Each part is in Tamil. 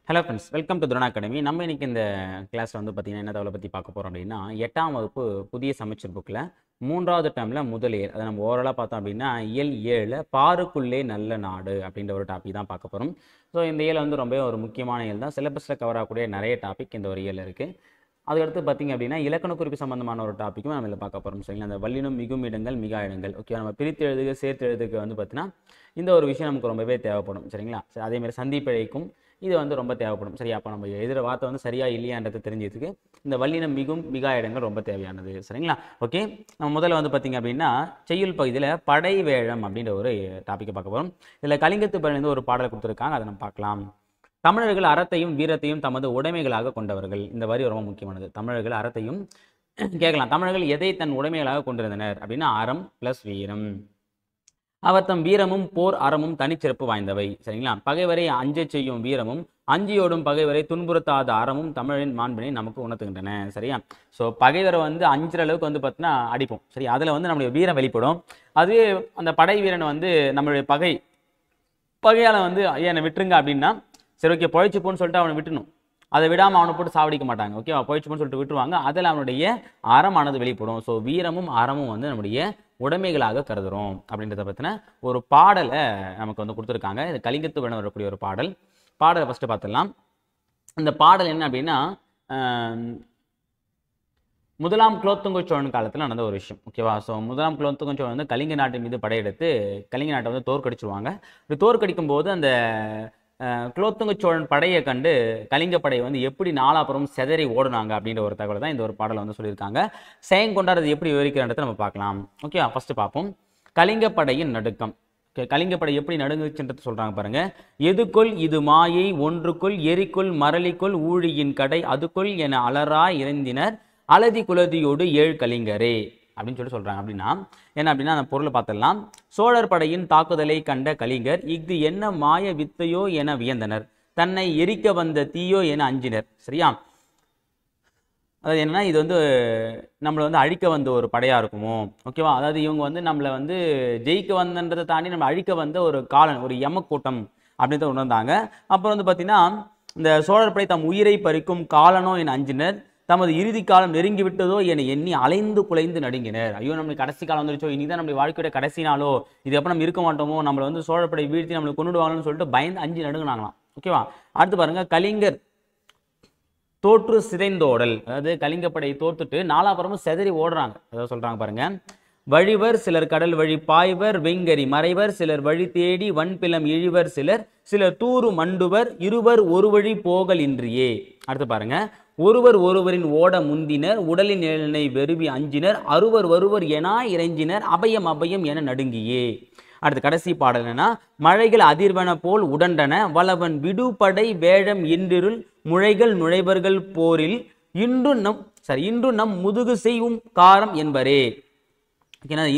Hello friends, welcome to Drona academy. நம்ம இன்னைக்கு இந்த கிளாஸில் வந்து பார்த்தீங்கன்னா என்ன தகவலை பற்றி பார்க்க போகிறோம் அப்படின்னா, 8ஆம் வகுப்பு புதிய சமச்சீர் புக்கில் 3வது டேர்மில் முதல் இயல், அதை நம்ம ஓரலாக பார்த்தோம் அப்படின்னா இயல் 7 பாருக்குள்ளே நல்ல நாடு அப்படின்ற ஒரு டாபிக் தான் பார்க்க போகிறோம். ஸோ இந்த இயல் வந்து ரொம்ப ஒரு முக்கியமான இயல் தான். சிலபஸில் கவர் ஆகக்கூடிய நிறைய டாபிக் இந்த ஒரு இயல் இருக்குது. அதுக்கடுத்து பார்த்தீங்க அப்படின்னா இலக்கண குறிப்பு சம்பந்தமான ஒரு டாப்பிக்கும் நம்ம இதில் பார்க்க போகிறோம். சரிங்களா, அந்த வல்லினம் மிகும் இடங்கள் மிகா இடங்கள். ஓகே, நம்ம பிரித்து எழுதுக சேர்த்து எழுதுக்கு வந்து பார்த்தீங்கன்னா இந்த ஒரு விஷயம் நமக்கு ரொம்பவே தேவைப்படும். சரிங்களா, சரி, அதேமாதிரி சந்திப்பிழைக்கும் இது வந்து ரொம்ப தேவைப்படும். சரியா, அப்போ நம்ம எழுதுகிற வார்த்தை வந்து சரியா இல்லையான்றது தெரிஞ்சதுக்கு இந்த வல்லினம் மிகும் மிகா இடங்கள் ரொம்ப தேவையானது. சரிங்களா, ஓகே. நம்ம முதல்ல வந்து பார்த்தீங்க அப்படின்னா செய்யுள் பகுதியில் படை வேழம் அப்படின்ற ஒரு டாப்பிக்கை பார்க்க போகிறோம். இதில் கலிங்கத்து படையிலிருந்து ஒரு பாடலை கொடுத்துருக்காங்க, அதை நம்ம பார்க்கலாம். தமிழர்கள் அறத்தையும் வீரத்தையும் தமது உடைமைகளாக கொண்டவர்கள். இந்த வரி ரொம்ப முக்கியமானது. தமிழர்கள் அறத்தையும் கேட்கலாம். தமிழர்கள் எதை தன் உடைமைகளாக கொண்டிருந்தனர் அப்படின்னா அறம் பிளஸ் வீரம். அவர் தம் வீரமும் போர் அறமும் தனிச்சிறப்பு வாய்ந்தவை. சரிங்களா, பகைவரை அஞ்ச செய்யும் வீரமும் அஞ்சியோடும் பகைவரை துன்புறுத்தாத அறமும் தமிழின் மாண்பினை நமக்கு உணர்த்துகின்றன. சரியா, ஸோ பகைவரை வந்து அஞ்சுற அளவுக்கு வந்து பார்த்தீங்கன்னா அடிப்போம். சரி, அதில் வந்து நம்மளுடைய வீரம் வெளிப்படும். அதுவே அந்த படை வீரனை வந்து நம்மளுடைய பகையால் வந்து என்னை விட்டுருங்க அப்படின்னா சரி ஓகே பொழைச்சு போன்னு சொல்லிட்டு அவனை விட்டுணும். அதை விடாமல் அவனை போட்டு சாவடிக்க மாட்டாங்க. ஓகே, பொழைச்சு போன்னு சொல்லிட்டு விட்டுருவாங்க. அதில் அவனுடைய அறமானது வெளிப்படும். ஸோ வீரமும் அறமும் வந்து நம்முடைய உடைமைகளாக கருதுறோம் அப்படின்றத பற்றின ஒரு பாடலை நமக்கு வந்து கொடுத்துருக்காங்க. இது கலிங்கத்து வேணும் வரக்கூடிய ஒரு பாடலை ஃபஸ்ட்டு பார்த்துடலாம். இந்த பாடல் என்ன அப்படின்னா முதலாம் குலோத்துங்க சோழன் காலத்தில் நடந்த ஒரு விஷயம். ஓகேவா, ஸோ முதலாம் குலோத்துங்க சோழன் வந்து கலிங்க நாட்டின் மீது படையெடுத்து கலிங்க நாட்டை வந்து தோற்கடிச்சிருவாங்க. இப்படி தோற்கடிக்கும் போது அந்த குலோத்துங்க சோழன் படையை கண்டு கலிங்க படை வந்து எப்படி நாலாபுரம் செதறி ஓடுனாங்க அப்படின்ற ஒரு தகவலை தான் இந்த ஒரு பாடலை வந்து சொல்லியிருக்காங்க. செயங்கொண்டார் அது எப்படி விவரிக்கிறன்றதை நம்ம பார்க்கலாம். ஓகே, ஃபர்ஸ்ட் பார்ப்போம். கலிங்க படையின் நடுக்கம். கலிங்க படை எப்படி நடுங்குச்சுன்றது சொல்றாங்க பாருங்க. எதுக்குள் இது மாயை ஒன்றுக்குள் எரிக்குள் மரளிக்குள் ஊழியின் கடை அதுக்குள் என அலரா இறந்தினர் அலதி குலதியோடு 7 கலிங்கரே அப்படின்னு சொல்லி சொல்றாங்க. அப்படின்னா என்ன அப்படின்னா அந்த பொருளை பார்த்துடலாம். சோழர் படையின் தாக்குதலை கண்ட கலிங்கர் இஃது என்ன மாய வித்தையோ என வியந்தனர், தன்னை எரிக்க வந்த தீயோ என அஞ்சினர். சரியா, அதாவது என்னன்னா இது வந்து நம்மளை வந்து அழிக்க வந்த ஒரு படையா இருக்குமோ. ஓகேவா, அதாவது இவங்க வந்து நம்மளை வந்து ஜெயிக்க வந்தன்றதை தாண்டி நம்ம அழிக்க வந்த ஒரு காலன், ஒரு யமக்கூட்டம் அப்படின்றத உணர்ந்தாங்க. அப்புறம் வந்து பார்த்தீங்கன்னா இந்த சோழர் படை தம் உயிரை பறிக்கும் காலனோ என அஞ்சினர், தமது இறுதி காலம் நெருங்கி விட்டதோ என எண்ணி அலைந்து குலைந்து நடுங்கினர். ஐயோ, நம்மளுக்கு கடைசி காலம் வந்துருச்சோ, இனிதான் நம்மளுடைய வாழ்க்கையோட கடைசி நாளோ, இது எப்போ நம்ம இருக்க மாட்டோமோ, நம்மளை வந்து சோழப்படை வீழ்த்தி நம்மளை கொண்டுடுவாங்கன்னு சொல்லிட்டு பயந்து அஞ்சு நடுங்கினாங்களாம். ஓகேவா, அடுத்து பாருங்க. கலிங்கர் தோற்று சிதைந்தோடல். அதாவது கலிங்கப்படை தோத்துட்டு நாலாபுரமும் செதறி ஓடுறாங்க. அதாவது சொல்றாங்க பாருங்க. வழிவர் சிலர் கடல் வழி பாய்வர் வெங்கரி மறைவர் சிலர் வழி தேடி வன்பிலம் இழிவர் சிலர் தூறு மண்டுவர் இருவர் ஒரு வழி போகல் இன்றியே. அடுத்து பாருங்க. ஒருவர் ஒருவரின் ஓட முந்தினர் உடலின் நிழலினை வெறுவி அஞ்சினர் ஒருவர் என இறைஞ்சினர் அபயம் என நடுங்கியே. அடுத்து கடைசி பாடல் என்னன்னா மழைகள் அதிர்வன போல் உடண்டன வளவன் விடுபடை வேழம் இன்றிருள் முழைகள் நுழைவர்கள் போரில் இன்று நம் முதுகு செய்யும் காரம் என்பரே.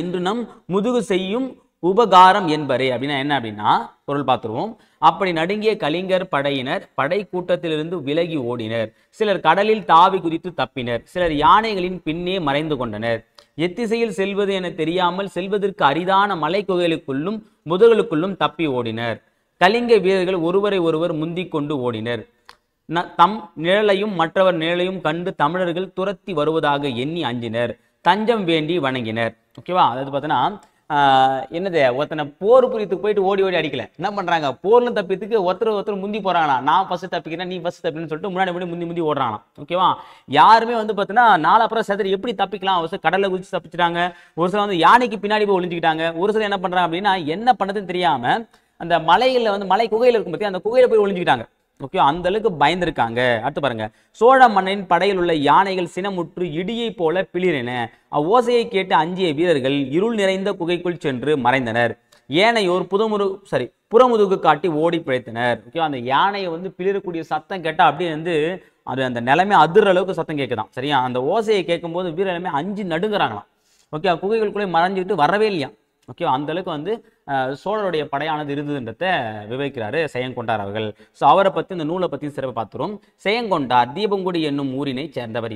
இன்று நம் முதுகு செய்யும் உபகாரம் என்பரே அப்படின்னா என்ன அப்படின்னா பொருள் பார்த்துருவோம். அப்படி நடுங்கிய கலிங்கர் படையினர் படை கூட்டத்திலிருந்து விலகி ஓடினர். சிலர் கடலில் தாவி குதித்து தப்பினர். சிலர் யானைகளின் பின்னே மறைந்து கொண்டனர். எத்திசையில் செல்வது என தெரியாமல் செல்வதற்கு அரிதான மலை குகைகளுக்குள்ளும் முதுகளுக்குள்ளும் தப்பி ஓடினர். கலிங்க வீரர்கள் ஒருவரை ஒருவர் முந்திக் கொண்டு ஓடினர். தம் நிழலையும் மற்றவர் நிழலையும் கண்டு தமிழர்கள் துரத்தி வருவதாக எண்ணி அஞ்சினர். தஞ்சம் வேண்டி வணங்கினர். ஓகேவா, அதாவது பார்த்தோன்னா என்னது ஒருத்தனை போர் புரியத்துக்கு போயிட்டு ஓடி ஓடி அடிக்கல, என்ன பண்றாங்க, போர்ல தப்பித்துக்கு ஒருத்தர் முந்தி போறாங்களா, நான் ஃபர்ஸ்ட் தப்பிக்கிறேன் நீ ஃபர்ஸ்ட் தப்பின்னு சொல்லிட்டு முன்னாடி முந்தி ஓடுறாங்களாம். ஓகேவா, யாருமே வந்து பார்த்தீங்கன்னா நாலப்புறம் செதறி எப்படி தப்பிக்கலாம். ஒரு சில கடலை குதிச்சு தப்பிச்சுட்டாங்க, ஒரு சில வந்து யானைக்கு பின்னாடி போய் ஒளிஞ்சுக்கிட்டாங்க, ஒரு சில என்ன பண்றாங்க அப்படின்னா என்ன பண்ணதுன்னு தெரியாம அந்த மலைகளில் வந்து மலை குகையில் இருக்கும் பத்தி அந்த குகையில போய் ஒளிஞ்சுக்கிட்டாங்க. ஓகே, அந்த அளவுக்கு பயந்துருக்காங்க. அடுத்து பாருங்க. சோழ மன்னனின் படையில் உள்ள யானைகள் சினமுற்று இடியை போல பிளிரின. அவ்வோசையை கேட்டு அஞ்சிய வீரர்கள் இருள் நிறைந்த குகைக்குள் சென்று மறைந்தனர். ஏனையோர் புறமுதுகு காட்டி ஓடி பிழைத்தனர். ஓகே, அந்த யானையை வந்து பிளிரக்கூடிய சத்தம் கேட்டா அப்படியே வந்து அந்த நிலைமை அதிர்ற அளவுக்கு சத்தம் கேட்குதான். சரியா, அந்த ஓசையை கேட்கும் போது வீரர் எல்லாமே அஞ்சு நடுங்குறாங்களாம். ஓகே, குகைகளுக்குள்ளே மறைஞ்சிட்டு வரவே இல்லையா. ஓகே, அந்த அளவுக்கு வந்து சோழருடைய படையானது இருந்ததுன்றத விவரிக்கிறாரு செயங்கொண்டார் அவர்கள். ஸோ அவரை பற்றி இந்த நூலை பற்றி சிறப்பு பார்த்துரும். செயங்கொண்டார் தீபங்குடி என்னும் ஊரினை சேர்ந்தவர்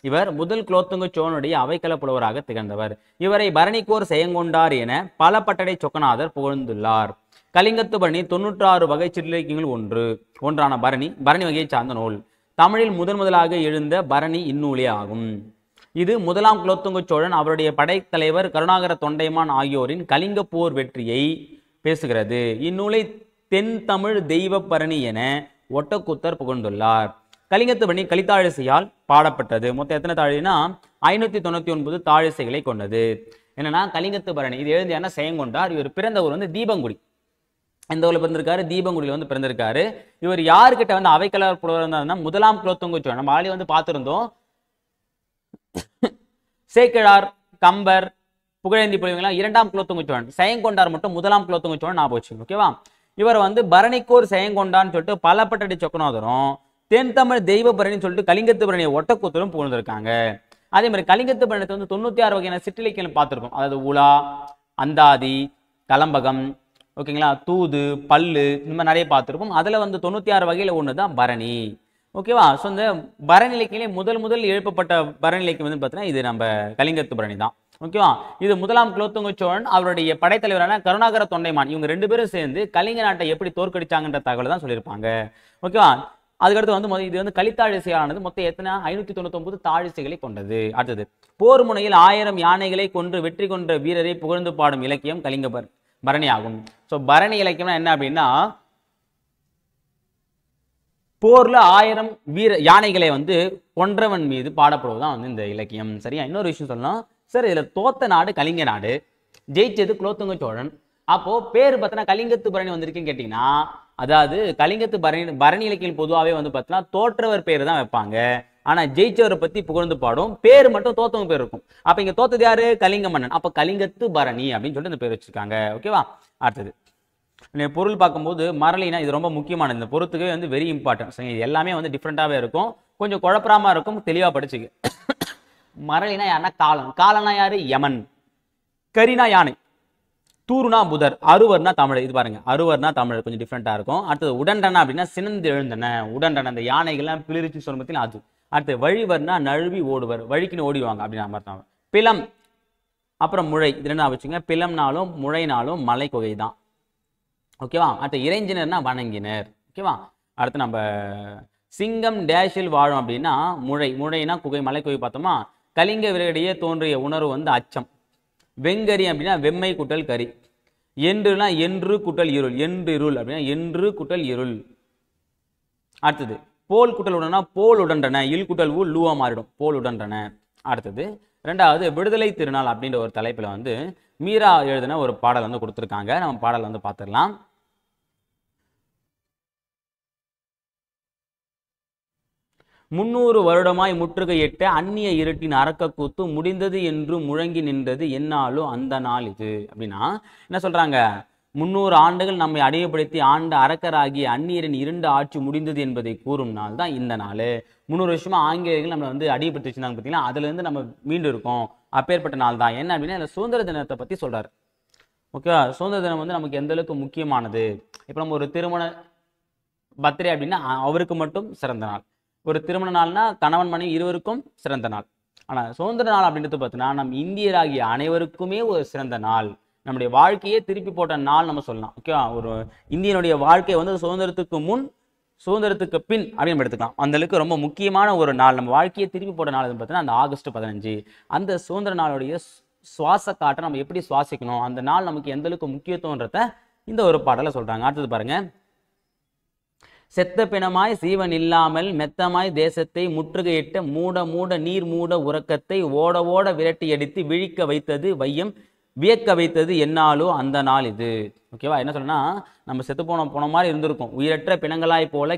இவர் முதல் குலோத்துங்க சோழனுடைய அவைக்கள புலவராக திகழ்ந்தவர். இவரை பரணிக்கோர் செயங்கொண்டார் என பல பட்டடை சொக்கநாதர் புகழ்ந்துள்ளார். கலிங்கத்து பரணி 96 வகை சிற்றிலக்கியங்கள் ஒன்றான பரணி வகையை சார்ந்த நூல். தமிழில் முதலாக எழுந்த பரணி இந்நூலே ஆகும். இது முதலாம் குலோத்துங்க சோழன் அவருடைய படைத்தலைவர் கருணாகர தொண்டைமான் ஆகியோரின் கலிங்க போர் வெற்றியை பேசுகிறது. இந்நூலை தென் தமிழ் தெய்வ பரணி என ஒட்டக்கூத்தர் புகழ்ந்துள்ளார். கலிங்கத்து பரணி கலித்தாழிசையால் பாடப்பட்டது. மொத்தம் எத்தனை தாழினா 599 தாழிசைகளை கொண்டது. என்னன்னா கலிங்கத்து பரணி இது எழுதியான செயங்கொண்டார். இவர் பிறந்த ஊர் வந்து தீபங்குடி. எந்த ஊர்ல பிறந்திருக்காரு? தீபங்குடியில் வந்து பிறந்திருக்காரு. இவர் யாருக்கிட்ட வந்து அவைக்கலர் புலவர் இருந்தாருன்னா முதலாம் குலோத்துங்க சோழன். நம்ம ஆளி வந்து பார்த்திருந்தோம். சேக்கிழார், கம்பர், புகழேந்தி புலிவங்களாம் இரண்டாம் குலோத்துங்க சோழன். செயங்கொண்டார் மட்டும் முதலாம் குலோத்துங்க சோழன் ஞாபகம் வச்சுக்கோங்க. ஓகேவா? இவர் வந்து பரணிக்கோர் செயங்கொண்டான்னு சொல்லிட்டு பலப்பட்டடி சொக்கநாதரும், தென் தமிழ் தெய்வ பரணின்னு சொல்லிட்டு கலிங்கத்து பரணியை ஒட்டக்கூத்தரும் புகழ்ந்திருக்காங்க. அதே மாதிரி கலிங்கத்து பரணத்தை வந்து 96 வகையான சிற்றிலக்கியங்கள் பார்த்திருக்கோம். அதாவது உலா, அந்தாதி, கலம்பகம், ஓகேங்களா, தூது, பல்லு, இந்த மாதிரி நிறைய பார்த்துருப்போம். அதில் வந்து 96 வகையில் ஒன்று தான் பரணி. ஓகேவா? ஸோ இந்த பரணி இலக்கியிலே முதல் எழுப்பப்பட்ட பரணி இலக்கியம் வந்து பார்த்தீங்கன்னா இது நம்ம கலிங்கத்து பரணி தான். ஓகேவா? இது முதலாம் குலோத்துங்க சோழன் அவருடைய படைத்தலைவரான கருணாகர தொண்டைமான் இவங்க 2 பேரும் சேர்ந்து கலிங்க நாட்டை எப்படி தோற்கடிச்சாங்கன்ற தகவல் தான் சொல்லியிருப்பாங்க. ஓகேவா? அதுக்கடுத்து வந்து இது வந்து கலித்தாழிசையானது மொத்தம் எத்தனை 599 தாழிசைகளை கொண்டது. அடுத்தது போர் முனையில் 1000 யானைகளை கொன்று வெற்றி கொண்ட வீரரை புகழ்ந்து பாடும் இலக்கியம் கலிங்க பரணி ஆகும். ஸோ பரணி இலக்கியம்னா என்ன அப்படின்னா போர்ல 1000 யானைகளை வந்து கொன்றவன் மீது பாடப்படுவதுதான் வந்து இந்த இலக்கியம். சரியா? இன்னொரு விஷயம் சொல்லலாம் சார், இதுல தோத்த நாடு கலிங்க நாடு, ஜெயிச்சது குலோத்துங்க சோழன். அப்போ பேர் பார்த்தீங்கன்னா கலிங்கத்து பரணி வந்திருக்குன்னு கேட்டீங்கன்னா அதாவது கலிங்கத்து பரணி இலக்கியம் பொதுவாகவே வந்து பார்த்தீங்கன்னா தோற்றவர் பேர் தான் வைப்பாங்க. ஆனா ஜெயிச்சவரை பத்தி புகழ்ந்து பாடும். பேர் மட்டும் தோத்தவங்க பேர் இருக்கும். அப்ப இங்க தோத்தது யாரு? கலிங்க மன்னன். அப்ப கலிங்கத்து பரணி அப்படின்னு சொல்லிட்டு இந்த பேர் வச்சிருக்காங்க. ஓகேவா? அடுத்தது பொருள் பார்க்கும்போது மரளினா இது ரொம்ப முக்கியமான இந்த பொருத்துக்கு வந்து வெரி இம்பார்ட்டன்ட். எல்லாமே வந்து டிஃப்ரெண்டாகவே இருக்கும், கொஞ்சம் குழப்பமா இருக்கும், தெளிவா படிச்சுக்கு. மரளினா யாருன்னா காலன். காலனா யாரு? யமன். கரினா யானை. தூருனா புதர். அருவர்னா தமிழ். இது பாருங்க, அருவர்னா தமிழ் கொஞ்சம் டிஃப்ரெண்டா இருக்கும். அடுத்தது உடண்டனா அப்படின்னா சினந்து எழுந்தன. உடண்டன அந்த யானைகள்லாம் பிளிரிச்சு சொல்ல பத்தினா அது. அடுத்து வழிவர்னா நழுவி ஓடுவர், வழிக்குன்னு ஓடிவாங்க அப்படின்னு அமர்த்தாங்க. பிலம் அப்புறம் முழை. இது என்ன வச்சுங்க, பிலம்னாலும் முழைனாலும் மலை குகை தான். ஓகேவா? அடுத்து இறைஞ்சினர்னா வணங்கினர். ஓகேவா? அடுத்து நம்ம சிங்கம் டேஷில் வாழும் அப்படின்னா முழைனா குகை, மலை குகை பார்த்தோமா. கலிங்க விரையிடையே தோன்றிய உணர்வு வந்து அச்சம். வெங்கரி அப்படின்னா வெம்மை குட்டல் கரி. என்றுனா என்று குட்டல் இருள். என்றிருள் அப்படின்னா என்று குட்டல் இருள். அடுத்தது போல் குட்டல் உடனா போல் உடன்றன. இல் குட்டல் ஊ லூவா மாறிடும், போல் உடன்றன. அடுத்தது ரெண்டாவது விடுதலை திருநாள் அப்படின்ற ஒரு தலைப்புல வந்து மீரா எழுதின ஒரு பாடல் வந்து கொடுத்துருக்காங்க. நம்ம பாடல் வந்து பார்த்துடலாம். முன்னூறு வருடமாய் முற்றுகையிட்ட அந்நிய இருட்டின் அரக்க கூத்து முடிந்தது என்று முழங்கி நின்றது என்னாலும் அந்த நாள் இது அப்படின்னா என்ன சொல்றாங்க? 300 ஆண்டுகள் நம்மை அடிமைப்படுத்தி ஆண்ட அரக்கராகிய அந்நியரின் இருண்ட ஆட்சி முடிந்தது என்பதை கூறும் நாள் தான் இந்த நாள். 300 வருஷமா ஆங்கிலேயர்கள் நம்மளை வந்து அடிமைப்படுத்தி வச்சிருந்தாங்க பார்த்தீங்கன்னா, அதுல இருந்து நம்ம மீண்டு இருக்கோம். அப்பேற்பட்ட நாள் தான். என்ன அப்படின்னா இந்த சுதந்திர தினத்தை பத்தி சொல்றாரு. ஓகேவா? சுதந்திர தினம் வந்து நமக்கு எந்த அளவுக்கு முக்கியமானது. இப்போ நம்ம ஒரு திருமண பர்த்டே அப்படின்னா அவருக்கு மட்டும் சிறந்த நாள். ஒரு திருமண நாள்னா கணவன் மனைவி இருவருக்கும் சிறந்த நாள். ஆனால் சுதந்திர நாள் அப்படின்றது பார்த்தீங்கன்னா நம் இந்தியராகிய அனைவருக்குமே ஒரு சிறந்த நாள். நம்முடைய வாழ்க்கையே திருப்பி போட்ட நாள் நம்ம சொல்லலாம். ஓகேவா? ஒரு இந்தியனுடைய வாழ்க்கை வந்து சுதந்திரத்துக்கு முன் சுதந்திரத்துக்கு பின் அப்படின்னு எடுத்துக்கலாம். அந்த அளவுக்கு ரொம்ப முக்கியமான ஒரு நாள். நம்ம வாழ்க்கையை திருப்பி போட்ட நாள் பார்த்தீங்கன்னா அந்த ஆகஸ்ட் 15. அந்த சுதந்திர நாளுடைய சுவாச காற்றை நம்ம எப்படி சுவாசிக்கணும், அந்த நாள் நமக்கு எந்த அளவுக்கு முக்கியத்துவன்றத இந்த ஒரு பாடலை சொல்றாங்க. அடுத்தது பாருங்க. செத்த பிணமாய் சீவன் இல்லாமல் மெத்தமாய் தேசத்தை முற்றுகையிட்ட மூட நீர் மூட உறக்கத்தை ஓட ஓட விரட்டி அடித்து விழிக்க வைத்தது வையம் வியக்க வைத்தது என்னாலோ அந்த நாள் இது. ஓகேவா? என்ன சொல்லனா, நம்ம செத்து போன மாதிரி இருந்திருக்கும். உயிரற்ற பிணங்களாய் போல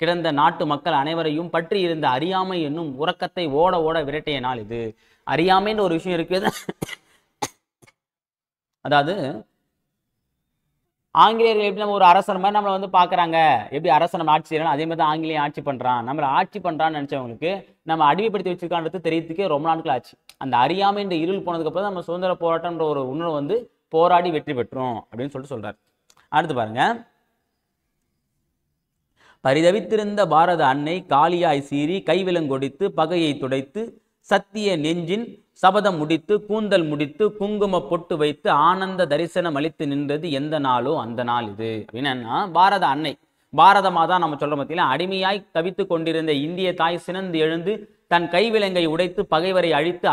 கிடந்த நாட்டு மக்கள் அனைவரையும் பற்றி இருந்த அறியாமை என்னும் உறக்கத்தை ஓட ஓட விரட்டிய நாள் இது. அறியாமைன்ற ஒரு விஷயம் இருக்குது. அதாவது ஆங்கிலேயர்கள் எப்படி நம்ம ஒரு அரசன் மாதிரி நம்மளை வந்து பார்க்குறாங்க, எப்படி அரசன் நம்ம ஆட்சி செய்யறாங்க அதே மாதிரி தான் ஆங்கிலேயம் ஆட்சி பண்ணுறான். நம்மளை ஆட்சி பண்ணுறான்னு நினச்சவங்களுக்கு நம்ம அடிமைப்படுத்தி வச்சிருக்கான்றது தெரியறதுக்கே ரொம்ப நாட்கள் ஆச்சு. அந்த அறியாமை இந்த இருள் போனதுக்கப்புறம் நம்ம சுதந்திர போராட்டம்ன்ற ஒரு உணர்வு வந்து போராடி வெற்றி பெற்றோம் அப்படின்னு சொல்லிட்டு சொல்றாரு. அடுத்து பாருங்க. பரிதவித்திருந்த பாரத அன்னை காளியாய் சீறி கைவிலங்கொடித்து பகையை துடைத்து சத்திய நெஞ்சின் சபதம் முடித்து கூந்தல் முடித்து குங்கும பொட்டு வைத்து ஆனந்த தரிசனம் அளித்து நின்றது எந்த நாளோ அந்த நாள் இது. அப்படின்னா பாரத அன்னை பாரத மாதா நம்ம சொல்ற மத்தியில அடிமையாய் தவித்து கொண்டிருந்த இந்திய தாய் சினந்து எழுந்து தன் கைவிலங்கை உடைத்து பகைவரை அழித்து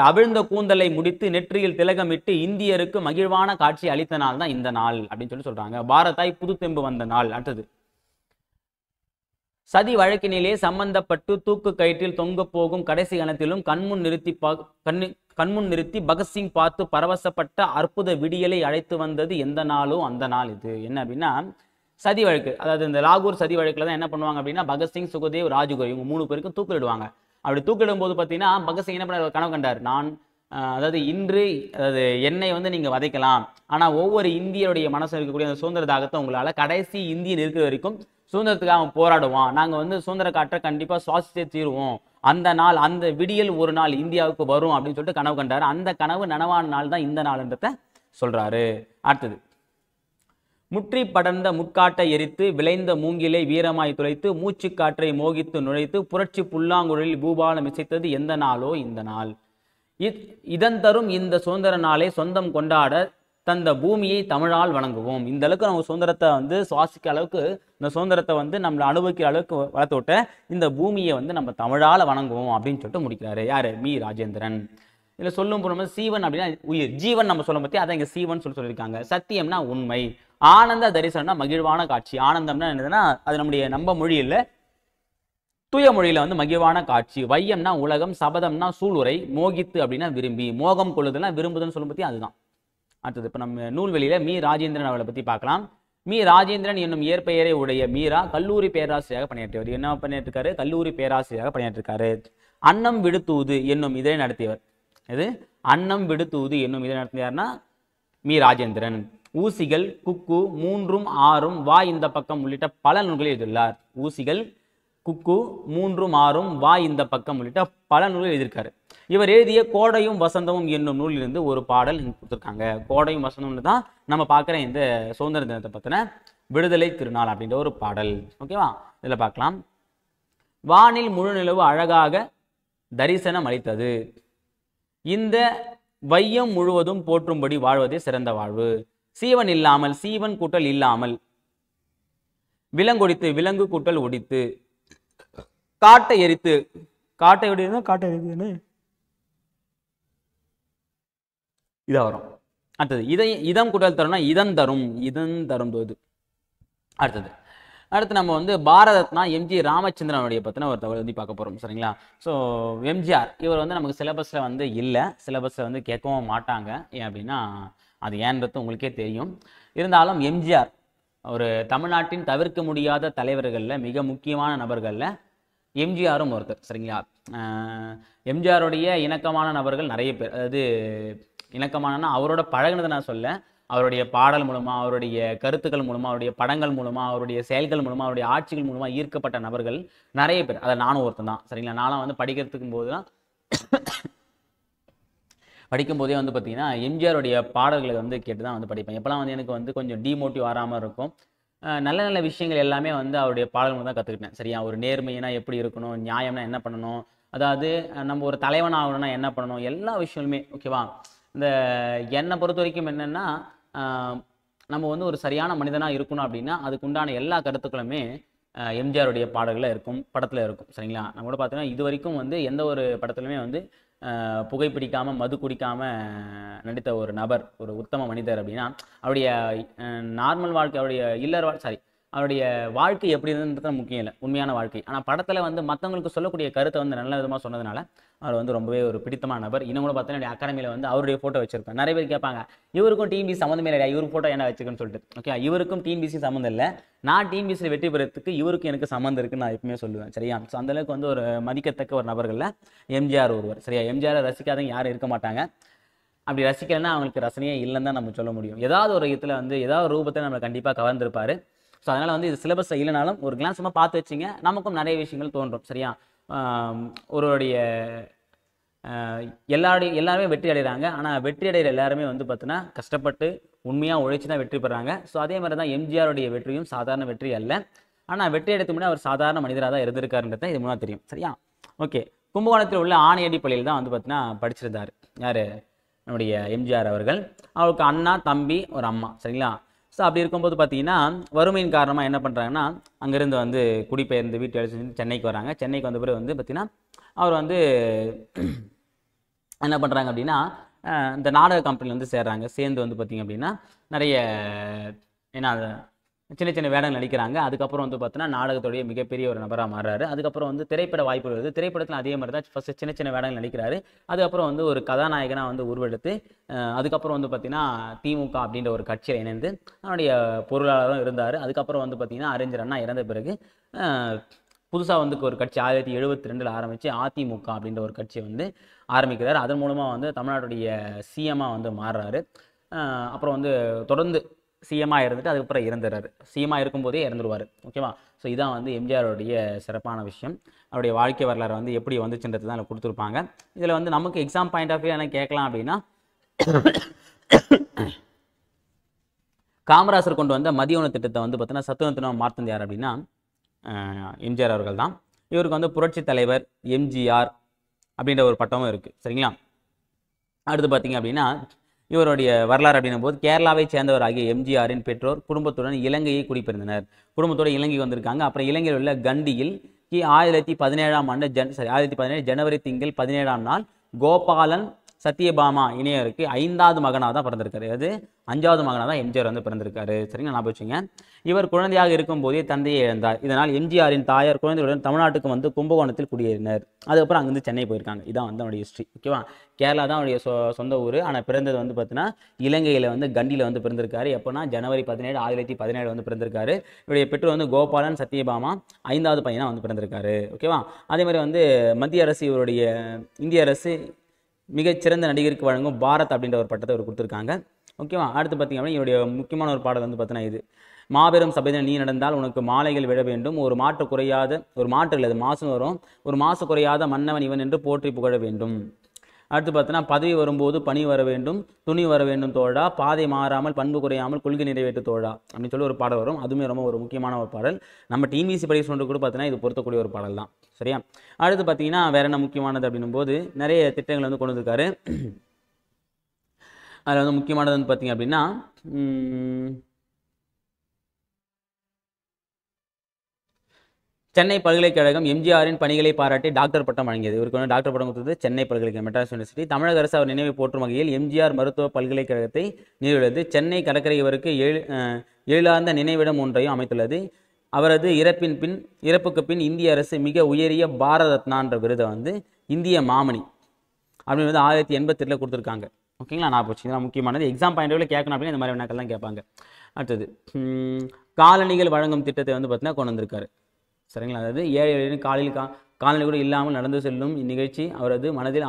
அவிழ்ந்த கூந்தலை முடித்து நெற்றியில் திலகமிட்டு இந்தியருக்கு மகிழ்வான காட்சி அளித்த நாள் தான் இந்த நாள் அப்படின்னு சொல்றாங்க. பாரதாய் புது தெம்பு வந்த நாள். அடுத்தது, சதி வழக்கினிலே சம்பந்தப்பட்டு தூக்கு கயிற்றில் தொங்க போகும் கடைசி கணத்திலும் கண்முன் நிறுத்தி பகத்சிங் பார்த்து பரவசப்பட்ட அற்புத விடியலை அழைத்து வந்தது எந்த நாளோ அந்த நாள் இது. என்ன அப்படின்னா சதி வழக்கு, அதாவது இந்த லாகூர் சதி வழக்குல தான் என்ன பண்ணுவாங்க அப்படின்னா பகத்சிங், சுகதேவ், ராஜகுரு இவங்க 3 பேருக்கும் தூக்கிலிடுவாங்க. அப்படி தூக்கிடும் போது பார்த்தீங்கன்னா பகத்சிங் என்ன பண்ண கனவு கண்டார், அதாவது இன்று அதாவது என்னை நீங்க வதைக்கலாம், ஆனா ஒவ்வொரு இந்தியருடைய மனசு இருக்கக்கூடிய அந்த சுதந்திர தாகத்தை உங்களால கடைசி இந்தியன் இருக்கிற வரைக்கும் சுதந்திரத்துக்காக அவன் போராடுவான், நாங்க சுதந்திர காற்றை கண்டிப்பா சுவாசித்தே தீருவோம், அந்த நாள் அந்த விடியல் ஒரு நாள் இந்தியாவுக்கு வரும் அப்படின்னு சொல்லிட்டு கனவு கண்டாரு. அந்த கனவு நனவான நாள் தான் இந்த நாள்ன்றத சொல்றாரு. அடுத்தது, முற்றி படர்ந்த முட்காட்டை எரித்து விளைந்த மூங்கிலை வீரமாய் துளைத்து மூச்சு காற்றை மோகித்து நுழைத்து புரட்சி புல்லாங்குழலில் பூபாலம் இசைத்தது எந்த நாளோ இந்த நாள். இதன் தரும் இந்த சுதந்திர நாளை சொந்தம் கொண்டாட தந்த பூமியை தமிழால் வணங்குவோம். இந்த அளவுக்கு நம்ம சுதந்திரத்தை சுவாசிக்க அளவுக்கு இந்த சுதந்திரத்தை நம்மளை அனுபவிக்கிற அளவுக்கு வளர்த்து விட்ட இந்த பூமியை நம்ம தமிழால வணங்குவோம் அப்படின்னு சொல்லிட்டு முடிக்கிறாரு. யாரு? மீ ராஜேந்திரன். இதுல சொல்லும் போது சீவன் அப்படின்னா உயிர், ஜீவன் நம்ம சொல்லும் பத்தி அதான் இங்க சீவன் சொல்லியிருக்காங்க. சத்தியம்னா உண்மை, ஆனந்த தரிசனம்னா மகிழ்வான காட்சி. ஆனந்தம்னா என்னதுன்னா அது நம்முடைய நம்ம மொழியில தூய மொழியில மகிழ்வான காட்சி. வையம்னா உலகம், சபதம்னா சூளுரை, மோகித்து அப்படின்னா விரும்பி, மோகம் கொள்ளுதுன்னா விரும்புதுன்னு சொல்லும் பத்தி அதுதான். அடுத்தது, இப்ப நம்ம நூல்வெளியில மீ ராஜேந்திரன் அவளை பத்தி பார்க்கலாம். மீ ராஜேந்திரன் என்னும் இயற்பெயரை உடைய மீரா கல்லூரி பேராசிரியராக பணியாற்றியவர். என்ன பண்ணியிருக்காரு? கல்லூரி பேராசிரியராக பணியாற்றிருக்காரு. அன்னம் விடுத்தூது என்னும் இதழை நடத்தியவர். இது அன்னம் விடுத்தூது என்னும் இதழை நடத்தியார்னா மீ ராஜேந்திரன். ஊசிகள், குக்கு, 3ம் 6ம், வா இந்த பக்கம் உள்ளிட்ட பல நூல்களை எழுதியுள்ளார். ஊசிகள், குக்கு, 3ம் 6ம், வா இந்த பக்கம் உள்ளிட்ட பல நூல்கள் எழுதியிருக்காரு. இவர் எழுதிய கோடையும் வசந்தமும் என்னும் நூலிலிருந்து ஒரு பாடல் கொடுத்துருக்காங்க. கோடையும் வசந்தம்னு தான் நம்ம பார்க்குற இந்த சுதந்திர தினத்தை பற்றின விடுதலை திருநாள் அப்படின்ற ஒரு பாடல். ஓகேவா? இதில் பார்க்கலாம். வானில் முழு நிலவு அழகாக தரிசனம் அளித்தது, இந்த வையம் முழுவதும் போற்றும்படி வாழ்வதே சிறந்த வாழ்வு, சீவன் இல்லாமல் சீவன் கூட்டல் இல்லாமல் விலங்கொடித்து விலங்கு கூட்டல் ஒடித்து காட்டை எரித்து காட்டை எரித்து இதா வரும். அடுத்தது, இதம் கூட்டல் தரும்னா இதம் தரும் தோது. அடுத்து நம்ம பாரதத்னா எம்ஜி ராமச்சந்திரனுடைய பற்றின ஒரு தகவல் பார்க்க போகிறோம். சரிங்களா? ஸோ எம்ஜிஆர் இவர் நமக்கு சிலபஸில் இல்லை, சிலபஸில் கேட்கவும் மாட்டாங்க. ஏன் அப்படின்னா அது ஏன்றது உங்களுக்கே தெரியும். இருந்தாலும் எம்ஜிஆர் ஒரு தமிழ்நாட்டின் தவிர்க்க முடியாத தலைவர்களில் மிக முக்கியமான நபர்களில் எம்ஜிஆரும் ஒருத்தர். சரிங்களா? எம்ஜிஆருடைய இணக்கமான நபர்கள் நிறைய பேர். அதாவது இணக்கமானனா அவரோட பழகினதை நான் சொல்ல, அவருடைய பாடல் மூலமா, அவருடைய கருத்துக்கள் மூலமா, அவருடைய படங்கள் மூலமா, அவருடைய செயல்கள் மூலமா, அவருடைய ஆட்சிகள் மூலமா ஈர்க்கப்பட்ட நபர்கள் நிறைய பேர். அதில் நானும் ஒருத்தன் தான். சரிங்களா? நானும் படிக்கிறதுக்கும் போது தான் படிக்கும்போதே பார்த்தீங்கன்னா எம்ஜிஆருடைய பாடல்களை கேட்டு தான் படிப்பேன். எப்போல்லாம் எனக்கு கொஞ்சம் டிமோட்டிவ் ஆகாமல் இருக்கும். நல்ல நல்ல விஷயங்கள் எல்லாமே அவருடைய பாடல்கள் தான் கற்றுக்கிட்டேன். சரியா? ஒரு நேர்மைனா எப்படி இருக்கணும், நியாயம்னா என்ன பண்ணணும், அதாவது நம்ம ஒரு தலைவன் ஆகணும்னா என்ன பண்ணணும், எல்லா விஷயங்களுமே. ஓகேவா? இந்த என்னை பொறுத்த வரைக்கும் என்னென்னா நம்ம ஒரு சரியான மனிதனாக இருக்கணும் அப்படின்னா அதுக்கு உண்டான எல்லா கருத்துக்களுமே எம்ஜிஆருடைய பாடல்களில் இருக்கும், படத்தில் இருக்கும். சரிங்களா? நம்ம கூட பார்த்தீங்கன்னா இது வரைக்கும் எந்த ஒரு படத்துலையுமே புகைப்பிடிக்காமல் மது குடிக்காமல் நடித்த ஒரு நபர், ஒரு உத்தம மனிதர் அப்படின்னா அவருடைய நார்மல் வாழ்க்கை, அவருடைய அவருடைய வாழ்க்கை எப்படி இருந்தது முக்கியம் இல்லை, உண்மையான வாழ்க்கை. ஆனால் படத்தில் மற்றவங்களுக்கு சொல்லக்கூடிய கருத்தை நல்ல விதமாக சொன்னதுனால அவர் ரொம்பவே ஒரு பிடித்தமான நபர். இன்னும் கூட பார்த்தீங்கன்னா அகாடமியில் அவருடைய ஃபோட்டோ வச்சிருப்பேன். நிறைய பேர் கேட்பாங்க, இவருக்கும் டிஎன்பிசி சம்மந்தமே இல்லையா, இவர் ஃபோட்டோ என்ன வச்சுருக்குன்னு சொல்லிட்டு. ஓகே, இவருக்கும் டிஎன்பிசி சம்மந்தம் இல்லை, நான் டிஎன்பிசியில் வெற்றி பெறத்துக்கு இவருக்கும் எனக்கு சம்மந்தம் இருக்குன்னு நான் எப்பவுமே சொல்லுவேன். சரியா? ஸோ அந்தளவுக்கு ஒரு மதிக்கத்தக்க ஒரு நபர்களில் எம்ஜிஆர் ஒருவர். சரியா? எம்ஜிஆரை ரசிக்காதவங்க யாரும் இருக்க மாட்டாங்க. அப்படி ரசிக்கலைன்னா அவங்களுக்கு ரசனையே இல்லைன்னு தான் நம்ம சொல்ல முடியும். ஏதாவது ஒரு இடத்துல ஏதாவது ஒரு ரூபத்தை நம்ம கண்டிப்பாக கவர்ந்திருப்பாரு. ஸோ அதனால் இது சிலபஸில் இல்லைனாலும் ஒரு கிளாஸ் சும்மா பார்த்து வச்சிங்க, நமக்கும் நிறைய விஷயங்கள் தோன்றும். சரியா? ஒருவருடைய எல்லாருமே வெற்றி அடைகிறாங்க. ஆனால் வெற்றி அடைகிற எல்லாருமே பார்த்தீங்கன்னா கஷ்டப்பட்டு உண்மையாக உழைச்சி தான் வெற்றி பெறாங்க. ஸோ அதே மாதிரி தான் எம்ஜிஆருடைய வெற்றியும் சாதாரண வெற்றி அல்ல. ஆனால் வெற்றி அடைத்து முன்னாடி அவர் சாதாரண மனிதராக தான் இருந்திருக்காருன்றது இது முன்னாடி தெரியும். சரியா? ஓகே, கும்பகோணத்தில் உள்ள ஆணையடி பள்ளியில் தான் வந்து பார்த்தீங்கன்னா படிச்சிருந்தார் யார், நம்முடைய எம்ஜிஆர் அவர்கள். அவருக்கு அண்ணா, தம்பி, ஒரு அம்மா. சரிங்களா? ஸோ அப்படி இருக்கும்போது பார்த்தீங்கன்னா வறுமையின் காரணமாக என்ன பண்ணுறாங்கன்னா அங்கேருந்து வந்து குடிபெயர்ந்து வீட்டு வேலை செஞ்சு சென்னைக்கு வராங்க. சென்னைக்கு வந்த பிறகு வந்து பார்த்தீங்கன்னா அவர் வந்து என்ன பண்ணுறாங்க அப்படின்னா இந்த நாடக கம்பெனியில் வந்து சேர்றாங்க. சேர்ந்து வந்து பார்த்திங்க அப்படின்னா நிறைய ஏன்னா சின்ன சின்ன வேடங்கள் நடிக்கிறாங்க. அதுக்கப்புறம் வந்து பார்த்தீங்கன்னா நாடகத்துடைய மிகப்பெரிய ஒரு நபராக மாறுறாரு. அதுக்கப்புறம் வந்து திரைப்பட வாய்ப்புகள் வருது. திரைப்படத்தில் அதே மாதிரி தான் ஃபஸ்ட்டு சின்ன சின்ன வேடங்கள் நடிக்கிறாரு. அதுக்கப்புறம் வந்து ஒரு கதாநாயகனாக வந்து உருவெடுத்து அதுக்கப்புறம் வந்து பார்த்தீங்கன்னா திமுக அப்படின்ற ஒரு கட்சியில் இணைந்து அவனுடைய பொருளாளரும் இருந்தார். அதுக்கப்புறம் வந்து பார்த்தீங்கன்னா அறிஞர் அண்ணா இறந்த பிறகு புதுசாக வந்து ஒரு கட்சி 1972 ஆரம்பித்து அதிமுக அப்படின்ற ஒரு கட்சியை வந்து ஆரம்பிக்கிறார். அதன் மூலமாக வந்து தமிழ்நாட்டுடைய சிஎம்மாக வந்து மாறுறாரு. அப்புறம் வந்து தொடர்ந்து சிஎம்மாக இருந்துட்டு அதுக்கப்புறம் இறந்துடுறாரு. சிஎம்மாக இருக்கும்போதே இறந்துருவார். ஓகேவா? ஸோ இதான் வந்து எம்ஜிஆருடைய சிறப்பான விஷயம். அவருடைய வாழ்க்கை வரலாறு வந்து எப்படி வந்துச்சுன்றது தான் அதில் கொடுத்துருப்பாங்க. இதில் வந்து நமக்கு எக்ஸாம் பாயிண்ட் ஆஃப் வியூ என்ன கேட்கலாம் அப்படின்னா காமராசர் கொண்டு வந்த மதிய உணவு திட்டத்தை வந்து பார்த்தீங்கன்னா சத்துணவு மார்த்தது யார் அப்படின்னா எம்ஜிஆர் அவர்கள் தான். இவருக்கு வந்து புரட்சி தலைவர் எம்ஜிஆர் அப்படின்ற ஒரு பட்டமும் இருக்குது. சரிங்களா? அடுத்து பார்த்தீங்க அப்படின்னா இவருடைய வரலாறு அப்படின்னும் போது கேரளாவை சேர்ந்தவர் ஆகிய எம்ஜிஆரின் பெற்றோர் குடும்பத்துடன் இலங்கையை குடிபெயர்ந்தனர். குடும்பத்தோடு இலங்கைக்கு வந்திருக்காங்க. அப்புறம் இலங்கையில் உள்ள கண்டியில் 1917 ஜனவரி திங்கள் 17ஆம் நாள் கோபாலன் சத்யபாமா இணையருக்கு 5வது மகனாக தான் பிறந்திருக்காரு. அது 5வது மகனாக தான் எம்ஜிஆர் வந்து பிறந்திருக்காரு. சரிங்களா? நான் வச்சுங்க. இவர் குழந்தையாக இருக்கும் போதே தந்தையை இழந்தார். இதனால் எம்ஜிஆரின் தாயார் குழந்தைகளுடன் தமிழ்நாட்டுக்கு வந்து கும்பகோணத்தில் குடியேறினர். அதுக்கப்புறம் அங்கிருந்து சென்னை போயிருக்காங்க. இதான் வந்து அவருடைய ஹிஸ்ட்ரி. ஓகேவா? கேரளா தான் அவருடைய சொந்த ஊர். ஆனால் பிறந்தது வந்து பார்த்தீங்கன்னா இலங்கையில் வந்து கண்டியில் வந்து பிறந்திருக்காரு. எப்போனா ஜனவரி 17 1917 வந்து பிறந்திருக்காரு. இவருடைய பெற்றோர் வந்து கோபாலன் சத்யபாமா 5வது பையனாக வந்து பிறந்திருக்காரு. ஓகேவா? அதே மாதிரி வந்து மத்திய அரசு இவருடைய இந்திய அரசு மிகச்சிறந்த நடிகருக்கு வழங்கும் பாரத் அப்படின்ற ஒரு பட்டத்தை அவர் கொடுத்துருக்காங்க. ஓகேவா? அடுத்து பார்த்தீங்க அப்படின்னா என்னுடைய முக்கியமான ஒரு பாடல் வந்து பார்த்தீங்கன்னா இது மாபெரும் சபையில் நீ நடந்தால் உனக்கு மாலைகள் விழ வேண்டும், ஒரு மாற்று குறையாத ஒரு மாற்று இல்லை மாசு வரும், ஒரு மாசு குறையாத மன்னவன் இவன் என்று போற்றி புகழ வேண்டும். அடுத்து பார்த்தீங்கன்னா பதவி வரும்போது பணி வர வேண்டும், துணி வர வேண்டும் தோழா, பாதை மாறாமல் பண்பு குறையாமல் கொள்கை நிறைவேற்று தோழா அப்படின்னு சொல்லி ஒரு பாடல் வரும். அதுவுமே ரொம்ப ஒரு முக்கியமான ஒரு பாடல். நம்ம டிஎன்பிஎஸ்சி படிக்க சொல்லிட்டு கூட பார்த்தீங்கன்னா இது பொருத்தக்கூடிய ஒரு பாடல் தான். சரியா? அடுத்து பார்த்தீங்கன்னா வேற என்ன முக்கியமானது அப்படின்னும் போது நிறைய திட்டங்கள் வந்து கொண்டு வந்திருக்காரு. அதில் வந்து முக்கியமானது வந்து பார்த்தீங்க அப்படின்னா சென்னை பல்கலைக்கழகம் எம்ஜிஆரின் பணிகளை பாராட்டி டாக்டர் பட்டம் வழங்கியது. இவருக்கு வந்து டாக்டர் பட்டம் கொடுத்தது சென்னை பல்கலைக்கழகம் மெட்ராஸ் யூனிவர்சிட்டி. தமிழக அரசு அவர் நினைவை போற்றும் வகையில் எம்ஜிஆர் மருத்துவ பல்கலைக்கழகத்தை நிறுவியுள்ளது. சென்னை கடற்கரை இவருக்கு எழிலார்ந்த நினைவிடம் ஒன்றையும் அமைத்துள்ளது. அவரது இறப்புக்கு பின் இந்திய அரசு மிக உயரிய பாரத ரத்னான்ற விருதை வந்து இந்திய மாமணி அப்படின்னு வந்து 1988 கொடுத்துருக்காங்க. ஓகேங்களா? நான் போச்சு இதெல்லாம் முக்கியமானது. எக்ஸாம் பாயிண்ட் கேட்கணும் அப்படின்னு இந்த மாதிரி வினாக்கள் தான் கேட்பாங்க. அடுத்தது காலணிகள் வழங்கும் திட்டத்தை வந்து பார்த்தீங்கன்னா கொண்டு வந்திருக்காரு. சரிங்களா? அதாவது ஏழை காலனி கூட இல்லாமல் நடந்து செல்லும் இந்நிகழ்ச்சி அவரது மனதில்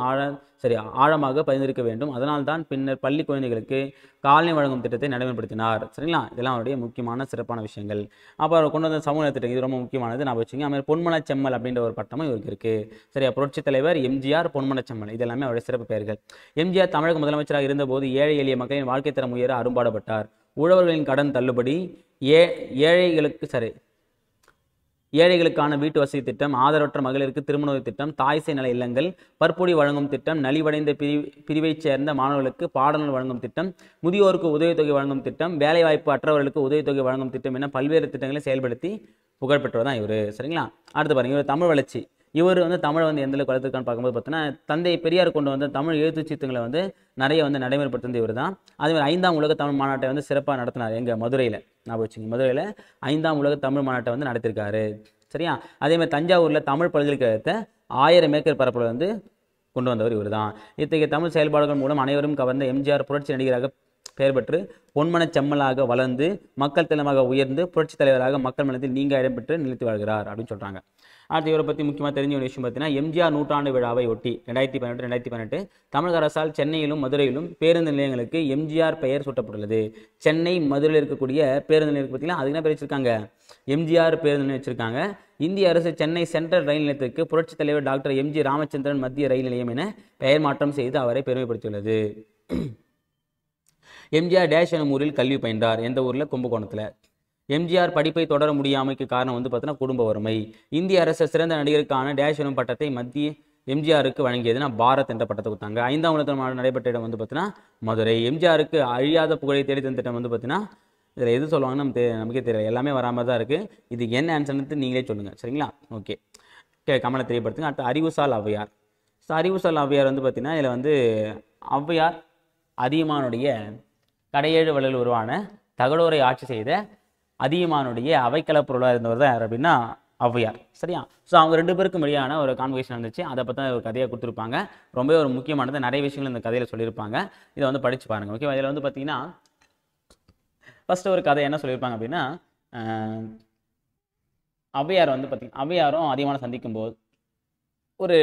ஆழமாக பதிந்திருக்க வேண்டும். அதனால்தான் பின்னர் பள்ளி குழந்தைகளுக்கு காலனி வழங்கும் திட்டத்தை நடைமுறைப்படுத்தினார். சரிங்களா? இதெல்லாம் அவருடைய முக்கியமான சிறப்பான விஷயங்கள். அப்போ அவர் கொண்டு வந்த சமூக திட்டம் இது ரொம்ப முக்கியமானது. நான் வச்சுங்க. அதுமாதிரி பொன்மனச்செம்மல் அப்படின்ற ஒரு பட்டமும் இவருக்கு இருக்குது. சரியா? புரட்சித் தலைவர் எம்ஜிஆர் பொன்மனச்செம்மல் இது எல்லாமே அவருடைய சிறப்பு பெயர்கள். எம்ஜிஆர் தமிழக முதலமைச்சராக இருந்தபோது ஏழை எளிய மக்களின் வாழ்க்கை தரம் உயர அரும்பாடுபட்டார். உழவர்களின் கடன் தள்ளுபடி, ஏழைகளுக்கான வீட்டு வசதி திட்டம், ஆதரவற்ற மகளிருக்கு திருமண திட்டம், தாய்சை நல இல்லங்கள், பற்பொடி வழங்கும் திட்டம், நலிவடைந்த பிரிவைச் சேர்ந்த மாணவர்களுக்கு பாடநூல் வழங்கும் திட்டம், முதியோருக்கு உதவித்தொகை வழங்கும் திட்டம், வேலைவாய்ப்பு அற்றவர்களுக்கு உதவித்தொகை வழங்கும் திட்டம் என பல்வேறு திட்டங்களை செயல்படுத்தி புகழ்பெற்றவர் தான் இவர். சரிங்களா? அடுத்து பாருங்க, இவர் தமிழ் வளர்ச்சி. இவர் வந்து தமிழை வந்து எந்த அளவுக்கு வளர்த்துருக்கான்னு பார்க்கும்போது பார்த்தீங்கன்னா தந்தை பெரியார் கொண்டு வந்த தமிழ் எழுத்து சீர்திருத்தங்களை வந்து நிறைய வந்து நடைமுறைப்படுத்துறது இவர் தான். அதேமாதிரி 5ஆம் உலக தமிழ் மாநாட்டை வந்து சிறப்பாக நடத்தினார். எங்கள் மதுரையில் நான் வச்சுங்க. மதுரையில் 5ஆம் உலக தமிழ் மாநாட்டை வந்து நடத்திருக்காரு. சரியா? அதேமாதிரி தஞ்சாவூரில் தமிழ் பல்கலைக்கழகத்தை 1000 ஏக்கர் பரப்பில் வந்து கொண்டு வந்தவர் இவர் தான். இத்தகைய தமிழ் செயல்பாடுகள் மூலம் அனைவரும் கவர்ந்த எம்ஜிஆர் புரட்சி நடிகராக பெயர் பெற்று பொன்மனச்செம்மலாக வளர்ந்து மக்கள் திலமாக உயர்ந்து புரட்சி தலைவராக மக்கள் மனத்தில் நீங்க இடம்பெற்று நிலைத்து வாழ்கிறார் அப்படின்னு சொல்றாங்க. அடுத்து இவரை பற்றி முக்கியமாக தெரிஞ்ச ஒரு விஷயம் பார்த்தீங்கன்னா எம்ஜிஆர் நூற்றாண்டு விழாவை ஒட்டி 2018 தமிழக அரசால் சென்னையிலும் மதுரையிலும் பேருந்து நிலையங்களுக்கு எம்ஜிஆர் பெயர் சூட்டப்பட்டுள்ளது. சென்னை மதுரையில் இருக்கக்கூடிய பேருந்து நிலையத்துக்கு பார்த்தீங்கன்னா அதுக்கு என்ன பேர் வச்சிருக்காங்க? எம்ஜிஆர் பேருந்து நிலையம் வச்சிருக்காங்க. இந்திய அரசு சென்னை சென்ட்ரல் ரயில் நிலையத்திற்கு புரட்சி தலைவர் டாக்டர் எம்ஜி ராமச்சந்திரன் மத்திய ரயில் நிலையம் என பெயர் மாற்றம் செய்து அவரை பெருமைப்படுத்தியுள்ளது. எம்ஜிஆர் டேஷ் எனும் ஊரில் கல்வி பயின்றார். எந்த ஊரில்? கும்பகோணத்தில். எம்ஜிஆர் படிப்பை தொடர முடியாமைக்கு காரணம் வந்து பார்த்தீங்கன்னா குடும்ப வறுமை. இந்திய அரசு சிறந்த நடிகருக்கான டேஷ் எனும் பட்டத்தை எம்ஜிஆருக்கு வழங்கியதுன்னா பாரத் என்ற பட்டத்தை கொடுத்தாங்க. 5ஆம் உலக மாநாடு நடைபெற்ற இடம் வந்து பார்த்தீங்கன்னா மதுரை. எம்ஜிஆருக்கு அழியாத புகழை தேடி தந்த திட்டம் வந்து பார்த்தீங்கன்னா இதில் எது சொல்லுவாங்கன்னு நமக்கே தெரியல, எல்லாமே வராமல் தான் இருக்குது. இதுக்கு என்ன ஆன்சர்னு நீங்களே சொல்லுங்கள். சரிங்களா? ஓகே, கமெண்ட்ல தெரியப்படுத்துங்க. அடுத்து அறிவுசால் ஔவையார். ஸோ அறிவுசால் ஔவையார் வந்து பார்த்தீங்கன்னா இதில் வந்து ஔவையார் அதியமானுடைய கடையேழு வள்ளல் உருவான தகடூரை ஆட்சி செய்த அதியமானுடைய அவைக்களப்பொருளாக இருந்தவர் தான் யார் அப்படின்னா ஔவையார். சரியா? ஸோ அவங்க 2 பேருக்கும் இடையான ஒரு கான்வர்சேஷன் இருந்துச்சு. அதை பற்றி ஒரு கதையை கொடுத்துருப்பாங்க. ரொம்பவே ஒரு முக்கியமானது, நிறைய விஷயங்கள் இந்த கதையில் சொல்லியிருப்பாங்க. இதை வந்து படித்து பாருங்கள். ஓகேவா? இதில் வந்து பார்த்தீங்கன்னா ஃபஸ்ட்டு ஒரு கதை என்ன சொல்லியிருப்பாங்க அப்படின்னா, ஔவையார் வந்து பார்த்தீங்கன்னா ஔவையாரும் அதியமான சந்திக்கும் போது ஒரு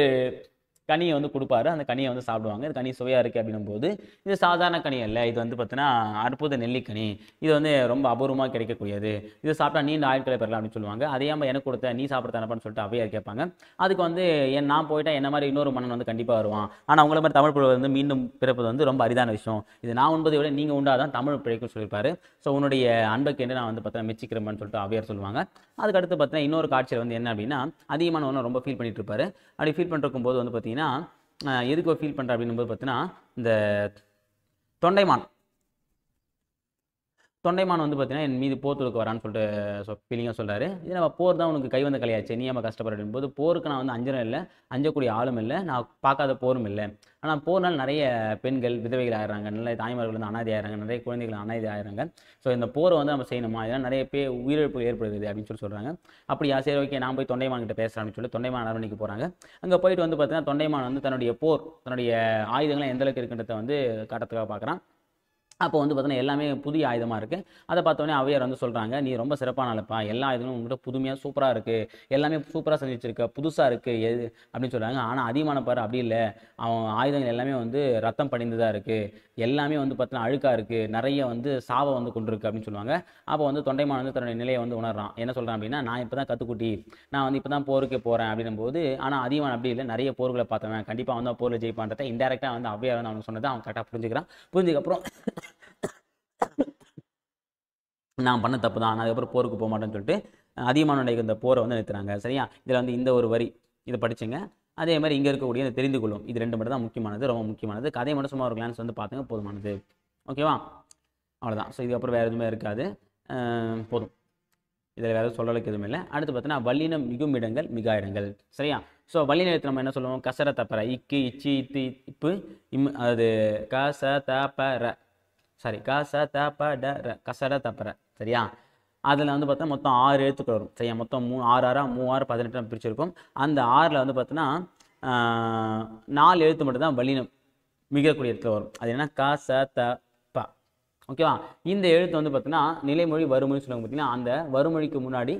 கனியை வந்து கொடுப்பாரு. அந்த கனியை வந்து சாப்பிடுவாங்க. இது கனி சுவையாக இருக்குது அப்படின்னும் போது, இது சாதாரண கனி அல்ல, இது வந்து பார்த்தீங்கன்னா அற்புத நெல்லிக்கனி, இது வந்து ரொம்ப அபூர்வமாக கிடைக்கக்கூடியது, இது சாப்பிட்டா நீண்ட ஆயுட்களை பெறலாம் அப்படின்னு சொல்லுவாங்க. அதையாமல் எனக்கு கொடுத்த, நீ சாப்பிட தானப்பான்னு சொல்லிட்டு ஔவையார் கேட்பாங்க. அதுக்கு வந்து நான் போயிட்டா என்ன மாதிரி இன்னொரு மன்னன் வந்து கண்டிப்பாக வருவான், ஆனால் அவங்கள மாதிரி தமிழ் புலவர் வந்து மீண்டும் பிறப்பது வந்து ரொம்ப அரிதான விஷயம், இது நான் உண்பதை விட நீங்கள் உண்டாதான் தமிழ் பிழைக்கும் சொல்லியிருப்பாரு. ஸோ உன்னுடைய அன்புக்கு என்று நான் வந்து பார்த்தீங்கன்னா மெச்சிக்கிறேன்னு சொல்லிட்டு ஔவையார் சொல்லுவாங்க. அதுக்கடுத்து பார்த்தீங்கன்னா இன்னொரு காட்சியில் வந்து என்ன அப்படின்னா, அதிகமான ஒன்று ரொம்ப ஃபீல் பண்ணிட்டு இருப்பாரு. அப்படி ஃபீல் பண்ணிருக்கும் போது வந்து பார்த்தீங்கன்னா எதுக்கு ஃபீல் பண்ணுற அப்படின்னும் போது பார்த்தீங்கன்னா இந்த தொண்டைமான் வந்து பார்த்தீங்கன்னா என் மீது போர் தொடுக்க வரான்னு சொல்லிட்டு ஃபீலிங்காக சொல்கிறாரு. இது நம்ம போர் தான் உனக்கு கை வந்த கலையாச்சு, நீ நம்ம கஷ்டப்படுற போது போருக்கு நான் வந்து அஞ்சனும் இல்லை, அஞ்சக்கூடிய ஆளும் இல்லை, நான் பார்க்காத போரும் இல்லை. ஆனால் போர்னால் நிறைய பெண்கள் விதவைகள் ஆகிறாங்க, நிறைய தாய்மார்கள் வந்து அனாதை ஆகிறாங்க, நிறைய குழந்தைகள் அனாதை ஆகிறாங்க. ஸோ இந்த போரை வந்து நம்ம செய்யணுமா, இதெல்லாம் நிறைய பேர் உயிரிழப்பு ஏற்படுது அப்படின்னு சொல்லி சொல்கிறாங்க. அப்படியா, சரி ஓகே நான் போய் தொண்டைமான் கிட்ட பேசுகிறேன் அப்படின்னு சொல்லி தொண்டைமான் அரண்மனைக்கு போகிறாங்க. அங்கே போயிட்டு வந்து பார்த்தீங்கன்னா தொண்டைமான் வந்து தன்னுடைய ஆயுதங்களை எந்த அளவுக்கு இருக்கின்றதை வந்து காட்டுறதுக்காக பார்க்குறான். அப்போ வந்து பார்த்தீங்கன்னா எல்லாமே புதிய ஆயுதமாக இருக்குது. அதை பார்த்தோன்னே ஔவையார் வந்து சொல்கிறாங்க, நீ ரொம்ப சிறப்பான ஆளுப்பா, எல்லா ஆயுதங்களும் உங்கள்கிட்ட புதுமையாக சூப்பராக இருக்குது, எல்லாமே சூப்பராக செஞ்சு வச்சிருக்க, புதுசாக இருக்குது எது அப்படின்னு சொல்கிறாங்க. ஆனால் அதிகமான பாரு அப்படி இல்லை, அவன் ஆயுதங்கள் எல்லாமே வந்து ரத்தம் படிந்துதான் இருக்குது, எல்லாமே வந்து பார்த்தீங்கன்னா அழுக்காக இருக்குது, நிறைய வந்து சாவை வந்து கொண்டு இருக்குது அப்படின்னு சொல்லுவாங்க. அப்போ வந்து தொண்டைமான் வந்து தன்னுடைய நிலையை வந்து உணர்றான். என்ன சொல்கிறான் அப்படின்னா, நான் இப்போ தான் கற்றுக்குட்டி, நான் வந்து இப்போ தான் போருக்கே போகிறேன் அப்படின்னும் போது, ஆனால் அதிகமான அப்படி இல்லை, நிறைய போர்களை பார்த்தவன், கண்டிப்பாக வந்து போரில் ஜெயிப்பான்றதை இன்டெரக்டாக வந்து ஔவையார் வந்து அவனுக்கு சொன்னதை அவன் கரெக்டாக புரிஞ்சுக்கிறான். புரிஞ்சதுக்கப்புறம் நான் பண்ண தப்பு தான், நான் அதுக்கப்புறம் போருக்கு போக மாட்டேன்னு சொல்லிட்டு அதிகமானுடைய இந்த போரை வந்து நிறுத்துறாங்க. சரியா? இதில் வந்து இந்த ஒரு வரி இதை படிச்சுங்க. அதே மாதிரி இங்கே இருக்கக்கூடிய இந்த தெரிந்து கொள்ளும், இது 2 மட்டும் தான் முக்கியமானது, ரொம்ப முக்கியமானது. கதை மட்டும் சும்மா ஒரு கிளான்ஸ் வந்து பார்த்துங்க, போதுமானது. ஓகேவா? அவ்வளோதான். ஸோ இதுக்கப்புறம் வேறு எதுவுமே இருக்காது, போதும். இதில் வேறு சொல்கிற அளவுக்கு எதுவுமே இல்லை. அடுத்து பார்த்தீங்கன்னா வல்லினம் மிகும் இடங்கள் மிகா இடங்கள். சரியா? ஸோ வல்லினத்தை நம்ம என்ன சொல்லுவோம், கசர தப்பற, இக்கு இச்சி இத்து இப்பு அது கச தப்பற, சாரி கச தப்பட கசர தப்பற. சரியா? அதில் வந்து பார்த்தா மொத்தம் 6 எழுத்துக்கள் வரும். சரியா? மொத்தம் 6 6 18 பிரிச்சிருக்கும். அந்த 6ல் வந்து பார்த்தீங்கன்னா 4 எழுத்து மட்டும் தான் வல்லினம் மிகக்கூடிய இடத்துல வரும். அது என்ன, க ச த ப. ஓகேவா? இந்த எழுத்து வந்து பார்த்தீங்கன்னா நிலைமொழி வறுமொழி சொல்லுவாங்க. பார்த்தீங்கன்னா அந்த வறுமொழிக்கு முன்னாடி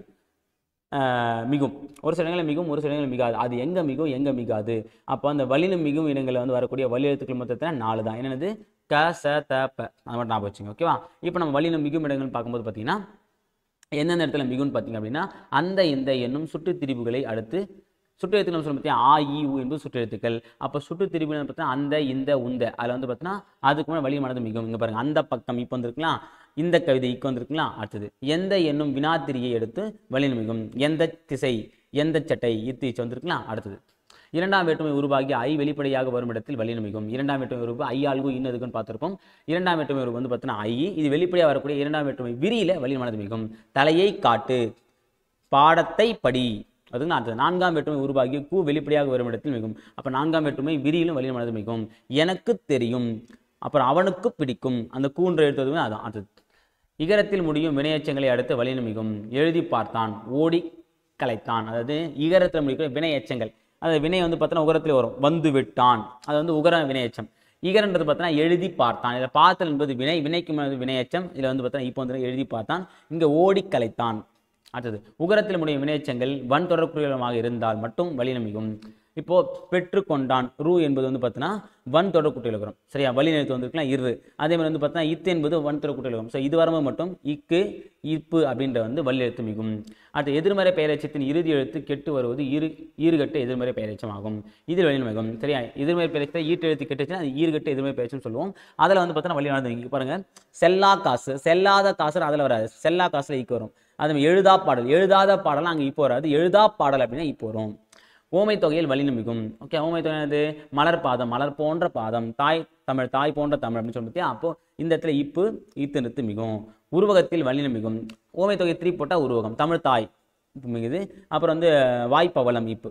மிகும், ஒரு சில இடங்களில் மிகும், ஒரு சில இடங்களில் மிகாது. அது எங்கே மிகும் எங்கே மிகாது. அப்போ அந்த வல்லினம் மிகும் இடங்களில் வந்து வரக்கூடிய வலி எழுத்துக்கள் மொத்தத்தில் 4 தான். என்னது, க ச த ப. அது மட்டும் ஞாபகம் வச்சுங்க. ஓகேவா? இப்போ நம்ம வல்லினம் மிகும் இடங்கள் பார்க்கும்போது பார்த்தீங்கன்னா எந்தெந்த இடத்துல மிகுன்னு பார்த்தீங்க அப்படின்னா, அந்த இந்த என்னும் சுட்டு திரிபுகளை அடுத்து சுட்டு எழுத்துக்கள் நம்ம சொல்ல பார்த்தீங்கன்னா ஆ இ உ என்பது சுட்டு எழுத்துக்கள். அப்போ சுட்டு திரிபுகள் பார்த்தீங்கன்னா அந்த இந்த உந்த, அதில் வந்து பார்த்தீங்கன்னா அதுக்கு முன்னாடி வல்லினமானது மிகும். இங்கே பாருங்கள், அந்த பக்கம் இப்போ வந்துருக்கலாம், இந்த கவிதை இக்கு வந்திருக்கலாம். அடுத்தது எந்த என்னும் வினாத்திரியை எடுத்து வல்லினம் மிகும். எந்த திசை, எந்த சட்டை, இத்திச்சு வந்திருக்கலாம். அடுத்தது இரண்டாம் வேற்றுமை உருவாகி ஐ வெளிப்படையாக வரும் இடத்தில் வல்லினம் மிகும். இரண்டாம் வேற்றுமை உருவு ஐ ஆள்கு இன்னதுக்குன்னு பார்த்துருப்போம். இரண்டாம் வேற்றுமை உருவு வந்து பார்த்தீங்கன்னா ஐ, இது வெளிப்படையாக வரக்கூடிய இரண்டாம் வேற்றுமை விரியில வல்லினமானது மிகும். தலையை காட்டு, பாடத்தை படி. அதுக்கு அடுத்தது நான்காம் வேற்றுமை உருவாகி கூ வெளிப்படையாக வரும் இடத்தில் மிகும். அப்போ நான்காம் வேற்றுமை விரியிலும் வல்லினமானது மிகும். எனக்கு தெரியும், அப்புறம் அவனுக்கு பிடிக்கும், அந்த கூன்ற எழுத்துவதுமே அதான். அடுத்தது இகரத்தில் முடியும் வினையச்சங்களை அடுத்து வல்லினம் மிகும். எழுதி பார்த்தான், ஓடி கலைத்தான். அதாவது இகரத்தில் முடிக்கிற வினையச்சங்கள், அது வினை வந்து பார்த்தோன்னா உகரத்தில் வரும். வந்து விட்டான், அது வந்து உகர வினையச்சம். இகரன்றது பார்த்தோன்னா எழுதி பார்த்தான். இதில் பார்த்தல் என்பது வினை, வினைக்கு வினையச்சம். இதில் வந்து பார்த்தோன்னா இப்போ வந்து எழுதி பார்த்தான். இங்கே ஓடி கலைத்தான். அடுத்தது உகரத்தில் முடியும் வினையச்சங்கள் வன் தொடர்புரியமாக இருந்தால் மட்டும் வல்லினம் மிகும். இப்போ பெற்றுக்கொண்டான், ரூ என்பது வந்து பார்த்தீங்கன்னா வன் தொடர்புட்டியில் வரும். சரியா? வலி நிறுத்து வந்திருக்கலாம் இரு. அதே மாதிரி வந்து பார்த்தீங்கன்னா இத்து என்பது வன் தொடர்புட்டியில் வரும். ஸோ இது வரும்போது மட்டும் இக்கு இப்பு அப்படின்ற வந்து வல்லி எழுத்து மிகும். அடுத்து எதிர்மறை பெயரெச்சத்தின் இறுதி எழுத்து கெட்டு வருவது ஈறுகட்டு எதிர்மறை பெயரெச்சம் ஆகும். இதில் வல்லினம் மிகும். சரியா? எதிர்மறை பெயரெச்சத்தை ஈட்டு எழுத்து கெட்டுச்சுன்னா அது ஈறுகட்டு எதிர்மறை பெயரெச்சம் சொல்லுவோம். அதில் வந்து பார்த்தீங்கன்னா வல்லினம் இங்கே பாருங்க, செல்லா காசு, செல்லாத காசு அதில் வராது, செல்லா காசுல இக்கு வரும். அது எழுதா பாடல், எழுதாத பாடலாம் அங்கே இப்போ வராது, எழுதா பாடல் அப்படின்னா இப்போ வரும். ஓமை தொகையில் வலிமை மிகும். ஓகே, ஓமை தொகை என்னது? மலர் பாதம், மலர் போன்ற பாதம், தாய் தமிழ், தாய் போன்ற தமிழ் அப்படின்னு சொல்லி அப்போ இந்த இடத்துல இப்பு ஈத்து நிறுத்து மிகும். உருவகத்தில் வலிமை மிகும். ஓமை தொகை 3 போட்டால் உருவகம், தமிழ் தாய் இப்போ மிகுது. அப்புறம் வந்து வாய்ப்பவளம் இப்பு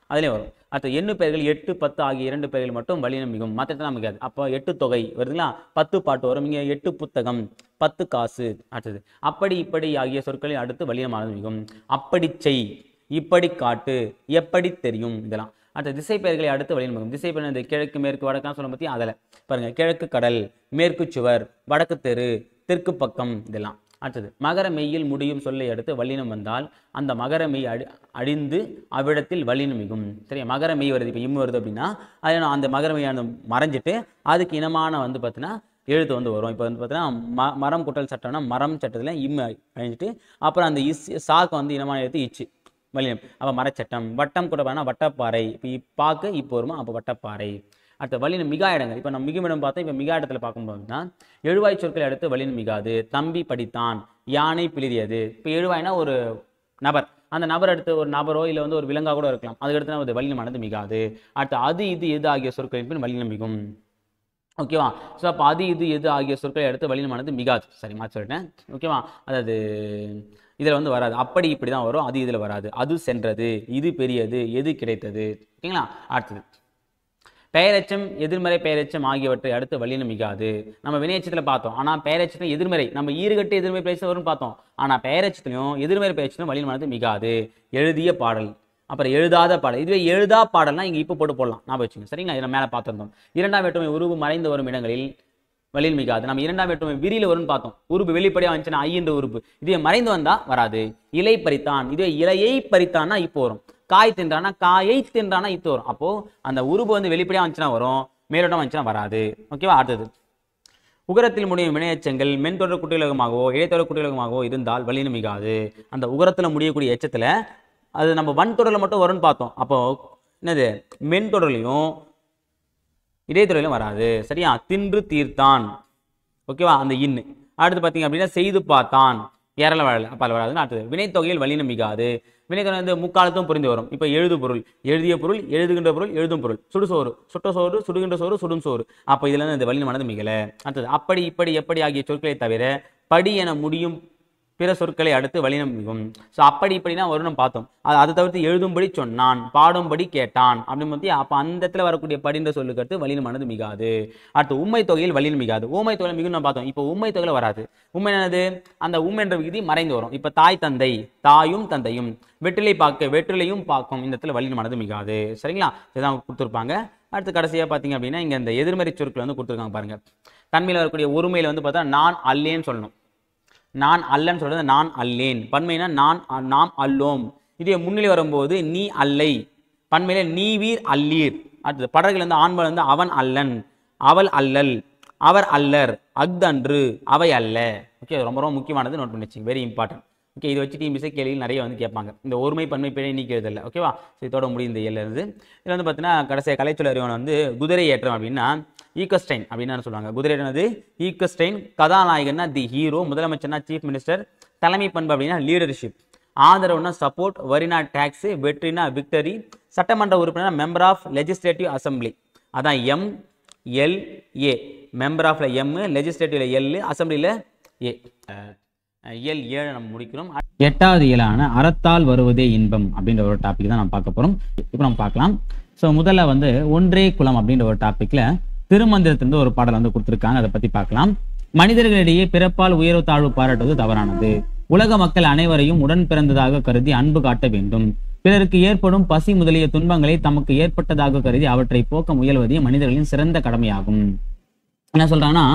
அதிலே வரும். அடுத்த எண்ணு பெயர்கள் 8, 10 ஆகிய 2 பெயர்கள் மட்டும் வலிமை மிகும், மற்றதான் மிகாது. அப்போ 8 தொகை வருதுங்களா, 10 பாட்டு வரும். இங்கே 8 புத்தகம், 10 காசு. அடுத்தது அப்படி இப்படி ஆகிய சொற்களில் அடுத்து வலிமையானது மிகும். அப்படி செய், இப்படி காட்டு, எப்படி தெரியும், இதெல்லாம். அடுத்த திசை பெயர்களை அடுத்து வலிமை மிகும். திசை பெயர் இந்த கிழக்கு மேற்கு வடக்கான்னு சொல்ல பற்றி அதில் பாருங்க, கிழக்கு கடல், மேற்கு சுவர், வடக்கு தெரு, தெற்கு பக்கம், இதெல்லாம். அடுத்தது மகர மெய்யில் முடியும் சொல்லை அடுத்து வல்லினம் வந்தால் அந்த மகர மெய் அழிந்து அவ்விடத்தில் வல்லினம் மிகும். சரியா, மகர மெய் வருது, இப்போ இம்மு வருது அப்படின்னா அது அந்த மகர மெய்யான மறைஞ்சிட்டு அதுக்கு இனமான வந்து பார்த்தீங்கன்னா எழுத்து வந்து வரும். இப்போ வந்து பார்த்தீங்கன்னா மரம் குட்டல் சட்டம்னா மரம் சட்டத்தில் இம்மு அழிஞ்சிட்டு அப்புறம் அந்த சாக்கு வந்து இனமான எழுத்து இச்சு வல்லினம். அப்போ மரச்சட்டம். வட்டம் கூட வேணா வட்டப்பாறை, இப்போ இப்பாக்கு இப்போ வருமா, அப்போ வட்டப்பாறை. அடுத்த வல்லினம் மிகா இடங்கள். இப்போ நம்ம மிகுமிடம் பார்த்தோம், இப்போ மிகா இடத்துல பார்க்கும்போதுனா எழுவாய் சொற்களை அடுத்து வல்லினம் மிகாது. தம்பி படித்தான், யானை பிளிரியது. இப்போ எழுவாய்னா ஒரு நபர், அந்த நபர் அடுத்து ஒரு நபரோ இல்லை வந்து ஒரு விலங்கா கூட இருக்கலாம், அதுக்கு அடுத்து ஒரு வல்லினமானது மிகாது. அடுத்து அது இது எது ஆகிய சொற்களின் பின் வல்லினம் மிகும். ஓகேவா, ஸோ அப்போ அது இது எது ஆகிய சொற்களை அடுத்து வல்லினமானது மிகாது. சரி, மாற்றி சொல்லிட்டேன். ஓகேவா, அதாவது இதில் வந்து வராது, அப்படி இப்படி தான் வரும், அது இதில் வராது. அது சென்றது, இது பெரியது, எது கிடைத்தது. ஓகேங்களா. அடுத்தது பெயரெச்சம், எதிர்மறை பெயரெச்சம் ஆகியவற்றை அடுத்து வல்லினம் மிகாது. நம்ம வினையச்சத்தில் பார்த்தோம், ஆனால் பெயரெச்சத்தில் எதிர்மறை, நம்ம ஈறுகட்டு எதிர்மறை பெயர்ச்சி வரும்னு பார்த்தோம். ஆனால் பெயரெச்சத்திலையும் எதிர்மறை பெயர்ச்சிலும் வல்லினமானது மிகாது. எழுதிய பாடல், அப்புறம் எழுதாத பாடல். இதுவே எழுதா பாடல்னா இங்கே இப்போ போட்டு போடலாம், நான் வச்சுங்க. சரிங்களா, இதை மேலே பார்த்துருந்தோம். இரண்டாம் வேற்றுமை உருவு மறைந்து வரும் இடங்களில் வல்லினம் மிகாது. நம்ம இரண்டாம் வேற்றுமை விரியில் வரும்னு பார்த்தோம். உறுப்பு வெளிப்படையாக வந்துச்சுன்னா ஐ என்ற உறுப்பு, இதே மறைந்து வந்தா வராது. இலை பறித்தான், இதுவே இலையை பறித்தான்னா இப்போ வரும். காய் தின்றானா காயை தின்றானா இத்து வரும். அப்போ அந்த உருவு வந்து வெளிப்படையாக வந்துச்சுன்னா வரும், மேலோட்டம் வந்துச்சுன்னா வராது. ஓகேவா. அடுத்தது உகரத்தில் முடியும் வினையச்சங்கள் மென்தொடர் குட்டியுலகமாகவோ இடைத்தொடர் குட்டியுலகமாகவோ இருந்தால் வல்லினம் மிகாது. அந்த உகரத்தில் முடியக்கூடிய எச்சத்தில் அது நம்ம வன்தொடரில் மட்டும் வரும்னு பார்த்தோம். அப்போ என்னது, மென்தொடர்லையும் இடைத்தொடரிலும் வராது. சரியா. தின்று தீர்த்தான், ஓகேவா, அந்த இன்னு. அடுத்து பார்த்தீங்க அப்படின்னா செய்து பார்த்தான், ஏறல வாழல, அப்போ வராதுன்னு. அடுத்தது வினைத்தொகையில் வல்லினம் மிகாது. வினைத்தொகை வந்து முக்காலத்தும் புரிந்து வரும். இப்போ எழுது பொருள், எழுதிய பொருள், எழுதுகின்ற பொருள், எழுதும் பொருள், சுடுசோறு, சுட்ட சோறு, சுடுகின்ற சோறு, சுடும் சோறு. அப்போ இதுல இருந்து இந்த வல்லினமானது மிகல. அடுத்தது அப்படி இப்படி எப்படி ஆகிய சொற்களை தவிர படி என முடியும் பிற சொற்களை அடுத்து வல்லினம் மிகும். ஸோ அப்படி இப்படின்னா வருணம் பார்த்தோம். அதை தவிர்த்து எழுதும்படி சொன்னான், பாடும்படி கேட்டான் அப்படின்னு பற்றி அப்போ அந்த இடத்துல வரக்கூடிய படின்ற சொல்லுக்கு அடுத்து வல்லினமானது மிகாது. அடுத்து உண்மை தொகையில் வல்லினம் மிகாது. ஊமை தொகையில் மிகும் நம்ம பார்த்தோம். இப்போ உண்மை தொகையில் வராது. உண்மை என்னது, அந்த உண்மை என்ற விகுதி மறைந்து வரும். இப்போ தாய் தந்தை, தாயும் தந்தையும், வெற்றிலை பார்க்க, வெற்றிலையும் பார்க்கும், இந்த இடத்துல வல்லினமானது மிகாது. சரிங்களா, இதுதான் கொடுத்துருப்பாங்க. அடுத்து கடைசியாக பார்த்தீங்க அப்படின்னா இங்கே இந்த எதிர்மறை சொற்கள் வந்து கொடுத்துருக்காங்க பாருங்க. தன்மையில் வரக்கூடிய ஒருமையில் வந்து பார்த்தா நான் அல்லேன்னு சொல்லணும். நான் அல்லன்னு சொல்றது நான் அல்லேன். பன்மைனா நான், நாம் அல்லோம். இதே முன்னிலை வரும்போது நீ அல்லை, பன்மையில நீ வீர் அல்லீர். அடுத்தது படர்கள் வந்து ஆண்பால் வந்து அவன் அல்லன், அவள் அல்லல், அவர் அல்லர், அஃதன்று, அவை அல்ல. ஓகே, ரொம்ப ரொம்ப முக்கியமானது, நோட் பண்ணி வச்சுங்க, வெரி இம்பார்ட்டன்ட். ஓகே, இதை வச்சு டிஎன்பிஎஸ்சி கேள்விகள் நிறைய வந்து கேட்பாங்க. இந்த ஒருமை பன்மை பிழை நீக்கி எழுதல. ஓகேவா. இதோட முடியும் இந்த ஏழு இருந்து. இதில் வந்து பார்த்தீங்கன்னா கடைசியாக கலைச்சொல் அறிவான வந்து குதிரை ஏற்றம் அப்படின்னா ஈக்கஸ்டைன் அப்படின்னு சொல்லுவாங்க. குதிரை என்னது, ஈக்கஸ்டைன். கதாநாயகன்னா தி ஹீரோ, முதலமைச்சர்னா சீஃப் மினிஸ்டர், தலைமை பண்பு அப்படின்னா லீடர்ஷிப், ஆதரவுனா சப்போர்ட், வரினா டேக்ஸ், வெற்றினா விக்டரி, சட்டமன்ற உறுப்பினர் மெம்பர் ஆஃப் லெஜிஸ்லேட்டிவ் அசம்பிளி, அதான் MLA. மெம்பர் ஆஃப்ல M, லெஜிஸ்லேட்டிவ்ல L, அசம்பிளியில் A. இயல் 7 நம்ம முடிக்கிறோம். 8வது இயலான அறத்தால் வருவதே இன்பம் அப்படின்ற ஒரு டாபிக் தான் நம்ம பார்க்க போறோம். இப்போ நம்ம பார்க்கலாம். ஸோ முதல்ல வந்து ஒன்றே குலம் அப்படின்ற ஒரு டாபிக்ல திருமந்திரத்திலிருந்து ஒரு பாடல் வந்து கொடுத்துருக்காங்க, அதை பத்தி பார்க்கலாம். மனிதர்களிடையே பிறப்பால் உயர்வு தாழ்வு பாராட்டுவது தவறானது. உலக மக்கள் அனைவரையும் உடன் பிறந்ததாக கருதி அன்பு காட்ட வேண்டும். பிறருக்கு ஏற்படும் பசி முதலிய துன்பங்களை தமக்கு ஏற்பட்டதாக கருதி அவற்றை போக்க முயல்வதே மனிதர்களின் சிறந்த கடமையாகும். என்ன சொல்றாங்கன்னா,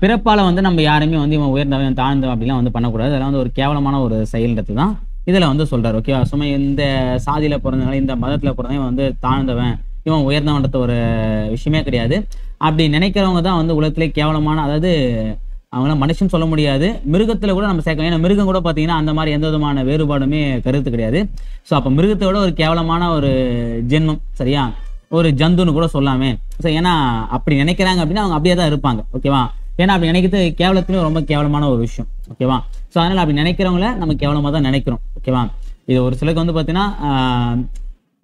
பிறப்பால வந்து நம்ம யாருமே வந்து இவன் உயர்ந்தவன் தாழ்ந்தவன் அப்படிலாம் வந்து பண்ணக்கூடாது. அதெல்லாம் வந்து ஒரு கேவலமான ஒரு செயல்ன்றது தான் இதுல வந்து சொல்றாரு. ஓகேவா. சும்மா இந்த சாதியில பிறந்தவங்க, இந்த மதத்துல பிறந்தவன் வந்து தாழ்ந்தவன், இவன் உயர்ந்தவன்றது ஒரு விஷயமே கிடையாது. அப்படி நினைக்கிறவங்க தான் வந்து உலகத்திலே கேவலமான, அதாவது அவங்களாம் மனுஷன் சொல்ல முடியாது, மிருகத்துல கூட நம்ம சேர்க்கலாம். ஏன்னா மிருகம் கூட பார்த்தீங்கன்னா அந்த மாதிரி எந்த விதமான வேறுபாடுமே கருத்து கிடையாது. ஸோ அப்போ மிருகத்தை விட ஒரு கேவலமான ஒரு ஜென்மம், சரியா, ஒரு ஜந்துன்னு கூட சொல்லாமே. ஸோ ஏன்னா அப்படி நினைக்கிறாங்க அப்படின்னா அவங்க அப்படியே தான் இருப்பாங்க. ஓகேவா. ஏன்னா அப்படி நினைக்கிறது கேவலத்துலேயும் ரொம்ப கேவலமான ஒரு விஷயம். ஓகேவா. ஸோ அதனால அப்படி நினைக்கிறவங்கள நம்ம கேவலமாக தான் நினைக்கிறோம். ஓகேவா. இது ஒரு சிலருக்கு வந்து பார்த்தீங்கன்னா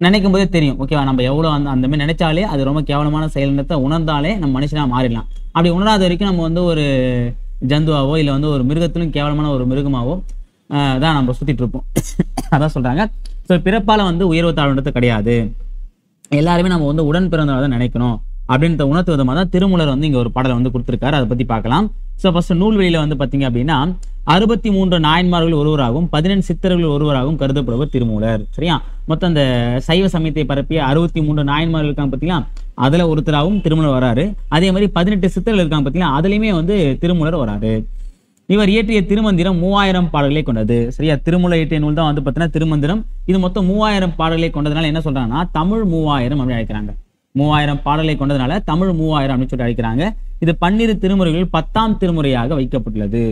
நினைக்கும் போதே தெரியும். ஓகேவா, நம்ம எவ்வளோ அந்த மாதிரி நினைச்சாலே அது ரொம்ப கேவலமான செயல்ன்றதை உணர்ந்தாலே நம்ம மனுஷனா மாறிடலாம். அப்படி உணராத வரைக்கும் நம்ம வந்து ஒரு ஜந்துவாவோ இல்லை வந்து ஒரு மிருகத்திலும் கேவலமான ஒரு மிருகமாவோ தான் நம்ம சுத்திட்டு இருப்போம். அதான் சொல்றாங்க. ஸோ பிறப்பால வந்து உயர்வு தாழ்வுன்றது கிடையாது, எல்லாருமே நம்ம வந்து உடன் பிறந்தவரை தான் நினைக்கணும் அப்படின்ற உணர்த்து விதமாக தான் திருமூலர் வந்து இங்க ஒரு பாடலை வந்து கொடுத்துருக்காரு. அதை பத்தி பார்க்கலாம். ஸோ ஃபர்ஸ்ட் நூல்வெளியில வந்து பாத்தீங்க அப்படின்னா 63 நாயன்மார்கள் ஒருவராகவும் 18 சித்தர்கள் ஒருவராகவும் கருதப்படுவர் திருமூலர். சரியா, மொத்தம் அந்த சைவ சமயத்தை பரப்பிய 63 நாயன்மார்கள் இருக்காங்க பார்த்தீங்களா, அதுல ஒருத்தராகவும் திருமூலர் வராரு. அதே மாதிரி 18 சித்தர்கள் இருக்காங்க பார்த்தீங்களா, அதுலயுமே வந்து திருமூலர் வராரு. இவர் இயற்றிய திருமந்திரம் 3000 பாடல்களை கொண்டது. சரியா, திருமூலர் இயற்றிய நூல் தான் வந்து பார்த்தீங்கன்னா திருமந்திரம். இது மொத்தம் 3000 பாடல்களை கொண்டதுனால என்ன சொல்றாங்கன்னா தமிழ் 3000 அப்படின்னு அழைக்கிறாங்க. 3000 பாடல்களை கொண்டதுனால தமிழ் 3000 அப்படின்னு சொல்லி அழைக்கிறாங்க. இது 12 திருமுறைகள் 10ஆம் திருமுறையாக வைக்கப்பட்டுள்ளது.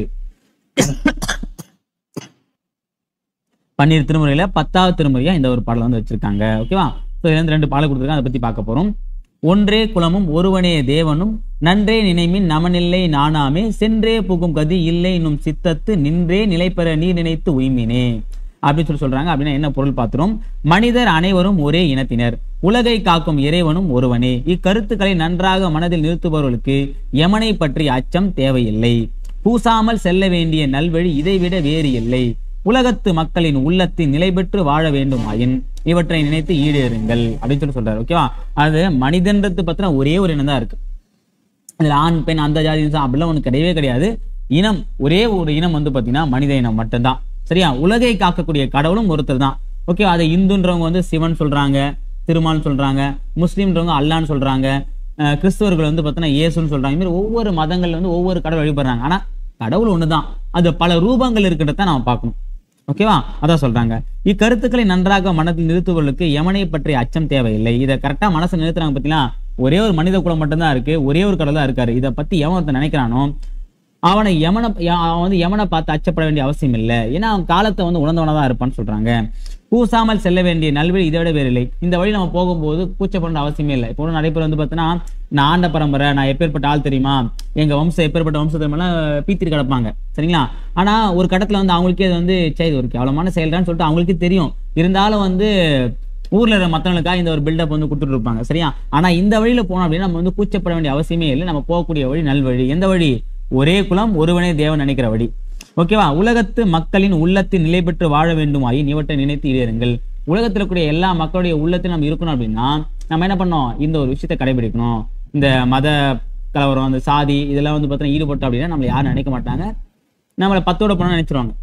12 திருமுறையில 10வது திருமுறையா இந்த ஒரு பாடல் வந்து வச்சிருக்காங்க. ஓகேவா, இதுல இருந்து 2 பாடல் கொடுத்துருக்காங்க, அதை பத்தி பார்க்க போறோம். ஒன்றே குலமும் ஒருவனே தேவனும் நன்றே நினைமின் நமனில்லை நானாமே சென்றே புகும் கதி இல்லை இன்னும் சித்தத்து நின்றே நிலை பெற நீர் நினைத்து உய்மினே அப்படின்னு சொல்றாங்க. அப்படின்னா என்ன பொருள் பார்த்துரும். மனிதர் அனைவரும் ஒரே இனத்தினர், உலகை காக்கும் இறைவனும் ஒருவனே. இக்கருத்துக்களை நன்றாக மனதில் நிறுத்துபவர்களுக்கு யமனை பற்றி அச்சம் தேவையில்லை. பூசாமல் செல்ல வேண்டிய நல்வழி இதைவிட வேறு இல்லை. உலகத்து மக்களின் உள்ளத்தில் நிலை பெற்று வாழ வேண்டுமாயின் இவற்றை நினைத்து ஈடேறுங்கள் அப்படின்னு சொல்லி சொல்றாரு. ஓகேவா, அது மனிதன்றது பத்தின ஒரே ஒரு இனம் தான் இருக்கு. இதுல ஆண் பெண் அந்த ஜாதி அப்படிலாம் ஒண்ணு கிடையவே கிடையாது. இனம் ஒரே ஒரு இனம் வந்து பாத்தீங்கன்னா மனித இனம் மட்டும்தான். சரியா, உலகை காக்கக்கூடிய கடவுளும் ஒருத்தர் தான். ஓகே, அதை இந்துன்றவங்க வந்து சிவன் சொல்றாங்க, திருமால் சொல்றாங்க, முஸ்லீம்ன்றவங்க அல்லான்னு சொல்றாங்க, கிறிஸ்தவர்கள் வந்து பார்த்தீங்கன்னா இயேசுன்னு சொல்றாங்க. இந்த மாதிரி ஒவ்வொரு மதங்கள்ல வந்து ஒவ்வொரு கடவுள் வழிபடுறாங்க. ஆனா கடவுள் ஒண்ணுதான், அது பல ரூபங்கள் இருக்கிறத நம்ம பார்க்கணும். ஓகேவா, அதான் சொல்றாங்க. இக்கருத்துக்களை நன்றாக மனதில் நிறுத்துவர்களுக்கு யமனை பற்றி அச்சம் தேவையில்லை. இதை கரெக்டா மனசை நிறுத்துறாங்க பார்த்தீங்கன்னா, ஒரே ஒரு மனித குலம் மட்டும்தான் இருக்கு, ஒரே ஒரு கடவுள் தான் இருக்காரு. இதை பத்தி எவன் ஒருத்தன் நினைக்கிறானோ அவன் வந்து யமனை பார்த்து அச்சப்பட வேண்டிய அவசியம் இல்லை. ஏன்னா அவன் காலத்தை வந்து உணர்ந்தவனதான் இருப்பான்னு சொல்றாங்க. பூசாமல் செல்ல வேண்டிய நல்வழி இதை விட வேறு இல்லை. இந்த வழி நம்ம போகும்போது கூச்சப்பட அவசியமே இல்லை. இப்போ நிறைய பேர் வந்து பார்த்தீங்கன்னா நான் ஆண்ட பரம்பரை, நான் எப்பேற்பட்ட ஆள் தெரியுமா, எங்க வம்சம் எப்பேற்பட்ட வம்சம் தெரியுமா பீத்திட்டு கிடப்பாங்க. சரிங்களா, ஆனா ஒரு கட்டத்துல வந்து அவங்களுக்கே அது வந்து சரி ஒரு கேவலமான செயல்டான்னு சொல்லிட்டு அவங்களுக்கே தெரியும். இருந்தாலும் வந்து ஊர்ல இருக்கிற மற்றவங்களுக்காக இந்த ஒரு பில்டப் வந்து கொடுத்துட்டு இருப்பாங்க. சரியா, ஆனா இந்த வழியில போனோம் அப்படின்னா நம்ம வந்து கூச்சப்பட வேண்டிய அவசியமே இல்லை. நம்ம போகக்கூடிய வழி நல்வழி. எந்த வழி? ஒரே குலம் ஒருவனே தேவன் நினைக்கிற வழி. ஓகேவா, உலகத்து மக்களின் உள்ளத்தில் நிலை பெற்று வாழ வேண்டுமாயின் இவற்றை நினைத்து ஈடேறுங்கள். உலகத்தில் இருக்கக்கூடிய எல்லா மக்களுடைய உள்ளத்தில் நம்ம இருக்கணும் அப்படின்னா நம்ம என்ன பண்ணோம், இந்த ஒரு விஷயத்தை கடைபிடிக்கணும். இந்த மத கலவரம், அந்த சாதி இதெல்லாம் வந்து பார்த்தீங்கன்னா ஈடுபட்டோம் அப்படின்னா நம்மளை யாரும் நினைக்க மாட்டாங்க, நம்மளை 10ஓட போனா நினைச்சிருவாங்க.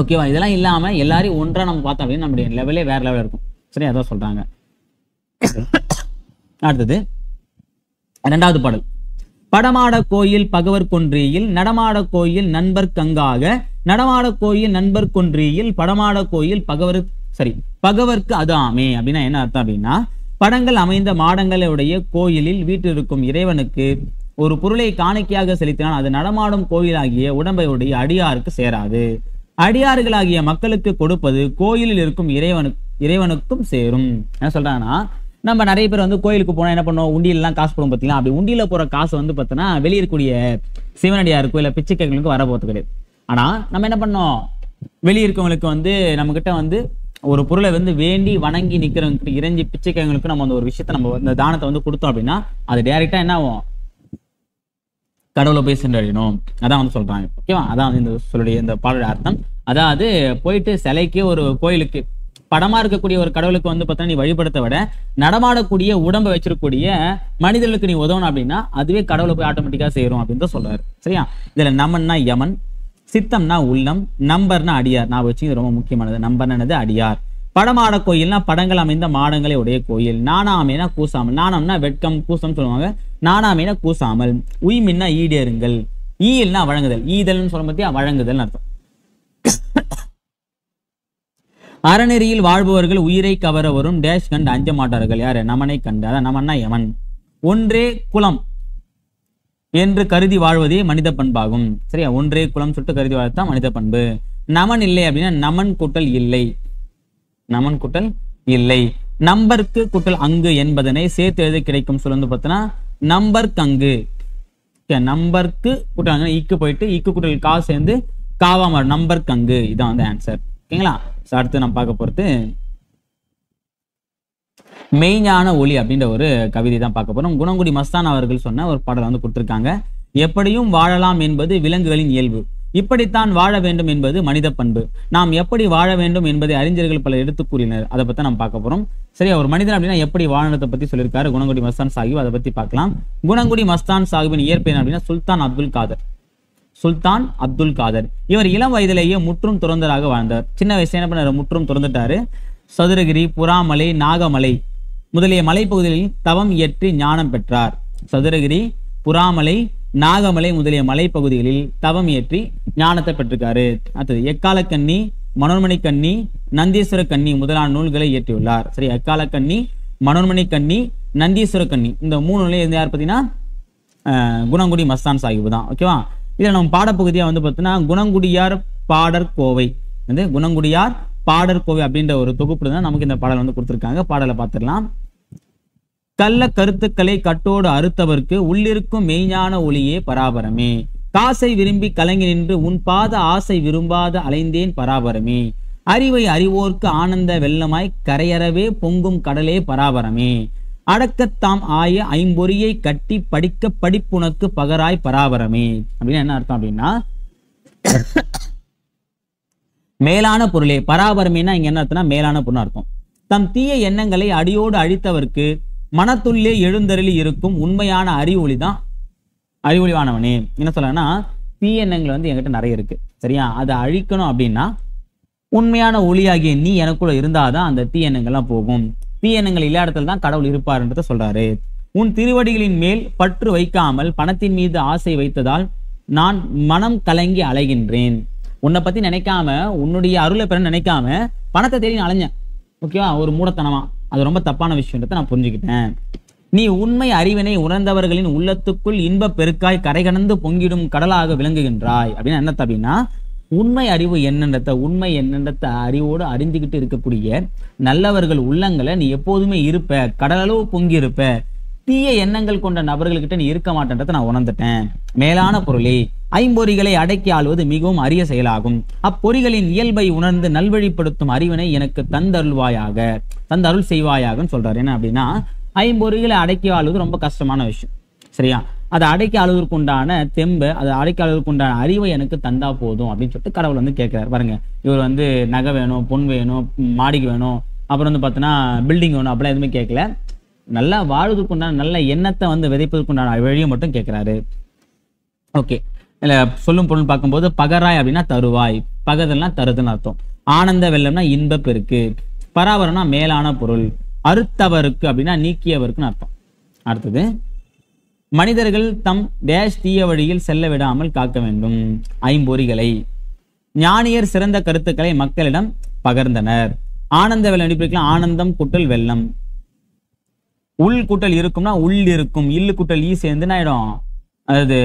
ஓகேவா, இதெல்லாம் இல்லாம எல்லாரையும் ஒன்றா நம்ம பார்த்தோம் அப்படின்னா நம்மளுடைய லெவலே வேற லெவலில் இருக்கும். சரி, அதான் சொல்றாங்க. அடுத்தது 2வது பாடல். படமாட கோயில் பகவர் கொன்றியில் நடமாட கோயில் நண்பர் கங்காக நடமாட கோயில் நண்பர் கொன்றியில் படமாட கோயில் பகவர்க்கு அது ஆமே. அப்படின்னா என்ன அர்த்தம் அப்படின்னா, படங்கள் அமைந்த மாடங்களுடைய கோயிலில் வீட்டிற்கும் இறைவனுக்கு ஒரு பொருளை காணிக்கையாக செலுத்தினால் அது நடமாடும் கோயிலாகிய உடம்பையுடைய அடியாருக்கு சேராது. அடியார்களாகிய மக்களுக்கு கொடுப்பது கோயிலில் இருக்கும் இறைவனுக்கும் சேரும். என்ன சொல்றாங்கன்னா, நம்ம நிறைய பேர் வந்து கோயிலுக்கு போனா என்ன பண்ணுவோம், உண்டியெல்லாம் காசு போடும் பார்த்தீங்களா. அப்படி உண்டியில போற காசு வந்து பார்த்தோன்னா வெளியே இருக்கக்கூடிய சிவனடியாருக்கும் இல்லை பிச்சைக்காரங்களுக்கு வர போகிறது கிடையாது. ஆனா நம்ம என்ன பண்ணோம், வெளியே இருக்கவங்களுக்கு வந்து நம்ம கிட்ட வந்து ஒரு பொருளை வந்து வேண்டி வணங்கி நிக்கிறவங்க இறைஞ்சி பிச்சைக்காரங்களுக்கு நம்ம அந்த ஒரு விஷயத்த நம்ம இந்த தானத்தை வந்து கொடுத்தோம் அப்படின்னா அது டைரக்டா என்ன ஆகும், கடவுளை போய் சென்றடையணும். அதான் வந்து சொல்றாங்க. ஓகேவா, அதான் வந்து இந்த சொல்லுடைய இந்த பாடலுடைய அர்த்தம். அதாவது போயிட்டு சிலைக்கு ஒரு கோயிலுக்கு படமா இருக்கக்கூடிய ஒரு கடவுளுக்கு வந்து பார்த்தா நீ வழிபடுத்த விட நடமாடக்கூடிய உடம்பை வச்சிருக்கக்கூடிய மனிதர்களுக்கு நீ உதவணும் அப்படின்னா அதுவே கடவுளை போய் ஆட்டோமேட்டிக்கா செய்யறோம் அப்படின்னு தான் சொல்றாரு. சரியா, இதுல நமன்னா யமன், சித்தம்னா உள்ளம், நம்பர்னா அடியார். நான் வச்சு இது ரொம்ப முக்கியமானது. நம்பர்னது அடியார். படமாட கோயில்னா படங்கள் அமைந்த மாடங்களை உடைய கோயில். நானாமேனா கூசாமல். நாணம்னா வெட்கம், கூசம் சொல்லுவாங்க. நானாமேனா கூசாமல். உய்மின்னா ஈடேறுங்கள். ஈல்னா வழங்குதல். ஈதல்னு சொல்ல பத்தியா வழங்குதல் அர்த்தம். அறநெறியில் வாழ்பவர்கள் உயிரை கவர வரும் டேஷ் கண்டு அஞ்ச மாட்டார்கள். யாரு? நமனை கண்டு. அதான் நமன்னா யமன். ஒன்றே குலம் என்று கருதி வாழ்வதே மனித பண்பாகும். சரியா, ஒன்றே குலம் சுட்டு கருதி வாழ்த்தான் மனித பண்பு. நமன் இல்லை அப்படின்னா நமன் கூட்டல் இல்லை. நமன் கூட்டல் இல்லை. நம்பருக்கு கூட்டல் அங்கு என்பதனை சேர்த்து எழுத கிடைக்கும் சொல் வந்து பார்த்தோன்னா நம்பருக்கு அங்கு. நம்பருக்கு கூட்டல் இக்கு போயிட்டு இக்கு கூட்டல் கா சேர்ந்து காவா மாறும். நம்பருக்கு அங்கு. இதான் வந்து ஆன்சர். ஓகேங்களா, அடுத்து நம்ம பார்க்க போறது மெய்ஞான ஒளி அப்படின்ற ஒரு கவிதை தான் பார்க்க போறோம். குணங்குடி மஸ்தான் அவர்கள் சொன்ன ஒரு பாடல் வந்து கொடுத்திருக்காங்க. எப்படியும் வாழலாம் என்பது விலங்குகளின் இயல்பு, இப்படித்தான் வாழ வேண்டும் என்பது மனித பண்பு, நாம் எப்படி வாழ வேண்டும் என்பதை அறிஞர்கள் பலர் எடுத்து கூறினர். அதை பத்தி நம்ம பார்க்க போறோம். சரியா, ஒரு மனிதன் அப்படின்னா எப்படி வாழறதை பத்தி சொல்லியிருக்காரு குணங்குடி மஸ்தான் சாஹிப். அதை பத்தி பார்க்கலாம். குணங்குடி மஸ்தான் சாஹிபின் இயற்பெயர் அப்படின்னா சுல்தான் அப்துல் காதர். சுல்தான் அப்துல் காதர். இவர் இளம் வயதிலேயே முற்றும் துறந்தராக வாழ்ந்தார். சின்ன வயசுல என்ன பண்ணாரு, முற்றும் துறந்துட்டாரு. சதுரகிரி, புறாமலை, நாகமலை முதலிய மலைப்பகுதிகளில் தவம் இயற்றி ஞானம் பெற்றார். சதுரகிரி, புறாமலை, நாகமலை முதலிய மலைப்பகுதிகளில் தவம் இயற்றி ஞானத்தை பெற்றிருக்காரு. அடுத்தது எக்காலக்கண்ணி, மனோன்மணி கண்ணி, நந்தீஸ்வர கண்ணி முதலான நூல்களை இயற்றியுள்ளார். சரி, எக்காலக்கண்ணி, மனோன்மணி கண்ணி, நந்தீஸ்வர கண்ணி இந்த 3 நூலையும் இருந்து யார் பார்த்தீங்கன்னா குணங்குடி மஸ்தான் சாஹிப் தான். ஓகேவா. இதில் நம்ம பாடப்பகுதியா வந்து பார்த்தீங்கன்னா குணங்குடியார் பாடற் கோவை, வந்து குணங்குடியார் பாடற் கோவை அப்படின்ற ஒரு தொகுப்புல தான் நமக்கு இந்த பாடல் வந்து கொடுத்துருக்காங்க. பாடலை பார்த்துடலாம். கள்ள கருத்துக்களை கட்டோடு அறுத்தவர்க்கு உள்ளிருக்கும் மெய்ஞான ஒளியே பராபரமே, காசை விரும்பி கலங்கி நின்று உன் பாத ஆசை விரும்பாத அலைந்தேன் பராபரமே, அறிவை அறிவோர்க்கு ஆனந்த வெள்ளமாய் கரையறவே பொங்கும் கடலே பராபரமே, அடக்கத்தாம் ஆய ஐம்பொறியை கட்டி படிக்க படிப்புனக்கு பகராய் பராபரமே. அப்படின்னு என்ன அர்த்தம் அப்படின்னா, மேலான பொருளே. பராபரமேனா இங்க என்ன அர்த்தம்னா மேலான பொருள் அர்த்தம். தம் தீய எண்ணங்களை அடியோடு அழித்தவர்க்கு மனத்துள்ளே எழுந்தருளி இருக்கும் உண்மையான அறிவொளிதான் அறிவொளிவானவனே. என்ன சொல்லனா, தீய எண்ணங்கள் வந்து என்கிட்ட நிறைய இருக்கு. சரியா, அதை அழிக்கணும் அப்படின்னா உண்மையான ஒளியாகிய நீ எனக்குள்ள இருந்தாதான் அந்த தீய எண்ணங்கள்லாம் போகும். தீய எண்ணங்கள் இல்லாத இடத்துல தான் கடவுள் இருப்பாருன்றத சொல்றாரு. உன் திருவடிகளின் மேல் பற்று வைக்காமல் பணத்தின் மீது ஆசை வைத்ததால் நான் மனம் கலங்கி அலைகின்றேன். உன்னை பத்தி நினைக்காம, உன்னுடைய அருளை பெற நினைக்காம பணத்தை தேடி அலைஞ்சேன். ஓகேவா, ஒரு மூடத்தனமா. அது ரொம்ப தப்பான விஷயன்றதை நான் புரிஞ்சுக்கிட்டேன். நீ உண்மை அறிவினை உணர்ந்தவர்களின் உள்ளத்துக்குள் இன்ப பெருக்காய் கரை கடந்து பொங்கிடும் கடலாக விளங்குகின்றாய். அப்படின்னு என்ன அப்படின்னா, உண்மை அறிவு என்னன்றத, உண்மை என்னன்றத அறிவோடு அறிந்துகிட்டு இருக்கக்கூடிய நல்லவர்கள் உள்ளங்களை நீ எப்போதுமே இருப்ப, கடலளவு பொங்கி இருப்ப. தீய எண்ணங்கள் கொண்ட நபர்கள்கிட்ட நீ இருக்க மாட்டேன்றதை நான் உணர்ந்துட்டேன். மேலான பொருளே, ஐம்பொறிகளை அடக்கி ஆள்வது மிகவும் அரிய செயலாகும். அப்பொறிகளின் இயல்பை உணர்ந்து நல்வழிப்படுத்தும் அறிவினை எனக்கு தந்தருள்வாயாக, தந்தருள் செய்வாயாகன்னு சொல்றாரு. என்ன அப்படின்னா, ஐம்பொறிகளை அடக்கி ஆளுவது ரொம்ப கஷ்டமான விஷயம். சரியா, அதை அடக்கி ஆளுவதற்கு உண்டான தெம்பு, அதை அடக்கி ஆளுவதற்கு உண்டான அறிவை எனக்கு தந்தா போதும் அப்படின்னு சொல்லிட்டு கடவுள் வந்து கேட்கிறார். பாருங்க, இவர் வந்து நகை வேணும், பொன் வேணும், மாடிக்கு வேணும், அப்புறம் வந்து பார்த்தோன்னா பில்டிங் வேணும், அப்படிலாம் எதுவுமே கேட்கல. நல்லா வாழ்வதற்கு உண்டான நல்ல எண்ணத்தை வந்து விதைப்பதற்கு உண்டான வழியை மட்டும் கேட்கிறாரு. ஓகே, இல்ல சொல்லும் பொருள் பார்க்கும்போது பகராய் அப்படின்னா தருவாய், பகதல்னா தருதுன்னு அர்த்தம். ஆனந்த வெள்ளம்னா இன்ப பெருக்கு, பராபரம்னா மேலான பொருள், அறுத்தவருக்கு அப்படின்னா நீக்கியவருக்குன்னு அர்த்தம். அடுத்தது, மனிதர்கள் தம் டேஷ் தீய வழியில் செல்ல விடாமல் காக்க வேண்டும் ஐம்பொறிகளை. ஞானியர் சிறந்த கருத்துக்களை மக்களிடம் பகர்ந்தனர். ஆனந்த வெள்ளம் அடிப்பிக்கலாம், ஆனந்தம் கூட்டல் வெள்ளம். உள் கூட்டல் இருக்கும்னா உள் இருக்கும், இல்லு கூட்டல் ஈ சேர்ந்து ஆயிடும். அதாவது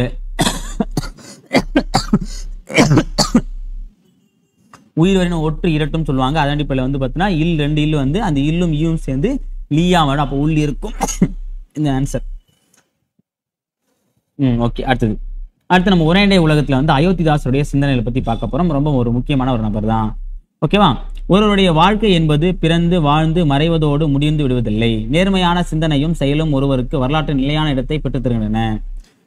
உயிர் வரையும் ஒற்று இரட்டும் சொல்லுவாங்க. அதன் அடிப்படையில் வந்து பார்த்தீங்கன்னா இல் 2 இல்லு வந்து அந்த இல்லும் ஈயும் சேர்ந்து லீயா மாடும். அப்போ உள் இருக்கும் இந்த ஆன்சர். ஓகே, அடுத்து நம்ம உரையாடை உலகத்துல வந்து அயோத்திதாசருடைய சிந்தனைகளை பத்தி பார்க்க போறோம். ரொம்ப ஒரு முக்கியமான ஒரு நபர் தான். ஓகேவா. ஒருவருடைய வாழ்க்கை என்பது பிறந்து வாழ்ந்து மறைவதோடு முடிந்து விடுவதில்லை. நேர்மையான சிந்தனையும் செயலும் ஒருவருக்கு வரலாற்று நிலையான இடத்தை பெற்றுத் தருகின்றன.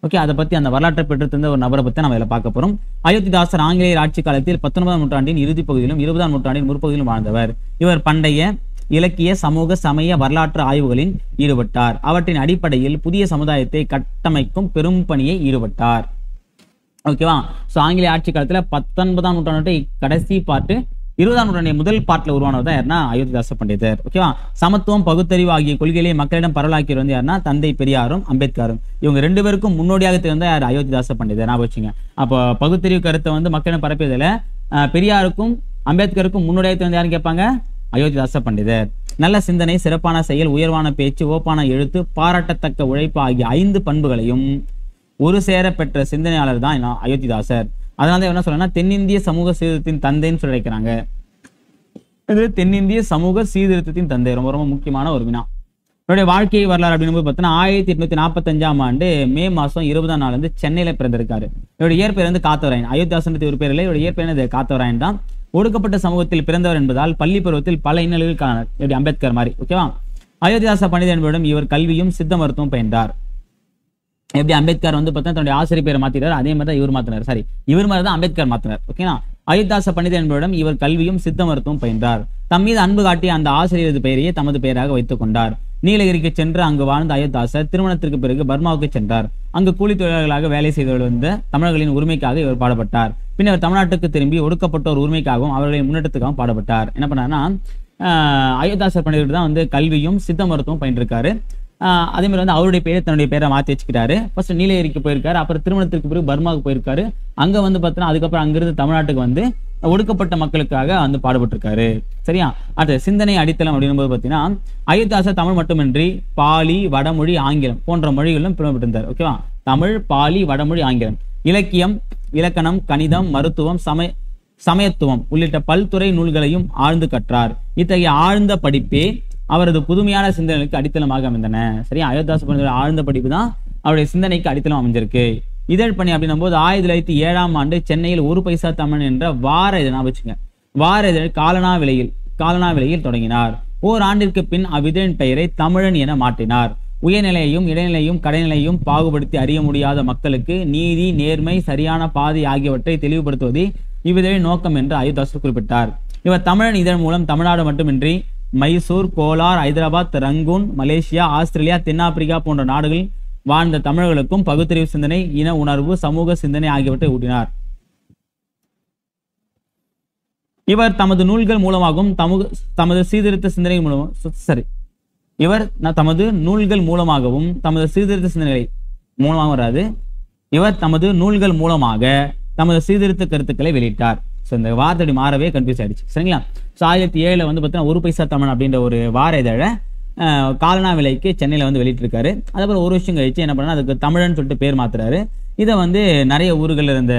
ஓகே, அதை பத்தி அந்த வரலாற்றை பெற்று தந்த ஒரு நபரை பத்தி நம்ம இதில் பார்க்க போறோம். அயோத்திதாசர் ஆங்கிலேயர் ஆட்சி காலத்தில் 19ஆம் நூற்றாண்டின் இறுதி பகுதியிலும் 20ஆம் நூற்றாண்டின் முற்பகுதியிலும் வாழ்ந்தவர். இவர் பண்டைய இலக்கிய, சமூக, சமய, வரலாற்று ஆய்வுகளில் ஈடுபட்டார். அவற்றின் அடிப்படையில் புதிய சமுதாயத்தை கட்டமைக்கும் பெரும் பணியை ஈடுபட்டார். ஓகேவா. ஸோ ஆங்கிலேய ஆட்சி காலத்துல 19ஆம் நூற்றாண்டு கடைசி பாட்டு, 20ஆம் நூற்றாண்டிய முதல் பாட்டில் உருவானவர் தான் யாருன்னா அயோத்திதாச பண்டிதர். ஓகேவா. சமத்துவம், பகுத்தறிவு ஆகிய கொள்கைகளை மக்களிடம் பரவலாக்கியவர் வந்து யாருன்னா தந்தை பெரியாரும் அம்பேத்கரும். இவங்க 2 பேருக்கும் முன்னோடியாக திகழ்ந்த யார், அயோத்திதாச பண்டிதர். நான் வச்சுங்க. அப்போ பகுத்தறிவு கருத்தை வந்து மக்களிடம் பரப்பியதில் பெரியாருக்கும் அம்பேத்கருக்கும் முன்னோடியாக திகழ்ந்த யாருன்னு கேட்பாங்க, அயோத்திதாச பண்டிதர். நல்ல சிந்தனை, சிறப்பான செயல், உயர்வான பேச்சு, ஓப்பான எழுத்து, பாராட்டத்தக்க உழைப்பு ஆகிய 5 பண்புகளையும் ஒரு சேர பெற்ற சிந்தனையாளர் தான் அயோத்திதாசர். அதனால என்ன சொல்றேன்னா தென்னிந்திய சமூக சீர்திருத்தத்தின் தந்தைன்னு சொல்லி வைக்கிறாங்க. இது தென்னிந்திய சமூக சீர்திருத்தத்தின் தந்தை. ரொம்ப ரொம்ப முக்கியமான ஒரு வினா. இவருடைய வாழ்க்கை வரலாறு அப்படின்னு பார்த்தீங்கன்னா 1845ஆம் ஆண்டு மே மாதம் 20ஆம் நாள் வந்து சென்னையில பிறந்திருக்காரு. இவருடைய இயற்பெயர் வந்து காத்தவராயன். அயோத்திதாசன் ஒரு பேர் இல்லை, இவருடைய இயற்பெயர் காத்தவராயன் தான். ஒடுக்கப்பட்ட சமூகத்தில் பிறந்தவர் என்பதால் பள்ளி பருவத்தில் பல இன்னல்கள் காணார். இப்படி அம்பேத்கர் மாதிரி. ஓகேவா. அயோத்திதாச பண்டிதர் என்பவரிடம் இவர் கல்வியும் சித்த மருத்துவம் பயின்றார். எப்படி அம்பேத்கர் வந்து பார்த்தா தன்னுடைய ஆசிரியர் பேரை மாத்திட்டார், அதே மாதிரி தான் இவர் மாத்தினார். சரி, இவர் மாதிரி தான் அம்பேத்கர் மாத்தினார். ஓகேனா, அயோத்திதாச பண்டிதர் என்பவரிடம் இவர் கல்வியும் சித்த மருத்துவம் பயின்றார். தம் மீது அன்பு காட்டிய அந்த ஆசிரியரது பெயரையே தமது பெயராக வைத்துக் கொண்டார். நீலகிரிக்கு சென்று அங்கு வாழ்ந்த அயோத்திதாசர் திருமணத்திற்கு பிறகு பர்மாவுக்கு சென்றார். அங்கு கூலி தொழிலாளர்களாக வேலை செய்து வந்த தமிழர்களின் உரிமைக்காக இவர் பாடுபட்டார். பின்னர் தமிழ்நாட்டுக்கு திரும்பி ஒடுக்கப்பட்டோர் உரிமைக்காகவும் அவர்களின் முன்னேற்றத்துக்காகவும் பாடுபட்டார். என்ன பண்ணாருன்னா, அயோத்திதாசர் பண்டிதர் தான் வந்து கல்வியும் சித்த மருத்துவம் பயின்றிருக்காரு. அதே மாதிரி வந்து அவருடைய பேரை தன்னுடைய பேரை மாற்றி வச்சுக்கிட்டாரு. ஃபர்ஸ்ட் நீலகிரிக்கு போயிருக்காரு, அப்புறம் திருமணத்திற்கு பிறகு பர்மாவுக்கு போயிருக்காரு. அங்க வந்து பார்த்தீங்கன்னா அதுக்கப்புறம் அங்கிருந்து தமிழ்நாட்டுக்கு வந்து ஒடுக்கப்பட்ட மக்களுக்காக வந்து பாடுபட்டிருக்காரு. சரியா? அடுத்த சிந்தனை அடித்தளம் அப்படின்னும் போது பார்த்தீங்கன்னா, அயோத்திதாசர் தமிழ் மட்டுமின்றி பாலி, வடமொழி, ஆங்கிலம் போன்ற மொழிகளிலும் புலம்பெற்றிருந்தார். ஓகேவா? தமிழ், பாலி, வடமொழி, ஆங்கிலம், இலக்கியம், இலக்கணம், கணிதம், மருத்துவம், சமயத்துவம் உள்ளிட்ட பல்துறை நூல்களையும் ஆழ்ந்து கற்றார். இத்தகைய ஆழ்ந்த படிப்பே அவரது புதுமையான சிந்தனைகளுக்கு அடித்தளமாக அமைந்தன. சரியா? அயோத்திதாசர் பண்டிதர் ஆழ்ந்த படிப்பு தான் அவருடைய சிந்தனைக்கு அடித்தளம் அமைஞ்சிருக்கு. இதழ் பணி அப்படின்னும் போது 1907ஆம் ஆண்டு சென்னையில் ஒரு பைசா தமிழ் என்ற வார இதழ் வச்சுங்க, வார இதழ் காலனா விலையில் தொடங்கினார். ஓராண்டிற்கு பின் அவ்விதழின் பெயரை தமிழன் என மாற்றினார். உயர்நிலையையும் இடைநிலையும் கடைநிலையும் பாகுபடுத்தி அறிய முடியாத மக்களுக்கு நீதி, நேர்மை, சரியான பாதை ஆகியவற்றை தெளிவுபடுத்துவதே இவ்விதழின் நோக்கம் என்று அயோத்திதாசர் குறிப்பிட்டார். இவர் தமிழன் இதழ் மூலம் தமிழ்நாடு மட்டுமின்றி Mysore, Kolar, Hyderabad, Rangoon, Malaysia, Australia, தென்னாப்பிரிக்கா போன்ற நாடுகளில் வாழ்ந்த தமிழர்களுக்கும் பகுத்தறிவு சிந்தனை, இன உணர்வு, சமூக சிந்தனை ஆகியவற்றை ஊட்டினார். இவர் தமது நூல்கள் மூலமாகவும் தமது சீர்திருத்த சிந்தனை தமது நூல்கள் மூலமாகவும் தமது சீர்திருத்த சிந்தனை மூலமாக வராது, இவர் தமது நூல்கள் மூலமாக தமது சீர்திருத்த கருத்துக்களை வெளியிட்டார். இந்த வார்த்தை மாறவே கன்ஃபியூஸ் ஆயிடுச்சு. சரிங்களா? 2007 வந்து பார்த்தீங்கன்னா ஒரு பைசா தமிழ் அப்படின்ற ஒரு வார இதழை காலனா விலைக்கு சென்னையில் வந்து வெளியிட்டிருக்காரு. அதுக்கப்புறம் ஒரு வருஷம் கழிச்சு என்ன பண்ணா அதுக்கு தமிழன்னு சொல்லிட்டு பேர் மாத்துறாரு. இதை வந்து நிறைய ஊர்களில் இருந்த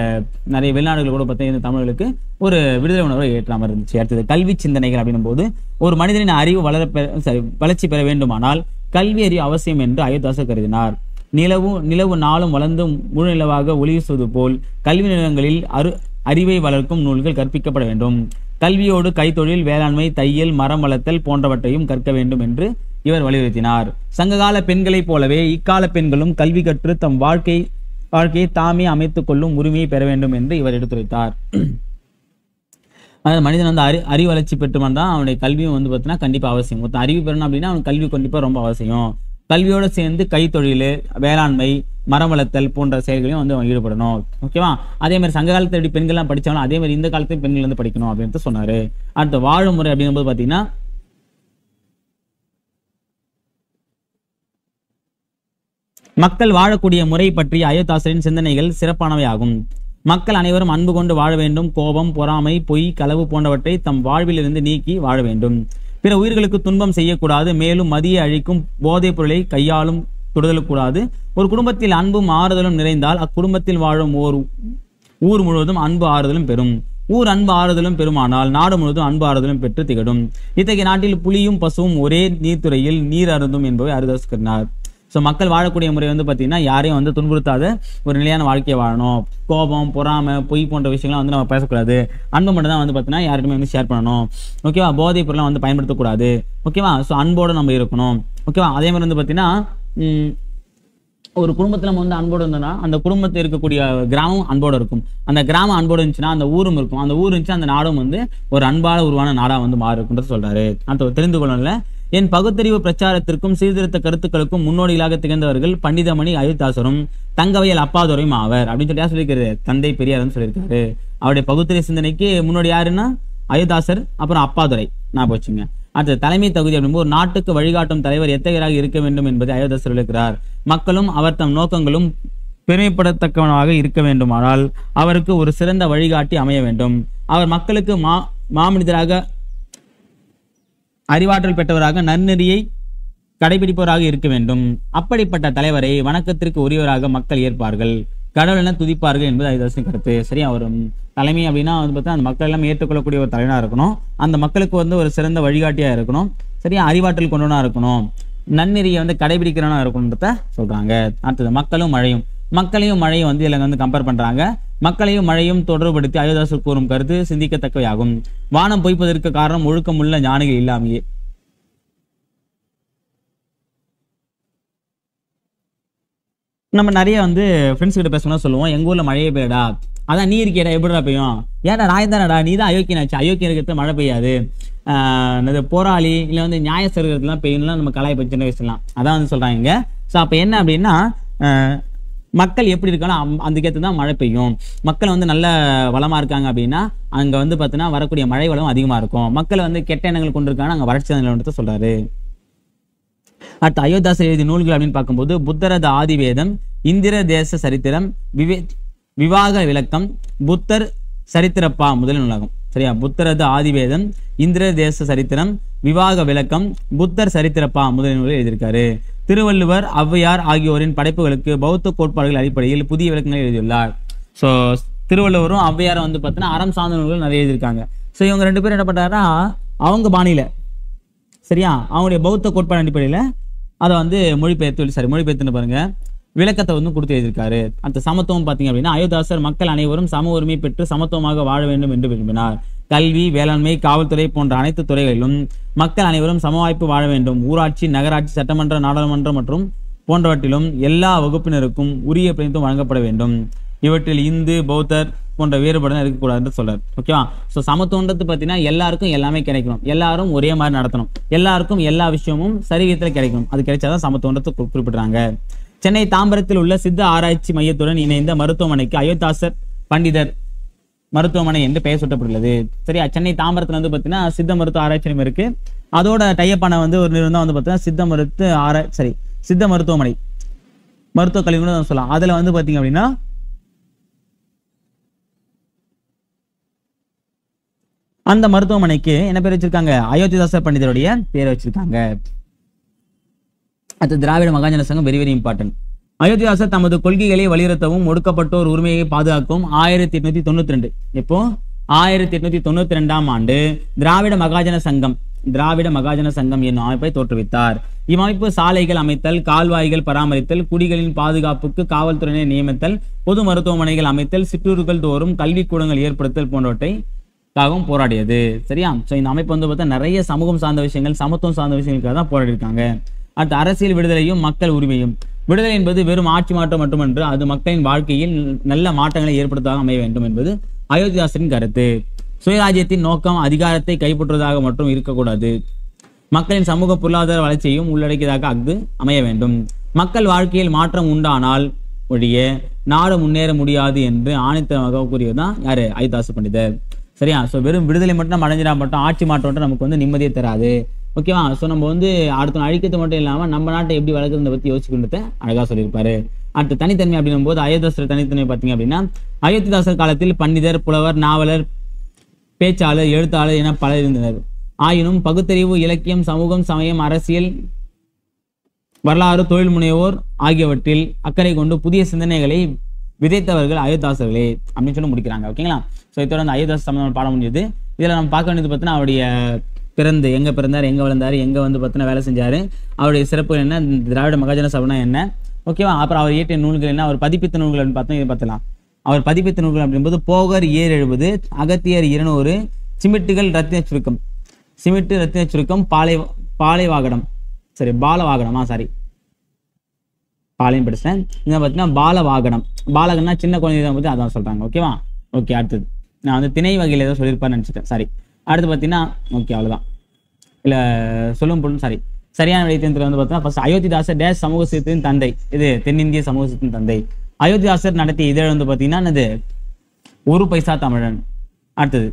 நிறைய வெளிநாடுகள் கூட பார்த்தீங்கன்னா தமிழர்களுக்கு ஒரு விடுதலை உணர்வை ஏற்ற மாதிரி இருந்துச்சு. அடுத்தது கல்வி சிந்தனைகள் அப்படின்னும் போது, ஒரு மனிதனின் அறிவு வளர்ச்சி பெற வேண்டுமானால் கல்வி அறிவு அவசியம் என்று அயோத்திதாசர் கருதினார். நிலவு நாளும் வளர்ந்து முழு நிலவாக ஒளிசுவது போல் கல்வி நிலையங்களில் அறிவை வளர்க்கும் நூல்கள் கற்பிக்கப்பட வேண்டும். கல்வியோடு கைத்தொழில், வேளாண்மை, தையல், மரம் வளர்த்தல் போன்றவற்றையும் கற்க வேண்டும் என்று இவர் வலியுறுத்தினார். சங்ககால பெண்களைப் போலவே இக்கால பெண்களும் கல்வி கற்று தம் வாழ்க்கையை தாமே அமைத்துக் கொள்ளும் உரிமையை பெற வேண்டும் என்று இவர் எடுத்துரைத்தார். அதாவது மனிதன் வந்து அறிவு வளர்ச்சி பெற்றுமான் தான் அவனுடைய கல்வியும் வந்து பார்த்தீங்கன்னா கண்டிப்பா அவசியம். மொத்தம் அறிவு பெறணும் அப்படின்னா அவன் கல்வி கண்டிப்பா ரொம்ப அவசியம். கல்வியோடு சேர்ந்து கைத்தொழில், வேளாண்மை, மரம் வளர்த்தல் போன்ற செயல்களையும் வந்து அவன் ஈடுபடணும். ஓகேவா? அதே மாதிரி சங்க காலத்தை எப்படி பெண்கள்லாம் படிச்சாலும் அதே மாதிரி இந்த காலத்தையும் பெண்கள் வந்து படிக்கணும் அப்படின்ட்டு சொன்னாரு. அடுத்த வாழும் முறை அப்படிங்கும்போது பார்த்தீங்கன்னா, மக்கள் வாழக்கூடிய முறை பற்றி அயோத்திதாசரின் சிந்தனைகள் சிறப்பானவை ஆகும். மக்கள் அனைவரும் அன்பு கொண்டு வாழ வேண்டும். கோபம், பொறாமை, பொய், களவு போன்றவற்றை தம் வாழ்வில் இருந்து நீக்கி வாழ வேண்டும். பிற உயிர்களுக்கு துன்பம் செய்யக்கூடாது. மேலும் மதியை அழிக்கும் போதைப் பொருளை கையாளும் தொடுதலக்கூடாது. ஒரு குடும்பத்தில் அன்பும் ஆறுதலும் நிறைந்தால் அக்குடும்பத்தில் வாழும் ஊர் முழுவதும் அன்பு ஆறுதலும் பெறும். ஊர் அன்பு ஆறுதலும் பெருமானால் நாடு முழுவதும் அன்பு ஆறுதலும் பெற்று திகழும். இத்தகைய நாட்டில் புலியும் பசுவும் ஒரே நீர்த்துறையில் நீர் அருந்தும் என்பதை அயோத்திதாசர் கூறினார். ஸோ மக்கள் வாழக்கூடிய முறை வந்து பார்த்தீங்கன்னா யாரையும் வந்து துன்புறுத்தாத ஒரு நிலையான வாழ்க்கையை வாழணும். கோபம், பொறாமை, பொய் போன்ற விஷயங்கள்லாம் வந்து நம்ம பேசக்கூடாது. அன்பு மட்டும் தான் வந்து பார்த்தீங்கன்னா யாருக்குமே வந்து ஷேர் பண்ணணும். ஓகேவா? போதைப் பொருளை வந்து பயன்படுத்தக்கூடாது. ஓகேவா? ஸோ அன்போடு நம்ம இருக்கணும். ஓகேவா? அதே மாதிரி வந்து பார்த்தீங்கன்னா ஒரு குடும்பத்தில் நம்ம வந்து அன்போடு இருந்தோம்னா அந்த குடும்பத்தில் இருக்கக்கூடிய கிராமம் அன்போடு இருக்கும். அந்த கிராமம் அன்போடு இருந்துச்சுன்னா அந்த ஊரும் இருக்கும். அந்த ஊர் இருந்துச்சு அந்த நாடும் வந்து ஒரு அன்பால உருவான நாடாக வந்து மாறி இருக்குன்றது சொல்றாரு. அந்த தெரிந்து கொள்ளல என் பகுத்தறிவு பிரச்சாரத்திற்கும் சீர்திருத்த கருத்துக்களுக்கும் முன்னோடிகளாக திகழ்ந்தவர்கள் பண்டிதமணி அயோத்திதாசரும் தங்கவயல் அப்பாதுரையும் ஆவர் அப்படின்னு சொல்லி சொல்லியிருக்காரு. தந்தை பெரியார்னு சொல்லியிருக்காரு. அவருடைய பகுத்தறிவு சிந்தனைக்கு முன்னோடி யாருன்னா அயோத்திதாசர், அப்புறம் அப்பாதுரை. நான் போச்சுங்க. அடுத்த தலைமை தகுதி அப்படின்போது ஒரு நாட்டுக்கு வழிகாட்டும் தலைவர் எத்தகையராக இருக்க வேண்டும் என்பதை அயோத்திதாசர் விளக்கிறார். மக்களும் அவர் தம் நோக்கங்களும் பெருமைப்படத்தக்கவனாக இருக்க வேண்டுமானால் அவருக்கு ஒரு சிறந்த வழிகாட்டி அமைய வேண்டும். அவர் மக்களுக்கு மாமனிதராக, அறிவாற்றல் பெற்றவராக, நன்னெறியை கடைபிடிப்பவராக இருக்க வேண்டும். அப்படிப்பட்ட தலைவரை வணக்கத்திற்கு உரியவராக மக்கள் ஏற்பார்கள், கடவுள் என துதிப்பார்கள் என்பது அயோத்திதாசரின் கருத்து. சரியா? ஒரு தலைமை அப்படின்னா வந்து பார்த்தா அந்த மக்கள் எல்லாம் ஏற்றுக்கொள்ளக்கூடிய ஒரு தலைவனாக இருக்கணும். அந்த மக்களுக்கு வந்து ஒரு சிறந்த வழிகாட்டியா இருக்கணும். சரியா? அறிவாற்றல் கொண்டவனா இருக்கணும். நன்னெறியை வந்து கடைபிடிக்கிறவனா இருக்கணும்ன்றத சொல்றாங்க. அடுத்தது மக்களையும் மழையும் வந்து இதில் வந்து கம்பேர் பண்றாங்க. மக்களையும் மழையும் தொடர்புபடுத்தி அயோத்திதாசர் கூறும் கருத்து சிந்திக்கத்தக்கவையாகும். வானம் பொய்ப்பதற்கு காரணம் ஒழுக்கமுள்ள ஞானிகள் இல்லாமையே. நம்ம நிறைய வந்து ஃப்ரெண்ட்ஸ் கிட்ட பேசணும்னா சொல்லுவோம், எங்கள் ஊரில் மழையே பெய்யடா, அதான் நீ இருக்கேடா எப்படிடா பெய்யும், ஏன்டா நான் தானடா, நீ தான் அயோக்கியனாச்சு, அயோக்கியம் இருக்கிறது மழை பெய்யாது, போராளி இல்லை வந்து நியாய சருகிறதுலாம் பெய்யணும்லாம் நம்ம கலாய் பற்றி சின்ன வயசுலாம் அதான் வந்து சொல்கிறாங்க இங்கே. ஸோ அப்போ என்ன அப்படின்னா மக்கள் எப்படி இருக்காலும் அதுக்கேற்று தான் மழை பெய்யும். மக்கள் வந்து நல்ல வளமாக இருக்காங்க அப்படின்னா அங்கே வந்து பார்த்தீங்கன்னா வரக்கூடிய மழை வளம் அதிகமாக இருக்கும். மக்கள் வந்து கெட்ட எண்ணங்கள் கொண்டு இருக்காங்க, அங்கே வறட்சி நிலவரத்தை சொல்கிறாரு. அடுத்து அயோத்தியாசர் எழுதிய நூல்கள் அப்படின்னு பார்க்கும்போது புத்தரது ஆதிவேதம், இந்திர தேச சரித்திரம், விவாக விளக்கம், புத்தர் சரித்திரப்பா முதல் நூலாகும். சரியா, புத்தரது ஆதிவேதம், இந்திர தேச சரித்திரம், விவாக விளக்கம், புத்தர் சரித்திரப்பா முதல் நூலில் எழுதியிருக்காரு. திருவள்ளுவர், ஔவையார் ஆகியோரின் படைப்புகளுக்கு பௌத்த கோட்பாடுகள் அடிப்படையில் புதிய விளக்கங்களை எழுதியுள்ளார். ஸோ திருவள்ளுவரும் ஔவையாரும் வந்து பார்த்தீங்கன்னா அறம் சார்ந்த நூல்கள் நிறைய எழுதியிருக்காங்க. ஸோ இவங்க 2 பேரும் என்ன பண்ணுறாருன்னா அவங்க பாணியில சரியா அவங்களுடைய பௌத்த கோட்பாடு அடிப்படையில் அதை வந்து மொழிபெயர்த்துன்னு பாருங்க விளக்கத்தை வந்து கொடுத்து எழுதியிருக்காரு. அந்த சமத்துவம் பார்த்தீங்க அப்படின்னா அயோத்தியாசர் மக்கள் அனைவரும் சம உரிமை பெற்று சமத்துவமாக வாழ வேண்டும் என்று விரும்பினார். கல்வி, வேளாண்மை, காவல்துறை போன்ற அனைத்து துறைகளிலும் மக்கள் அனைவரும் சம வாய்ப்பு வாழ வேண்டும். ஊராட்சி, நகராட்சி, சட்டமன்ற, நாடாளுமன்றம் மற்றும் போன்றவற்றிலும் எல்லா வகுப்பினருக்கும் உரிய பிரதிநிதித்துவம் வழங்கப்பட வேண்டும். இவற்றில் இந்து, பௌத்தர் போன்ற வேறுபாடுகள் இருக்கக்கூடாதுன்னு சொல்றாரு. ஓகேவா? ஸோ சமத்துவன்றது பார்த்தீங்கன்னா எல்லாருக்கும் எல்லாமே கிடைக்கணும், எல்லாரும் ஒரே மாதிரி நடத்தணும், எல்லாருக்கும் எல்லா விஷயமும் சரிவிதத்தில் கிடைக்கணும். அது கிடைச்சாதான் சமத்துவன்றது குறிப்பிடுறாங்க. சென்னை தாம்பரத்தில் உள்ள சித்த ஆராய்ச்சி மையத்துடன் இணைந்த மருத்துவமனைக்கு அயோத்தியாசர் பண்டிதர் மருத்துவமனை என்று பெயர் சூட்டப்பட்டுள்ளது. சரியா, சென்னை தாம்பரத்துல வந்து பார்த்தீங்கன்னா சித்த மருத்துவ ஆராய்ச்சி நிலையம் இருக்கு. அதோட டைப்பான வந்து ஒரு நிறுவனம் வந்து பார்த்தீங்கன்னா சித்த மருத்துவமனை மருத்துவ கல்வின்னு சொல்லலாம். அதுல வந்து பார்த்தீங்க அப்படின்னா அந்த மருத்துவமனைக்கு என்ன பேர் வச்சிருக்காங்க? அயோத்திதாசர் பண்டிதருடைய பேரை வச்சிருக்காங்க. அது திராவிட மகாஜன சங்கம் வெரி இம்பார்ட்டன்ட். அயோத்திதாசர் தமது கொள்கைகளை வலியுறுத்தவும் ஒடுக்கப்பட்டோர் உரிமையை பாதுகாக்கவும் 1892 இப்போ 1892ஆம் ஆண்டு திராவிட மகாஜன சங்கம் என்னும் அமைப்பை தோற்றுவித்தார். இம்மமைப்பு சாலைகள் அமைத்தல், கால்வாய்கள் பராமரித்தல், குடிகளின் பாதுகாப்புக்கு காவல்துறையினை நியமித்தல், பொது மருத்துவமனைகள் அமைத்தல், சிற்றூர்கள் தோறும் கல்விக்கூடங்கள் ஏற்படுத்தல் போன்றவற்றைக்காகவும் போராடியது. சரியா? ஸோ இந்த அமைப்பு வந்து பார்த்தா நிறைய சமூகம் சார்ந்த விஷயங்கள், சமத்துவம் சார்ந்த விஷயங்களுக்காக தான் போராடி இருக்காங்க. அடுத்து அரசியல் விடுதலையும் மக்கள் உரிமையும். விடுதலை என்பது வெறும் ஆட்சி மாற்றம் மட்டுமன்று, அது மக்களின் வாழ்க்கையில் நல்ல மாற்றங்களை ஏற்படுத்ததாக அமைய வேண்டும் என்பது அயோத்திதாசரின் கருத்து. சுயராஜ்யத்தின் நோக்கம் அதிகாரத்தை கைப்பற்றுவதாக மட்டும் இருக்கக்கூடாது, மக்களின் சமூக பொருளாதார வளர்ச்சியையும் உள்ளடக்கியதாக அமைய வேண்டும். மக்கள் வாழ்க்கையில் மாற்றம் உண்டானால் ஒழிய நாடு முன்னேற முடியாது என்று ஆணித்தரமாக கூறியதுதான் யாரு? அயோத்திதாசர் பண்டிதர். சரியா? ஸோ வெறும் விடுதலை மட்டும் நம்ம அடைஞ்சிடா மட்டும் ஆட்சி மாற்றம் நமக்கு வந்து நிம்மதியை தராது. ஓகேவா? ஸோ நம்ம வந்து அடுத்த அழிக்கிறது மட்டும் இல்லாமல் நம்ம நாட்டை எப்படி வளர்க்குறதை பற்றி யோசிக்கின்றத அழகாக சொல்லியிருப்பாரு. அடுத்த தனித்தன்மை அப்படின்னும் போது அயோத்திதாசர் தனித்தன்மை பார்த்தீங்க அப்படின்னா அயோத்திதாசர் காலத்தில் பண்டிதர், புலவர், நாவலர், பேச்சாளர், எழுத்தாளர் என பலர் இருந்தனர். ஆயினும் பகுத்தறிவு, இலக்கியம், சமூகம், சமயம், அரசியல், வரலாறு, தொழில் முனைவோர் ஆகியவற்றில் அக்கறை கொண்டு புதிய சிந்தனைகளை விதைத்தவர்கள் அயோத்திதாசர்களே அப்படின்னு சொல்லி முடிக்கிறாங்க. ஓகேங்களா? ஸோ இதோட அந்த அயோத்திதாசர் சம்பந்தமான பாடம் முடிஞ்சது. இதில் நம்ம பார்க்க வேண்டியது பார்த்தீங்கன்னா அவருடைய எங்கே பிறந்தார், எங்கே வளர்ந்தார், எங்கே வந்து பார்த்தீங்கன்னா வேலை செஞ்சார், அவருடைய சிறப்பு என்ன, திராவிட மகாஜன சபைனா என்ன, ஓகேவா? அப்புறம் அவர் இயற்றிய நூல்கள் என்ன, அவர் பதிப்பித்த நூல்கள் அப்படின்னு பார்த்தோம். இதை பார்த்தலாம். அவர் பதிப்பித்த நூல்கள் அப்படின்போது போகர் 70, அகத்தியர் 200, சிமிட்டுகள் ரத்தின சுருக்கம், சிமிட்டு ரத்தின சுருக்கம், பாலைவாகடம், சரி பாலவாகடமா, சாரி பாலையும் படிச்சேன். இங்கே பார்த்தீங்கன்னா பாலகம்னா சின்ன குழந்தை பற்றி அதான் சொல்கிறாங்க. ஓகேவா? ஓகே. அடுத்தது நான் வந்து திணை வகையில் ஏதோ சொல்லியிருப்பான்னு நினச்சிட்டேன், சாரி. அடுத்து பார்த்தீங்கன்னா ஓகே அவ்வளோதான், இல்லை சொல்லும் பொருள் சாரி. சரியான விடயத்தில் வந்து பார்த்தீங்கன்னா ஃபர்ஸ்ட் அயோத்திதாசர் டேஷ் சமூக சீர்திருத்தின் தந்தை, இது தென்னிந்திய சமூக சீர்திருத்தின் தந்தை. அயோத்திதாசர் நடத்திய இதழ் வந்து பார்த்தீங்கன்னா என்னது? ஒரு பைசா தமிழன். அடுத்தது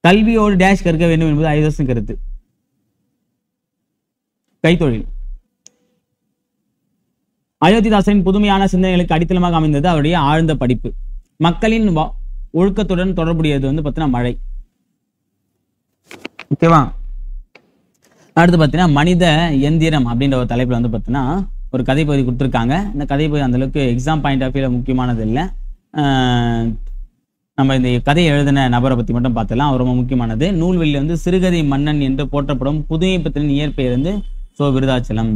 கல்வியோடு டேஷ் கற்க வேண்டும் என்பது அயோத்திதாசன் கருத்து. கைத்தொழில். அயோத்திதாசரின் புதுமையான சிந்தனைகளுக்கு அடித்தளமாக அமைந்தது அவருடைய ஆழ்ந்த படிப்பு. மக்களின் ஒழுக்கத்துடன் தொடர்புடையது வந்து பார்த்தீங்கன்னா மழை. ஓகேவா? அடுத்து பார்த்தீங்கன்னா மனித எந்திரம் அப்படின்ற ஒரு தலைப்பில் வந்து பார்த்தீங்கன்னா ஒரு கதை பகுதி கொடுத்துருக்காங்க. இந்த கதை பகுதி அந்த அளவுக்கு எக்ஸாம் பாயிண்ட் ஆஃப் வியூல முக்கியமானது இல்லை. நம்ம இந்த கதையை எழுதின நபரை பற்றி மட்டும் பார்த்துலாம், அவர் ரொம்ப முக்கியமானது. நூல்வெளியில் வந்து சிறுகதை மன்னன் என்று போற்றப்படும் புதுமைப்பித்தனின் இயற்பெயர் வந்து சோ விருதாச்சலம்.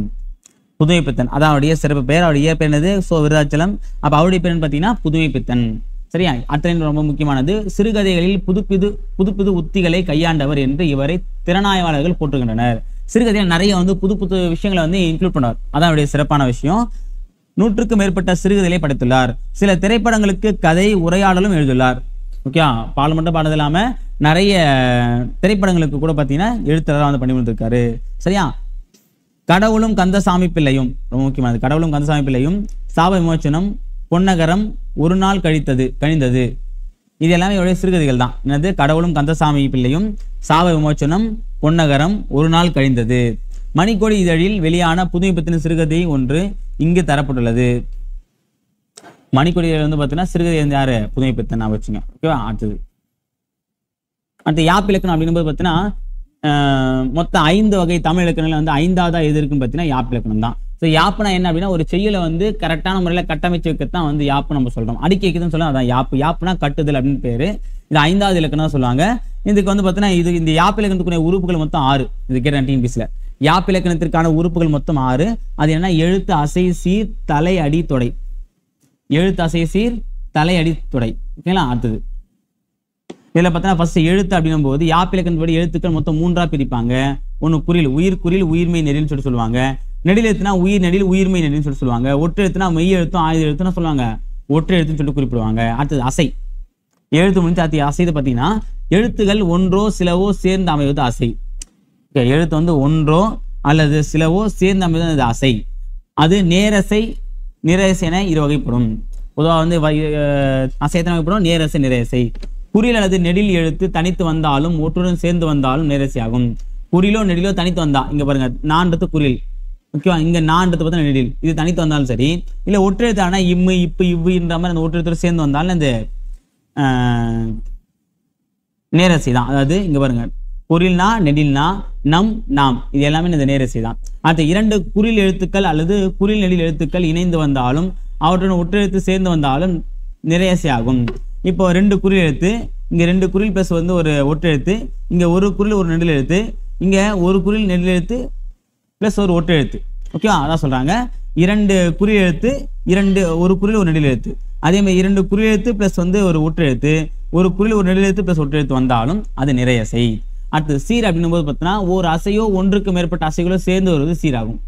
புதுமைப்பித்தன் அதான் அவருடைய சிறப்பு பெயர். அவருடைய இயற்பெயர் என்னது? சோ விருதாச்சலம். அப்போ அவருடைய பேர் பார்த்தீங்கன்னா புதுமைப்பித்தன். சரியா? அடுத்த ரொம்ப முக்கியமானது, சிறுகதைகளில் புது புது உத்திகளை கையாண்டவர் என்று இவரை திறனாய்வாளர்கள் போற்றுகின்றனர். சிறுகதையில் நிறைய வந்து புது புது விஷயங்களை வந்து இன்க்ளூட் பண்ணுவார். அதான் அவருடைய சிறப்பான விஷயம். 100க்கும் மேற்பட்ட சிறுகதைகளை படைத்துள்ளார். சில திரைப்படங்களுக்கு கதை உரையாடலும் எழுதியுள்ளார். ஓகே, பால் மட்டும் பாடுறது இல்லாம நிறைய திரைப்படங்களுக்கு கூட பார்த்தீங்கன்னா எழுத்தாளராக வந்து பண்ணி கொடுத்துருக்காரு. சரியா? கடவுளும் கந்தசாமி பிள்ளையும் ரொம்ப முக்கியமானது. கடவுளும் கந்தசாமி பிள்ளையும், சாப விமோச்சனம், பொன்னகரம், ஒரு நாள் கழிந்தது இது எல்லாமே இவருடைய சிறுகதைகள் தான். என்னது? கடவுளும் கந்தசாமி பிள்ளையும், சாப விமோச்சனம், பொன்னகரம், ஒரு நாள் கழிந்தது. மணிக்கொடி இதழில் வெளியான புதுமை பத்தின சிறுகதை ஒன்று இங்கு தரப்பட்டுள்ளது. மணிக்கொடி வந்து பார்த்தீங்கன்னா சிறுகதை வந்து யாரு? புதுமை பித்தன் நான் வச்சுங்க. ஓகேவா? அடுத்து யாப்பிலக்கணம் அப்படிங்கும்போது பார்த்தீங்கன்னா மொத்தம் 5 வகை தமிழ் இலக்கணங்கள் வந்து 5ஆவதா எது இருக்குன்னு பார்த்தீங்கன்னா யாப்பிலக்கணம் தான். ஸோ யாப்புனா என்ன அப்படின்னா ஒரு செய்யுளை வந்து கரெக்டான முறையில் கட்டமைச்சு வைக்கத்தான் வந்து யாப்பு நம்ம சொல்றோம். அடுக்கி வைக்கிறதுன்னு சொல்ல அதான் யாப்பு. யாப்புனா கட்டுதல் அப்படின்னு பேரு. இது 5ஆவது இலக்கணம் சொல்லுவாங்க. இதுக்கு வந்து பார்த்தீங்கன்னா இந்த யாப்பிலக்கணத்துக்குரிய உறுப்புகள் மொத்தம் 6. இது கேட்டேன் டிஎன்பிஎஸ்சியில். யாப்பிலக்கணத்திற்கான உறுப்புகள் மொத்தம் 6. அது என்ன? எழுத்து, அசை, சீர், தலை, அடி, தொடை. எழுத்து, அசை, சீர், தலை, அடி, தொடை. ஓகேங்களா? அடுத்தது இதில் பார்த்தீங்கன்னா ஃபர்ஸ்ட் எழுத்து அப்படின்னும் போது யாப்பிலக்கணப்படி எழுத்துக்கள் மொத்தம் 3ஆ பிரிப்பாங்க. ஒன்று குறில், உயிர் குறில், உயிர்மை நெறின்னு சொல்லுவாங்க. நெடில் எழுத்துனா உயிர் நெடில், உயிர்மை நெறின்னு சொல்லுவாங்க. ஒற்று எழுத்துனா மெய் எழுத்தும் ஆயுத எழுத்துனா சொல்லுவாங்க ஒற்று எழுத்துன்னு சொல்லிட்டு குறிப்பிடுவாங்க. அடுத்தது அசை. எழுத்து முடிஞ்சு அசைது பார்த்தீங்கன்னா எழுத்துகள் ஒன்றோ சிலவோ சேர்ந்து அமைவது அசை. எழுத்து வந்து ஒன்றோ அல்லது சிலவோ சேர்ந்து அமைவது அசை. அது நேரசை, நிரசை என 2 வகைப்படும். பொதுவாக வந்து அசைத்தன வகைப்படும், நேரசை, நிரசை. குறில் அல்லது நெடில் எழுத்து தனித்து வந்தாலும் ஒற்றுடன் சேர்ந்து வந்தாலும் நேரசை ஆகும். குறிலோ நெடிலோ தனித்து வந்தா, இங்க பாருங்க நான்றது குறில், ஓகேவா? இங்க நான்றது பார்த்தா நெடில், இது தனித்து வந்தாலும் சரி. இல்லை ஒற்று எழுத்து ஆனால் இம்மு, இப்பு, இவ்வுன்ற மாதிரி அந்த ஒற்று எழுத்தோடு சேர்ந்து வந்தாலும் இந்த நேரசை தான். அதாவது இங்க பாருங்க குறில்னா, நெடில்னா, நம், நாம், இது எல்லாமே இந்த நேரசை தான். அடுத்த 2 குறில் எழுத்துக்கள் அல்லது குறில் நெடில் எழுத்துக்கள் இணைந்து வந்தாலும் அவற்றுடன் ஒற்று எழுத்து சேர்ந்து வந்தாலும் நிறையசை ஆகும். இப்போ 2 குறில் எழுத்து, இங்க 2 குறில் பிளஸ் வந்து ஒரு ஒற்று எழுத்து, இங்க ஒரு குறில் ஒரு நெடில் எழுத்து, இங்க ஒரு குறில் நெடில் எழுத்து பிளஸ் ஒரு ஒற்று எழுத்து. ஓகேவா? அதான் சொல்றாங்க 2 குறில் எழுத்து, ஒரு குறில் ஒரு நெடில் எழுத்து. அதே மாதிரி 2 குறில் எழுத்து பிளஸ் வந்து ஒரு ஒற்று எழுத்து, ஒரு குறில் ஒரு நெடில் எழுத்து பிளஸ் ஒற்று எழுத்து வந்தாலும் அது நிறையசை. அடுத்து சீர் அப்படின்னும் போது பார்த்தீங்கன்னா ஒரு அசையோ ஒன்றுக்கு மேற்பட்ட அசைகளோ சேர்ந்து வருவது சீராகும்.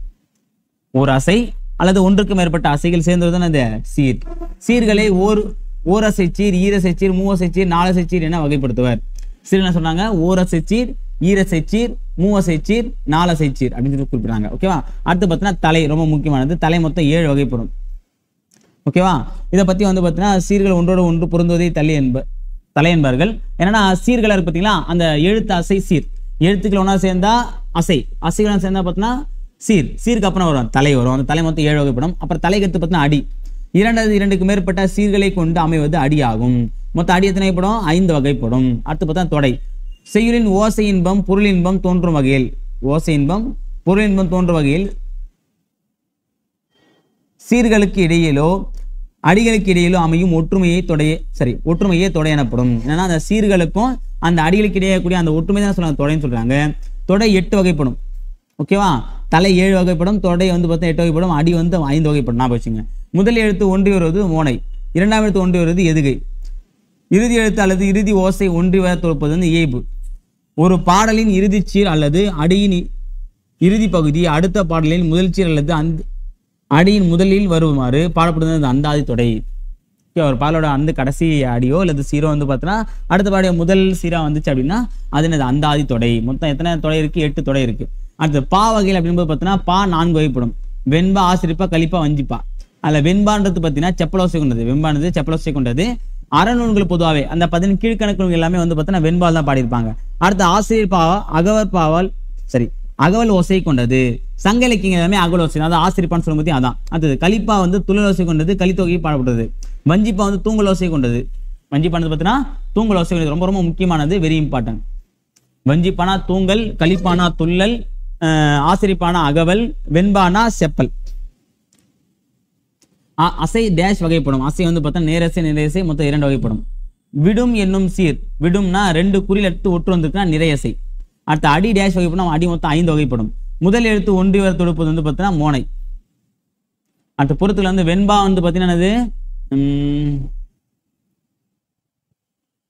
ஒரு அசை அல்லது ஒன்றுக்கு மேற்பட்ட அசைகள் சேர்ந்து வருதுன்னு அந்த சீர். சீர்களை ஓரசைச்சீர், ஈரசைச்சீர், மூவசைச்சீர், நாலசைச்சீர் என வகைப்படுத்துவர். சீர் என்ன சொன்னாங்க? ஓரசைச்சீர், ஈரசைச்சீர், மூவசைச்சீர், நாலசைச்சீர் அப்படின்னு சொல்லி குறிப்பிடுறாங்க. ஓகேவா? அடுத்து பார்த்தீங்கன்னா தலை, ரொம்ப முக்கியமானது. தலை மொத்தம் 7 வகைப்படும். ஓகேவா? இதை பத்தி வந்து பார்த்தீங்கன்னா சீர்கள் ஒன்றோடு ஒன்று பொருந்துவதை தலை என்பார்கள். என்னன்னா சீர்களை இருக்கு பார்த்தீங்களா, அந்த எழுத்து, அசை, சீர். எழுத்துக்கள் ஒன்றா சேர்ந்தா அசை, அசைகள் சேர்ந்தா பார்த்தீங்கன்னா சீர். சீருக்கு அப்புறம் வரும் தலை வரும். அந்த தலை மொத்தம் 7 வகைப்படும். அப்புறம் தலைக்கு எடுத்து பார்த்தீங்கன்னா அடி. 2க்கு மேற்பட்ட சீர்களை கொண்டு அமைவது அடி ஆகும். மொத்தம் அடி எத்தனை வகைப்படும்? 5 வகைப்படும். அடுத்து பார்த்தா தொடை. செய்யுளின் ஓசை இன்பம் பொருள் இன்பம் தோன்றும் வகையில், ஓசை இன்பம் பொருள் இன்பம் தோன்றும் வகையில் சீர்களுக்கு இடையிலோ அடிகளுக்கு இடையிலோ அமையும் ஒற்றுமையே தொடை எனப்படும். என்னன்னா அந்த சீர்களுக்கும் அந்த அடிகளுக்கு இடையே கூடிய அந்த ஒற்றுமை தான் சொல்றாங்க தொடைன்னு சொல்றாங்க. தொடை 8 வகைப்படும். ஓகேவா? தலை 7 வகைப்படும், தொடை வந்து பார்த்தா 8 வகைப்படும், அடி வந்து 5 வகைப்படும். நான் வச்சுங்க. முதல் எழுத்து ஒன்றி வருவது மோனை, 2ஆம் எழுத்து ஒன்றி வருவது எதுகை, இறுதி எழுத்து அல்லது இறுதி ஓசை ஒன்றி வர தொடுப்பது வந்து இயைபு. ஒரு பாடலின் இறுதி சீர் அல்லது அடியின் இறுதி பகுதி அடுத்த பாடலின் முதல் சீர் அல்லது அடியின் முதலில் வருமாறு பாடப்படுவது அந்தாதி தொடை. ஒரு பாடலோட அந்த கடைசி அடியோ அல்லது சீரோ வந்து பார்த்தோன்னா அடுத்த பாடிய முதல் சீரா வந்துச்சு அப்படின்னா அது என்னது? அந்தாதி தொடை. மொத்தம் எத்தனை தொடை இருக்கு? 8 தொடை இருக்கு. அடுத்து பா வகையில் அப்படின்போது பார்த்தீங்கன்னா பா 4 வகைப்படும். வெண்பா, ஆசிரிப்பா, கலிப்பா, வஞ்சிப்பா. அதில் வெண்பான்றது பார்த்தீங்கன்னா செப்பலோசை கொண்டது. வெண்பானது செப்பலோசை கொண்டது. அறநூல்கள் பொதுவாகவே அந்த 10 கீழ்கணக்கு நூல்கள் எல்லாமே வந்து பார்த்தீங்கன்னா வெண்பால் தான் பாடியிருப்பாங்க. அடுத்து ஆசிரியர் பாவா அகவல் ஓசை கொண்டது. சங்க இலக்கியங்கள் எல்லாமே அகவல் ஓசை, அதாவது ஆசிரிப்பான்னு சொல்லும் போது அதான். அடுத்தது கலிப்பா வந்து துள்ளல் ஓசை கொண்டது, கலித்தொகை பாடப்பட்டது. வஞ்சிப்பா வந்து தூங்கல் ஓசை கொண்டது. வஞ்சிப்பானது பார்த்தீங்கன்னா தூங்கல் ஓசை கொண்டது, ரொம்ப ரொம்ப முக்கியமானது, வெரி இம்பார்ட்டன்ட். வஞ்சிப்பானா தூங்கல், கலிப்பானா துள்ளல், ஆசிரிப்பானா அகவல், வெண்பானா செப்பல். அசை டேஷ் வகைப்படும். அசை வந்து பார்த்தா நேரசை, நிறையசை, மொத்தம் 2 வகைப்படும். விடும் என்னும் சீர். விடும்னா 2 குறில் எடுத்து ஒற்று வந்திருக்குன்னா நிறையசை. அடுத்த அடி டேஷ் வகைப்படும். அடி மொத்தம் 5 வகைப்படும். முதல் எழுத்து ஒன்றி வர தொடுப்பது வந்து பார்த்தீங்கன்னா மோனை. அடுத்த பொறுத்துல வந்து வெண்பா வந்து பார்த்தீங்கன்னா என்னது?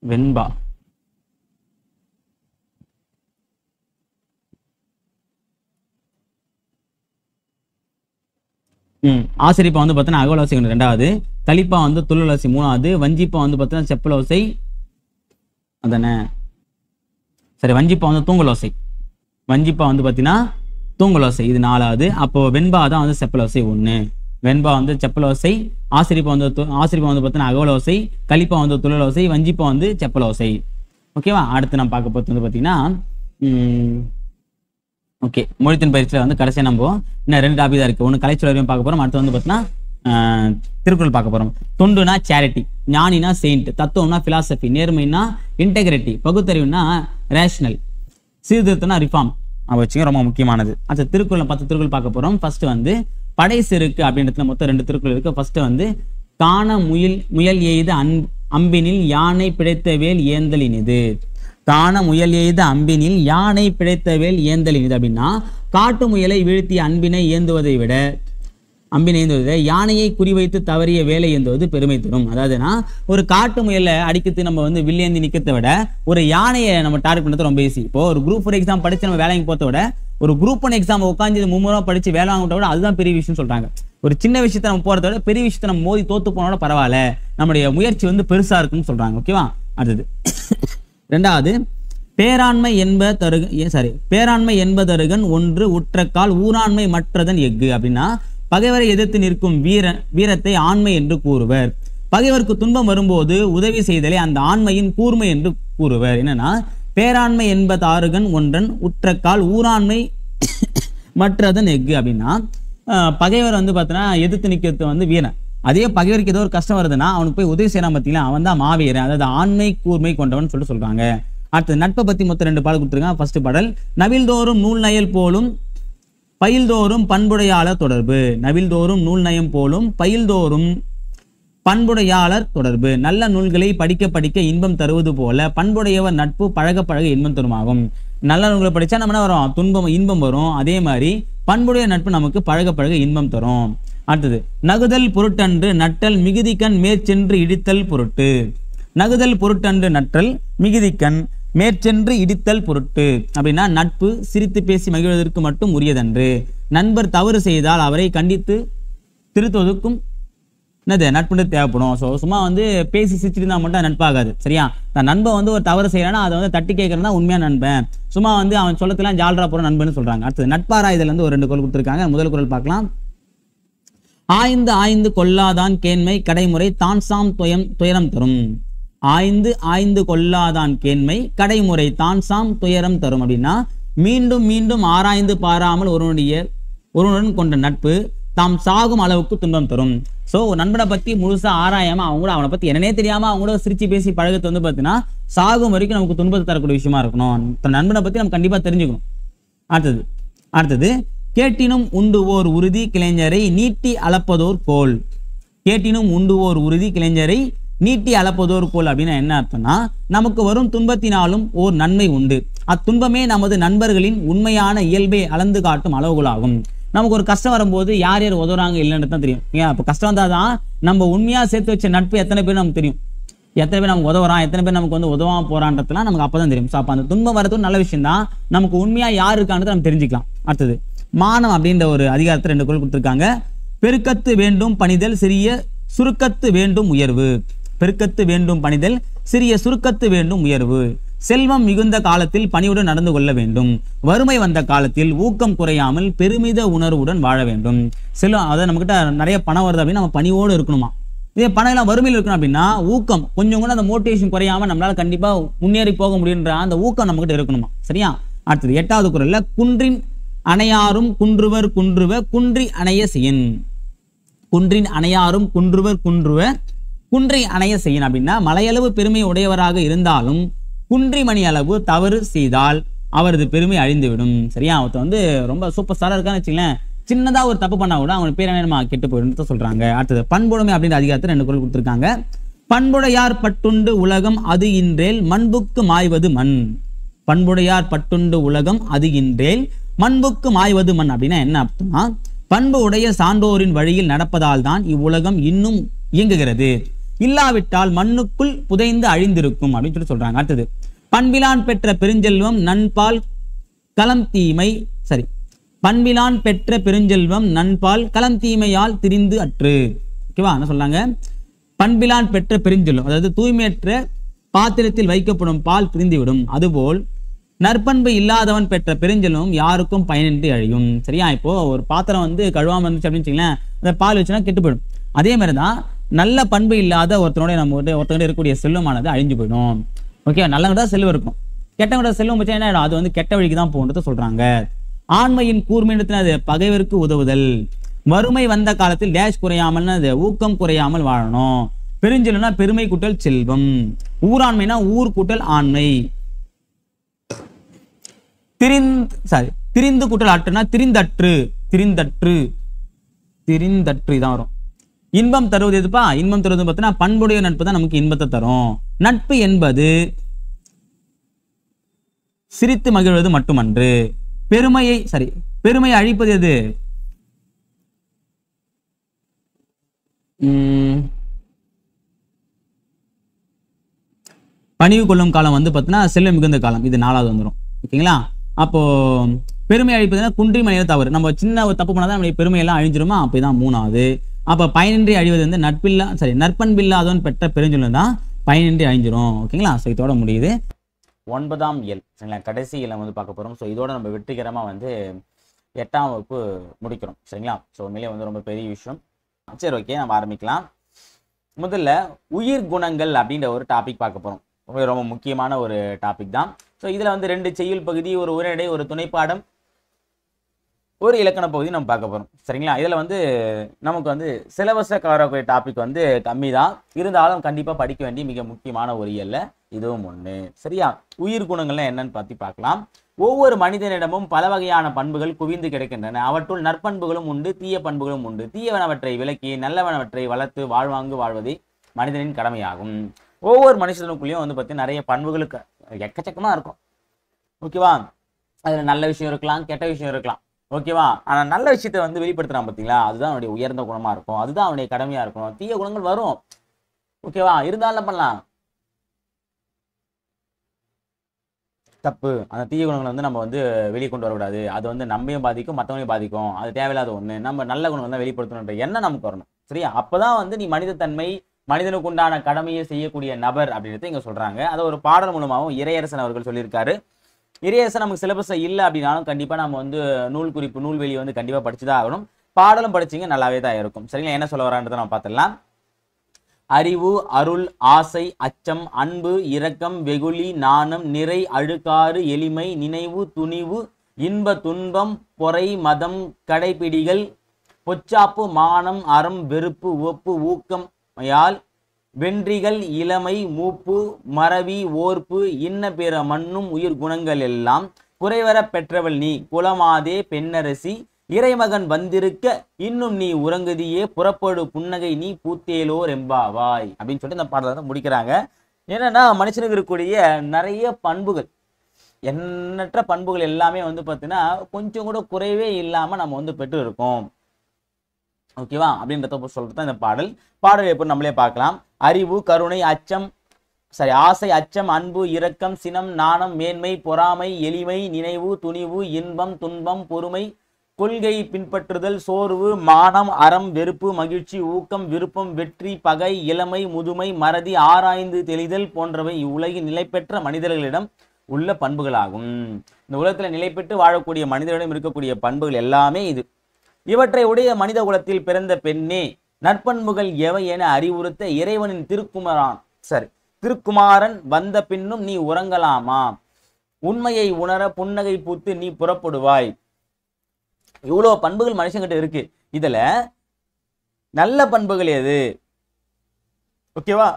வெண்பா ஆசிரியப்பா வந்து பார்த்தீங்கன்னா அகவலோசை ரெண்டாவது, கலிப்பா வந்து துள்ளலோசை மூணாவது, வஞ்சிப்பா வந்து பார்த்தீங்கன்னா செப்பலோசை அதானே, சரி வஞ்சிப்பா வந்து தூங்கலோசை, வஞ்சிப்பா வந்து பார்த்தீங்கன்னா தூங்கலோசை இது நாலாவது. அப்போ வெண்பா தான் வந்து செப்பலோசை 1, வெண்பா வந்து செப்பலோசை, ஆசிரியப்பா வந்து பார்த்தீங்கன்னா அகவலோசை, கலிப்பா வந்து துள்ளலோசை, வஞ்சிப்பா வந்து செப்பலோசை. ஓகேவா? அடுத்து நம்ம பார்க்க போகிறது வந்து பார்த்தீங்கன்னா ஓகே மொழித்தின் பயிற்சியில் வந்து கடைசியாக நம்ம இன்னும் 2 டாபிக் தான் இருக்குது. ஒன்று கலைச்சொலரையும் பார்க்க போகிறோம், அடுத்து வந்து பார்த்தீங்கன்னா திருக்குறள் பார்க்க போகிறோம். தொண்டுனா சேரிட்டி, ஞானினா செயின்ட், தத்துவம்னா பிலாசபி, நேர்மைனா இன்டெகிரிட்டி, பகுத்தறிவுனா ரேஷனல், சீர்திருத்தம்னா ரிஃபார்ம். அதை வச்சுங்க ரொம்ப முக்கியமானது. அடுத்த திருக்குறள் 10 திருக்குறள் பார்க்க போகிறோம். ஃபர்ஸ்ட் வந்து படை செருக்கு அப்படின்றதுல மொத்தம் 2 திருக்குறள் இருக்குது. ஃபர்ஸ்ட் வந்து காண முயல் எய்த அம்பினில் யானை பிழைத்த வேல் ஏந்தல் இனிது, காண முயல் எய்த அம்பினில் யானை பிழைத்த வேல் ஏந்தல் இனிது அப்படின்னா காட்டு முயலை வீழ்த்திய அம்பினை ஏந்துவதை விட யானையை குறிவைத்து தவறிய வேலை ஏந்துவது பெருமை தரும். அதாவதுன்னா ஒரு காட்டு முயலை அடிக்கிறது நம்ம வந்து வில்லேந்தி நிற்கிறத விட ஒரு யானையை நம்ம டார்கெட் பண்ணுறது ரொம்ப ஈஸி. இப்போ ஒரு குரூப் 4 எக்ஸாம் படிச்சு நம்ம வேலைக்கு போகிறத விட ஒரு குரூப் 1 எக்ஸாம் உட்காந்து 3 முறை படிச்சு வேலை வாங்கிட்ட விட அதுதான் பெரிய விஷயம் சொல்றாங்க. ஒரு சின்ன விஷயத்த நம்ம போறத விட பெரிய விஷயத்த நம்ம மோதி தோத்து போனோட பரவாயில்ல, நம்முடைய முயற்சி வந்து பெருசா இருக்குன்னு சொல்றாங்க. ஓகேவா? அடுத்தது ரெண்டாவது, பேராண்மை என்பதருகன் ஒன்று உற்றக்கால் ஊராண்மை மற்றதன் எஃகு அப்படின்னா பகைவரை எதிர்த்து நிற்கும் வீரத்தை ஆண்மை என்று கூறுவர். பகைவருக்கு துன்பம் வரும்போது உதவி செய்தலே அந்த ஆண்மையின் கூர்மை என்று கூறுவர். என்னன்னா பேராண்மை என்பதாருகன் ஒன்றன் உற்றக்கால் ஊராண்மை மற்றதன் எஃகு அப்படின்னா பகைவர் வந்து பார்த்தீங்கன்னா எதிர்த்து நிற்கிறது வந்து வீரன், அதே பகைவருக்கு ஏதோ ஒரு கஷ்டம் வருதுன்னா அவனுக்கு போய் உதவி செய்யறான் பார்த்தீங்களா, அவன் தான் மாவீரன், அதாவது ஆண்மை கூர்மை கொண்டவன் சொல்லிட்டு சொல்றாங்க. அடுத்தது நட்பை பத்தி மொத்தம் 2 பாடல் கொடுத்துருக்காங்க. ஃபர்ஸ்ட் பாடல் நவில்தோறும் நூல் நயல் போலும் பயில்தோறும் பண்புடையாளர் தொடர்பு, நவில்தோறும் நூல் நயம் போலும் பயில்தோறும் பண்புடையாளர் தொடர்பு, நல்ல நூல்களை படிக்க படிக்க இன்பம் தருவது போல பண்புடையவர் நட்பு பழக பழக இன்பம் தருமாகும். நல்ல நூல்களை படிச்சா நம்ம என்ன வரும், இன்பம் வரும். அதே மாதிரி பண்புடைய நட்பு நமக்கு பழக பழக இன்பம் தரும். அடுத்தது நகுதல் பொருட்டன்று நட்டல் மிகுதிக்கண் மேற்சென்று இடித்தல் பொருட்டு, நகுதல் பொருட்டன்று நட்டல் மிகுதிக்கண் மேற்சென்று இடித்தல் பொருட்டு அப்படின்னா நட்பு சிரித்து பேசி மகிழ்வதற்கு மட்டும் உரியதன்று, நண்பர் தவறு செய்தால் அவரை கண்டித்து திருத்துவதற்கும் நட்புன்றது தேவைப்படும். ஸோ சும்மா வந்து பேசி சிரிச்சுட்டு இருந்தால் மட்டும் நட்பாகாது. சரியா? தன் நண்பன் வந்து ஒரு தவறு செய்யறானா அதை வந்து தட்டி கேட்கறதா உண்மையான நண்பன், சும்மா வந்து அவன் சொல்லத்தெல்லாம் ஜால்ரா போற நண்பன் சொல்றாங்க. அடுத்தது நட்பாரா இதுல இருந்து ஒரு 2 குறள் கொடுத்துருக்காங்க. முதல் குறள் பார்க்கலாம். ஆய்ந்து ஆய்ந்து கொள்ளாதான் கேண்மை கடைமுறை தான் சாம் துயரம் தரும், ஆய்ந்து ஆய்ந்து கொள்ளாதான் கேண்மை கடைமுறை தான் சாம் துயரம் தரும் அப்படின்னா மீண்டும் மீண்டும் ஆராய்ந்து பாராமல் ஒருவனுடன் கொண்ட நட்பு தாம் சாகும் அளவுக்கு துன்பம் தரும். ஸோ ஒரு நண்பனை பத்தி முழுசா ஆராயாம அவனை பத்தி என்னன்னே தெரியாம அவங்க கூட சிரிச்சு பேசி பழகத்தை வந்து பார்த்தீங்கன்னா சாகும் வரைக்கும் நமக்கு துன்பத்தை தரக்கூடிய விஷயமா இருக்கணும். தன் நண்பனை பத்தி நம்ம கண்டிப்பா தெரிஞ்சுக்கணும். அடுத்தது கேட்டினும் உண்டு ஓர் உறுதி கிளைஞரை நீட்டி அளப்பதோர் கோல், கேட்டினும் உண்டு ஓர் உறுதி கிளைஞரை நீட்டி அளப்பதோர் கோல் அப்படின்னா என்ன அர்த்தம்னா நமக்கு வரும் துன்பத்தினாலும் ஓர் நன்மை உண்டு, அத்துன்பமே நமது நண்பர்களின் உண்மையான இயல்பை அளந்து காட்டும் அளவுகளாகும். நமக்கு ஒரு கஷ்டம் வரும்போது யார் யார் உதவுறாங்க இல்லைன்னு தான் தெரியும். ஏன் அப்போ கஷ்டம் வந்தாதான் நம்ம உண்மையா சேர்த்து வச்ச நட்பு எத்தனை பேர் நமக்கு தெரியும், எத்தனை பேர் நமக்கு உதவுறான், எத்தனை பேர் நமக்கு வந்து உதவாம போறான்றதுலாம் நமக்கு அப்பதான் தெரியும். ஸோ அப்போ அந்த துன்பம் வரது நல்ல விஷயம் தான், நமக்கு உண்மையா யார் இருக்கான்றதை நம்ம தெரிஞ்சுக்கலாம். அடுத்தது மானம் அப்படின்ற ஒரு அதிகாரத்தை 2 குறள் கொடுத்துருக்காங்க. பெருக்கத்து வேண்டும் பணிதல் சிறிய சுருக்கத்து வேண்டும் உயர்வு, பெருக்கத்து வேண்டும் பணிதல் சிறிய சுருக்கத்து வேண்டும் உயர்வு, செல்வம் மிகுந்த காலத்தில் பணிவுடன் நடந்து கொள்ள வேண்டும், வறுமை வந்த காலத்தில் ஊக்கம் குறையாமல் பெருமித உணர்வுடன் வாழ வேண்டும். செல்வம் அதாவது நம்மகிட்ட நிறைய பணம் வருது அப்படின்னா நம்ம பணிவோடு இருக்கணுமா, இதே பணம் எல்லாம் வறுமையில் இருக்கணும் அப்படின்னா ஊக்கம் கொஞ்சம் கூட அந்த மோட்டிவேஷன் குறையாம நம்மளால கண்டிப்பா முன்னேறி போக முடியுன்ற அந்த ஊக்கம் நம்மகிட்ட இருக்கணுமா. சரியா? அடுத்தது 8வது குறள்ல குன்றின் அணையாரும் குன்றுவர் குன்றுவ குன்றி அணைய செய்யின், குன்றின் அணையாரும் குன்றுவர் குன்றுவ குன்றி அணைய செய்யின் அப்படின்னா மலையளவு பெருமை உடையவராக இருந்தாலும் குன்றி மணி அளவு தவறு செய்தால் அவரது பெருமை அழிந்துவிடும். சரியா? அவர்த்த வந்து ரொம்ப சூப்பர் ஸ்டாரா இருக்கான்னு வச்சுங்களேன், சின்னதா ஒரு தப்பு பண்ணா கூட அவன் பேர் என்ன கெட்டு போயிடும் சொல்றாங்க. அடுத்தது பண்புடைமை அப்படின்ற அதிகாரத்தை 2 குறள் கொடுத்துருக்காங்க. பண்புடையார் பட்டுண்டு உலகம் அது இன்றேல் மண்புக்கு மாய்வது மண், பண்புடையார் பட்டுண்டு உலகம் அது இன்றேல் மண்புக்கு மாய்வது மண் அப்படின்னா என்ன அர்த்தம்னா பண்பு உடைய சான்றோரின் வழியில் நடப்பதால் தான் இவ்வுலகம் இன்னும் இயங்குகிறது, இல்லாவிட்டால் மண்ணுக்குள் புதைந்து அழிந்திருக்கும் அப்படின்னு சொல்லி சொல்றாங்க. அடுத்தது பண்பிலான் பெற்ற பெருஞ்செல்வம் நண்பால் களம் தீமை பண்பிலான் பெற்ற பெருஞ்செல்வம் நண்பால் களம் தீமையால் திரிந்து அற்று. ஓகேவா, என்ன சொன்னாங்க? பண்பிலான் பெற்ற பெருஞ்செல்வம், அதாவது தூய்மையற்ற பாத்திரத்தில் வைக்கப்படும் பால் திரிந்துவிடும். அதுபோல் நற்பண்பு இல்லாதவன் பெற்ற பெருஞ்செல்வம் யாருக்கும் பயனின்றி அழியும். சரியா? இப்போ ஒரு பாத்திரம் வந்து கழுவாம இருந்துச்சு அப்படின்னு வச்சுங்களேன், அந்த பால் வச்சுன்னா கெட்டு போயிடும். அதே மாதிரி தான் நல்ல பண்பு இல்லாத ஒருத்தரோட இருக்கக்கூடிய செல்வமானது அழிஞ்சு போயிடும். ஓகே, நல்லவங்க தான் செல்வம் இருக்கும், கெட்டவங்க செல்வம் வச்சா என்ன, அது வந்து கெட்ட வழிக்கு தான் போன்றதை சொல்றாங்க. ஆண்மையின் கூர்மையிடத்தில் அது பகைவருக்கு உதவுதல். வறுமை வந்த காலத்தில் டேஷ் குறையாமல் அது ஊக்கம் குறையாமல் வாழணும். பெருஞ்செல்வம்னா பெருமை கூட்டல் செல்வம். ஊராண்மைனா ஊர் கூட்டல் ஆண்மை. திரிந்து கூட்டல் அற்றுனா திரிந்தற்று. இதான் வரும். இன்பம் தருவது எதுப்பா? இன்பம் தருவது பார்த்தீங்கன்னா பண்புடைய நட்பு தான் நமக்கு இன்பத்தை தரும். நட்பு என்பது சிரித்து மகிழ்வது மட்டுமன்று. பெருமையை அழிப்பது எது? பணிவு கொள்ளும் காலம் வந்து பார்த்தீங்கன்னா செல்வம் மிகுந்த காலம். இது 4வது வந்துடும். ஓகேங்களா? அப்போ பெருமை அழிப்பதுன்னா குன்றி மனித தவறு. நம்ம சின்ன ஒரு தப்பு பண்ணாதான் நம்மளுடைய பெருமையெல்லாம் அழிஞ்சிருமா? அப்படிதான் 3வது. அப்போ பயனின்றி அழிவது வந்து நற்பண்பில்லாதவன் பெற்ற பெருஞ்சொல்லம் தான் பயனின்றி அழிஞ்சிரும். ஓகேங்களா? ஸோ இதோட முடியுது 9ஆம் இயல். சரிங்களா? கடைசி இயலை வந்து பார்க்க போகிறோம். ஸோ இதோட நம்ம வெற்றிகரமாக வந்து 8ஆம் வகுப்பு முடிக்கிறோம். சரிங்களா? ஸோ உண்மையிலே வந்து ரொம்ப பெரிய விஷயம். சரி, ஓகே, நம்ம ஆரம்பிக்கலாம். முதல்ல உயிர் குணங்கள் அப்படின்ற ஒரு டாபிக் பார்க்க போகிறோம். ரொம்ப முக்கியமான ஒரு டாபிக் தான். ஸோ இதில் வந்து 2 செய்யுள் பகுதி, ஒரு உரைநடை, ஒரு துணைப்பாடம், ஒரு இலக்கண பகுதி நம்ம பார்க்க போகிறோம். சரிங்களா? இதில் வந்து நமக்கு வந்து சிலபஸை கவர் ஆகக்கூடிய டாபிக் வந்து கம்மி தான், இருந்தாலும் கண்டிப்பாக படிக்க வேண்டிய மிக முக்கியமான ஒரு இயல்ல இதுவும் ஒன்று. சரியா? உயிர் குணங்கள்லாம் என்னன்னு பற்றி பார்க்கலாம். ஒவ்வொரு மனிதனிடமும் பல வகையான பண்புகள் குவிந்து கிடக்கின்றன. அவற்றுள் நற்பண்புகளும் உண்டு, தீய பண்புகளும் உண்டு. தீயவனவற்றை விலக்கி நல்லவனவற்றை வளர்த்து வாழ்வாங்கு வாழ்வதே மனிதனின் கடமையாகும். ஒவ்வொரு மனுஷனுக்குள்ளேயும் வந்து பார்த்தீங்கன்னா நிறைய பண்புகளுக்கு எக்கச்சக்கமாக இருக்கும். ஓகேவா? அதில் நல்ல விஷயம் இருக்கலாம், கெட்ட விஷயம் இருக்கலாம். ஓகேவா? ஆனால் நல்ல விஷயத்தை வந்து வெளிப்படுத்துறான் பார்த்தீங்களா, அதுதான் அவனுடைய உயர்ந்த குணமாக இருக்கும், அதுதான் அவனுடைய கடமையாக இருக்கணும். தீய குணங்கள் வரும். ஓகேவா? இருந்தாலும் பண்ணலாம், தப்பு. அந்த தீய குணங்களை வந்து நம்ம வந்து வெளியே கொண்டு வரக்கூடாது. அது வந்து நம்மையும் பாதிக்கும், மற்றவங்களையும் பாதிக்கும். அது தேவையில்லாத ஒன்று. நம்ம நல்ல குணங்கள் தான் வெளிப்படுத்தணுன்ற எண்ணம் நமக்கு வரணும். சரியா? அப்போதான் வந்து நீ மனிதத்தன்மை, மனிதனுக்கு உண்டான கடமையை செய்யக்கூடிய நபர் அப்படின்றத இங்கே சொல்றாங்க. அதை ஒரு பாடல் மூலமாகவும் இறையரசன் அவர்கள் சொல்லியிருக்காரு. இறையரசன் நமக்கு சிலபஸ் இல்லை அப்படின்னாலும் கண்டிப்பாக நம்ம வந்து நூல் குறிப்பு, நூல்வெளியை வந்து கண்டிப்பாக படிச்சுதான் ஆகணும். பாடலும் படிச்சிங்க நல்லாவே தான் இருக்கும். சரிங்களா? என்ன சொல்ல வரான்றதை நம்ம பார்த்துடலாம். அறிவு, அருள், ஆசை, அச்சம், அன்பு, இரக்கம், வெகுளி, நாணம், நிறை, அழுக்காறு, எளிமை, நினைவு, துணிவு, இன்ப, துன்பம், பொறை, மதம், கடைப்பிடிகள், பொச்சாப்பு, மானம், அறம், வெறுப்பு, உவப்பு, ஊக்கம், வென்றிகள், இளமை, மூப்பு, மறவி, ஓர்ப்பு, இன்ன பிற மண்ணும் உயிர் குணங்கள் எல்லாம் குறைவர பெற்றவள் நீ குலமாதே பெண்ணரசி, இறைமகன் வந்திருக்க இன்னும் நீ உறங்குதியே, புறப்படு புன்னகை நீ பூத்தேலோர் எம்பாவாய் அப்படின்னு சொல்லிட்டு இந்த பாடலை தான் முடிக்கிறாங்க. என்னன்னா மனுஷனுக்கு இருக்கக்கூடிய நிறைய பண்புகள், எண்ணற்ற பண்புகள் எல்லாமே வந்து பார்த்தீங்கன்னா கொஞ்சம் கூட குறைவே இல்லாமல் நம்ம வந்து பெற்று இருக்கோம். ஓகேவா? அப்படின்றத சொல்றது தான் இந்த பாடல் எப்படி நம்மளே பார்க்கலாம். அறிவு, கருணை, ஆசை, அச்சம், அன்பு, இரக்கம், சினம், நாணம், மேன்மை, பொறாமை, எளிமை, நினைவு, துணிவு, இன்பம், துன்பம், பொறுமை, கொள்கை பின்பற்றுதல், சோர்வு, மானம், அறம், வெறுப்பு, மகிழ்ச்சி, ஊக்கம், விருப்பம், வெற்றி, பகை, இளமை, முதுமை, மறதி, ஆராய்ந்து தெளிதல் போன்றவை இவ்வுலகின் நிலை பெற்ற மனிதர்களிடம் உள்ள பண்புகளாகும். இந்த உலகத்துல நிலை பெற்று வாழக்கூடிய மனிதர்களிடம் இருக்கக்கூடிய பண்புகள் எல்லாமே இது. இவற்றை உடைய மனித குலத்தில் பிறந்த பெண்ணே, நற்பண்புகள் எவை என அறிவுறுத்த இறைவனின் திருக்குமாரன் வந்த பின்னும் நீ உறங்கலாமா, உண்மையை உணர புன்னகை பூத்து நீ புறப்படுவாய். இவ்வளவு பண்புகள் மனுஷங்கிட்ட இருக்கு. இதுல நல்ல பண்புகள் எது? ஓகேவா?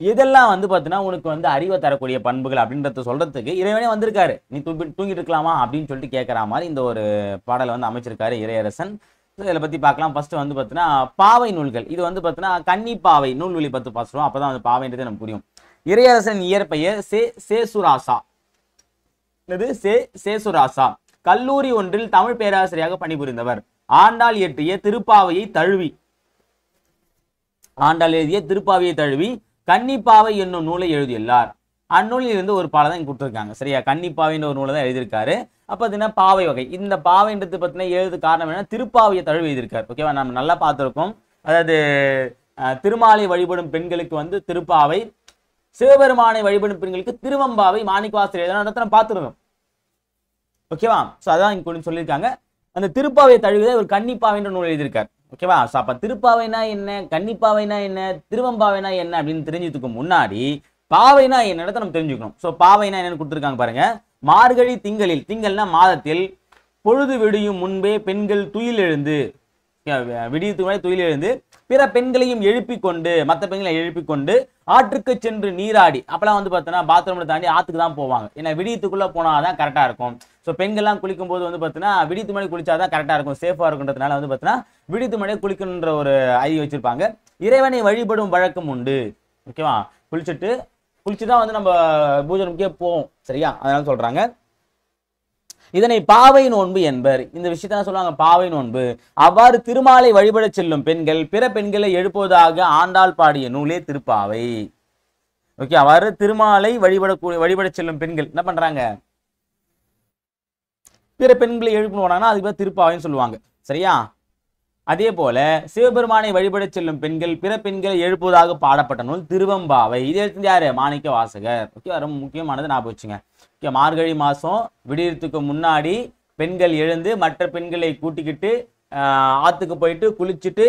இதெல்லாம் வந்து பார்த்தீங்கன்னா உனக்கு வந்து அறிவை தரக்கூடிய பண்புகள் அப்படின்றத சொல்றதுக்கு இறைவனே வந்திருக்காரு. நீ தூங்கிட்டு இருக்கலாமா அப்படின்னு சொல்லிட்டு கேட்கற மாதிரி இந்த ஒரு பாடலை வந்து அமைச்சிருக்காரு இறையரசன். இதில் பற்றி பார்க்கலாம். ஃபர்ஸ்ட் வந்து பார்த்தீங்கன்னா பாவை நூல்கள். இது வந்து பார்த்தீங்கன்னா கன்னி பாவை நூல்வெளி பற்றி பார்த்துருவோம். அப்போதான் வந்து பாவைன்றதே நமக்கு புரியும். இறையரசன் இயற்பெயர் சேசுராசா. சேசுராசா கல்லூரி ஒன்றில் தமிழ் பேராசிரியராக பணிபுரிந்தவர். ஆண்டாள் எழுதிய திருப்பாவையை தழுவி கன்னிப்பாவை என்னும் நூலை எழுதியுள்ளார். அந்நூலில் இருந்து ஒரு பாலை தான் இங்க கொடுத்துருக்காங்க. சரியா, கன்னிப்பாவைன்ற ஒரு நூலை தான் எழுதியிருக்காரு. அப்ப அது பாவை வகை. இந்த பாவைன்றது பார்த்தீங்கன்னா எழுது காரணம் என்ன, திருப்பாவையை தழுவி எழுதியிருக்காரு. ஓகேவா, நம்ம நல்லா பார்த்துருக்கோம். அதாவது திருமாலை வழிபடும் பெண்களுக்கு வந்து திருப்பாவை, சிவபெருமானை வழிபடும் பெண்களுக்கு திருவம்பாவை மாணிக்கவாசகர் எழுதின பார்த்துருக்கோம். ஓகேவா, ஸோ அதான் இங்க கொஞ்சம் சொல்லியிருக்காங்க. அந்த திருப்பாவையை தழுவிதான் ஒரு கன்னிப்பாவைன்ற நூல் எழுதியிருக்காரு. ஓகேவா, ஸோ அப்ப திருப்பாவைனா என்ன, கன்னிப்பாவைனா என்ன, திருவம்பாவைனா என்ன அப்படின்னு தெரிஞ்சதுக்கு முன்னாடி பாவைனா என்னன்னு நம்ம தெரிஞ்சுக்கணும். ஸோ பாவைனா என்னன்னு கொடுத்துருக்காங்க பாருங்க. மார்கழி திங்களில், திங்கள்னா மாதத்தில், பொழுது விடியும் முன்பே பெண்கள் துயில் எழுந்து, விடியத்துக்கு துயில் எழுந்து பிற பெண்களையும் எழுப்பிக் கொண்டு, மற்ற பெண்களை எழுப்பிக் கொண்டு ஆற்றுக்கு சென்று நீராடி, அப்பெல்லாம் வந்து பார்த்தீங்கன்னா பாத்ரூம்ல தாண்டி ஆத்துக்கு தான் போவாங்க. ஏன்னா விடியத்துக்குள்ள போனாதான் கரெக்டா இருக்கும். ஸோ பெண்கள்லாம் குளிக்கும் போது வந்து பார்த்தீங்கன்னா விடியத்து மணி குளிச்சாதான் கரெக்டா இருக்கும், சேஃபா இருக்குன்றதுனால வந்து பார்த்தீங்கன்னா விடியத்து மணியை குளிக்கணுன்ற ஒரு ஐடியா வச்சிருப்பாங்க. இறைவனை வழிபடும் வழக்கம் உண்டு. ஓகேவா, குளிச்சுதான் வந்து நம்ம பூஜை ரூமுக்கே போவோம். சரியா, அதனால சொல்றாங்க இதனை பாவை நோன்பு என்பர். இந்த விஷயத்தான் சொல்லுவாங்க பாவை நோன்பு. அவ்வாறு திருமாலை வழிபட செல்லும் பெண்கள் பிற பெண்களை எழுப்புவதாக ஆண்டாள் பாடிய நூலே திருப்பாவை. ஓகே, அவ்வாறு திருமாலை வழிபட செல்லும் பெண்கள் என்ன பண்றாங்க, பிற பெண்களை எழுப்புவாங்கன்னா அதுக்கு பேர் திருப்பாவைன்னு சொல்லுவாங்க. சரியா, அதே போல சிவபெருமானை வழிபட செல்லும் பெண்கள் பிற பெண்களை எழுப்புவதாக பாடப்பட்ட நூல் திருவம்பாவை. இது எழுத்து யாரு, மாணிக்க வாசகர். ஓகே, ரொம்ப முக்கியமானது ஞாபகம் வச்சுங்க. ஓகே, மார்கழி மாசம் விடியறதுக்கு முன்னாடி பெண்கள் எழுந்து மற்ற பெண்களை கூட்டிக்கிட்டு ஆத்துக்கு போயிட்டு குளிச்சுட்டு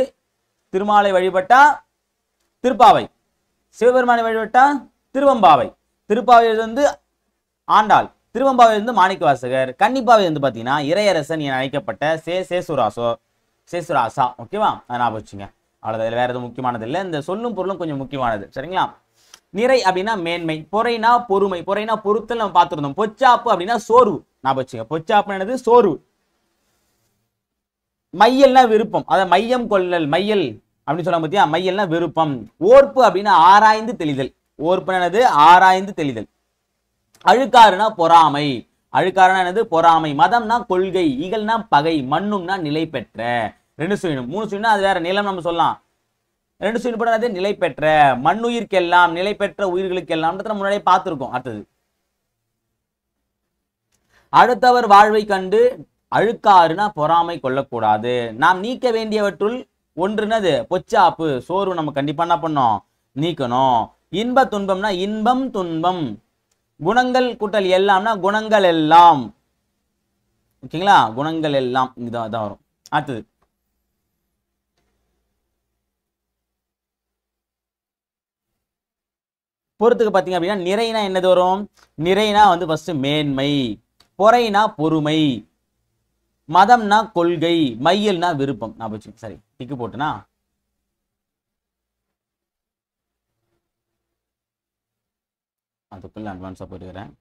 திருமாலை வழிபட்டா திருப்பாவை, சிவபெருமானை வழிபட்டா திருவம்பாவை. திருப்பாவை வந்து ஆண்டாள், திருவம்பாவை வந்து மாணிக்க வாசகர், கன்னிப்பாவை வந்து பாத்தீங்கன்னா இறையரசன் என அழைக்கப்பட்ட சேசுராசா. ஓகேவா, அதை ஞாபகம் வச்சுங்க. அவ்வளவுதான், வேற எதுவும் முக்கியமானது இல்லை. இந்த சொல்லும் பொருளும் கொஞ்சம் முக்கியமானது. சரிங்களா, நிறை அப்படின்னா மேன்மை, பொறைனா பொறுமை, பொறைனா பொறுத்தல் நம்ம பார்த்துருந்தோம். பொச்சாப்பு அப்படின்னா சோர்வு, ஞாபகம் வச்சுங்க. பொச்சாப்பு என்னது, சோர்வு. மையல்னா விருப்பம், அதாவது மையம் கொள்ளல், மையல் அப்படின்னு சொல்ல பத்தியா, மையல்னா விருப்பம். ஓர்ப்பு அப்படின்னா ஆராய்ந்து தெளிதல், ஓர்ப்பு என்னது ஆராய்ந்து தெளிதல். அழுக்காறுனா பொறாமை, அழுக்காறுனா என்னது பொறாமை. மதம்னா கொள்கை, இகழ்னா பகை, மண்ணும்னா நிலை பெற்ற. 2 சுழினம் 3 சுழினா அது வேற, நிலம் நம்ம சொல்லலாம். 2 சுழினம் போடாது, நிலை பெற்ற, மண்ணுயிர்க்கெல்லாம், நிலை பெற்ற உயிர்களுக்கெல்லாம் முன்னாடியே பார்த்துருக்கோம். அடுத்தது அடுத்தவர் வாழ்வை கண்டு அழுக்காறுனா பொறாமை கொள்ளக்கூடாது. நாம் நீக்க வேண்டியவற்றுள் ஒன்றுனது பொச்சாப்பு, சோர்வு நம்ம கண்டிப்பா என்ன பண்ணோம், நீக்கணும். இன்ப துன்பம்னா இன்பம் துன்பம், குணங்கள் கூட்டல் எல்லாம்னா குணங்கள் எல்லாம். ஓகேங்களா, குணங்கள் எல்லாம் இதான் வரும். அடுத்தது பொறுத்துக்கு பார்த்தீங்க அப்படின்னா நிறைனா என்னது வரும், நிறைனா வந்து ஃபர்ஸ்ட் மேன்மை, பொறைனா பொறுமை, மதம்னா கொள்கை, மையல்னா விருப்பம். நான் போச்சு, சரி டிக்கு போட்டுனா அதுக்குள்ள அட்வான்ஸா போயிருக்கிறேன்.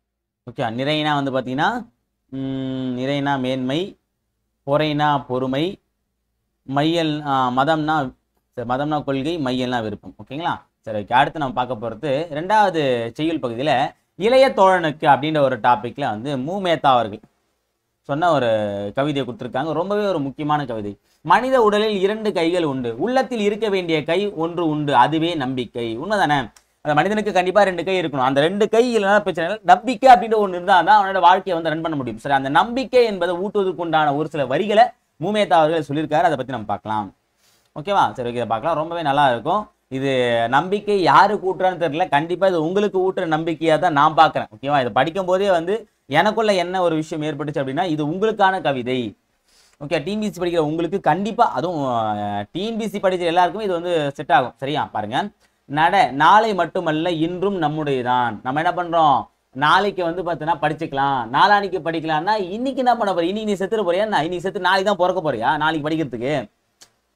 ஓகே, நிறைனா வந்து பார்த்தீங்கன்னா நிறைனா மேன்மை, பொறைனா பொறுமை, மையல் மதம்னா கொள்கை, மையல்னா விருப்பம். ஓகேங்களா, சரி ஓகே. அடுத்து நம்ம பார்க்க போகிறது 2வது செய்யுள் பகுதியில் இளைய தோழனுக்கு அப்படின்ற ஒரு டாப்பிக்கில் வந்து மூமேத்தா அவர்கள் சொன்ன ஒரு கவிதையை கொடுத்துருக்காங்க. ரொம்பவே ஒரு முக்கியமான கவிதை. மனித உடலில் 2 கைகள் உண்டு, உள்ளத்தில் இருக்க வேண்டிய கை ஒன்று உண்டு, அதுவே நம்பிக்கை. உண்மைதானே, அந்த மனிதனுக்கு கண்டிப்பா 2 கை இருக்கணும். அந்த 2 கை இல்லைன்னா பிரச்சனை இல்லை, நம்பிக்கை அப்படின்ற ஒன்று இருந்தால் தான் அவனோட வாழ்க்கையை வந்து ரன் பண்ண முடியும். சரி, அந்த நம்பிக்கை என்பதை ஊட்டுவதற்கு உண்டான ஒரு சில வரிகளை மூமேத்தா அவர்கள் சொல்லியிருக்காரு. அதை பற்றி நம்ம பார்க்கலாம். ஓகேவா, சரி ஓகே, பார்க்கலாம். ரொம்பவே நல்லா இருக்கும். இது நம்பிக்கை யாருக்கு ஊட்டுறான்னு தெரியல, கண்டிப்பா இது உங்களுக்கு ஊட்டுற நம்பிக்கையா தான் நான் பார்க்குறேன். ஓகேவா, இதை படிக்கும் போதே வந்து எனக்குள்ள என்ன ஒரு விஷயம் ஏற்பட்டுச்சு அப்படின்னா இது உங்களுக்கான கவிதை. ஓகே, டிஎன்பிசி படிக்கிற உங்களுக்கு கண்டிப்பா, அதுவும் டிஎன்பிசி படிக்கிற எல்லாருக்குமே இது வந்து செட் ஆகும். சரியா, பாருங்க. நாளை மட்டுமல்ல இன்றும் நம்முடையதான். நம்ம என்ன பண்றோம், நாளைக்கு வந்து பார்த்தீங்கன்னா படிச்சுக்கலாம், நாளானிக்கு படிக்கலாம்னா இன்னைக்கு என்ன பண்ண போறியா, இன்னைக்கு நீ செத்துற போறியா, இன்னைக்கு செத்து நாளைக்கு தான் பிறக்க போறியா நாளைக்கு படிக்கிறதுக்கு.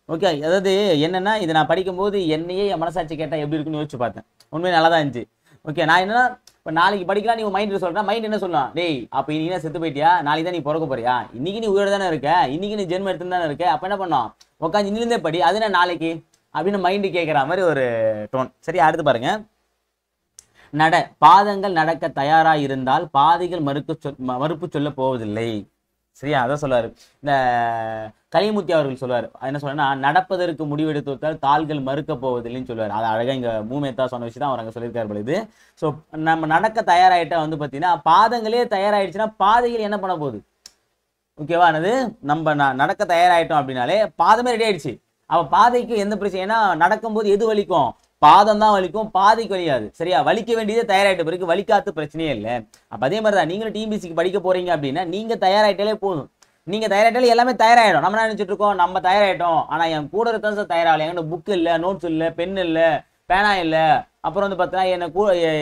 ஓகே, அதாவது என்னன்னா இதை நான் படிக்கும்போது என்னையே என் மனசாட்சி கேட்டால் எப்படி இருக்குன்னு யோசிச்சு பார்த்தேன். உண்மையை நல்லா தான் இருந்துச்சு. ஓகே, நான் என்னன்னா இப்போ நாளைக்கு படிக்கலாம் நீ மைண்ட் சொல்றேன், மைண்ட் என்ன சொல்லலாம், டேய் அப்போ இன்னைக்கு என்ன செத்து போயிட்டியா, நாளைக்கு தான் நீ பிறக்க போறியா, இன்னைக்கு நீ உயிரோட தானே இருக்க, இன்னைக்கு நீ ஜென்மம் எடுத்து தானே இருக்க, அப்போ என்ன பண்ணோம், உட்காந்து இன்னிலிருந்தே படி, அது என்ன நாளைக்கு அப்படின்னு மைண்டு கேட்குற மாதிரி ஒரு டோன். சரி, அடுத்து பாருங்க. பாதங்கள் நடக்க தயாராக இருந்தால் பாதைகள் மறுப்பு சொல்ல போவதில்லை. சரியா? அதான் சொல்லுவாரு இந்த கலிமுத்தி அவர்கள் சொல்லுவார். என்ன சொல்றேன்னா, நடப்பதற்கு முடிவெடுத்து வைத்தால் தாள்கள் மறுக்க போவதில்லைன்னு சொல்லுவார். அது அழகா இங்க மூமேத்தா சொன்ன விஷயம் தான் அவர் அங்க சொல்லியிருக்காரு பொழுது. ஸோ நம்ம நடக்க தயாராயிட்டா வந்து பார்த்தீங்கன்னா, பாதங்களே தயாராயிடுச்சுன்னா பாதைகள் என்ன பண்ண போகுது? ஓகேவா? என்னது நம்ம நடக்க தயாராயிட்டோம் அப்படின்னாலே பாதமே ரெடி ஆயிடுச்சு. அவ பாதைக்கு எந்த பிரச்சனை? ஏன்னா நடக்கும்போது எது வலிக்கும்? பாதம் தான் வலிக்கும், பாதைக்கு வலிக்காது. சரியா? வலிக்க வேண்டியதே தயாராயிட்ட பிறகு வலிக்காத பிரச்சனையே இல்லை. அப்ப அதே மாதிரி தான் நீங்களும் டிபிசிக்கு படிக்க போறீங்க அப்படின்னா நீங்க தயாராயிட்டாலே போதும். நீங்க தயாராயிட்டாலே எல்லாமே தயாராயிடும். நம்ம என்ன நினைச்சிட்டு இருக்கோம்? நம்ம தயாராயிட்டோம், ஆனா என் கூட இருக்க சார் தயாராகல. என்கிட்ட புக் இல்ல, நோட்ஸ் இல்ல, பென் இல்ல, பேனா இல்ல, அப்புறம் வந்து பார்த்தீங்கன்னா என்ன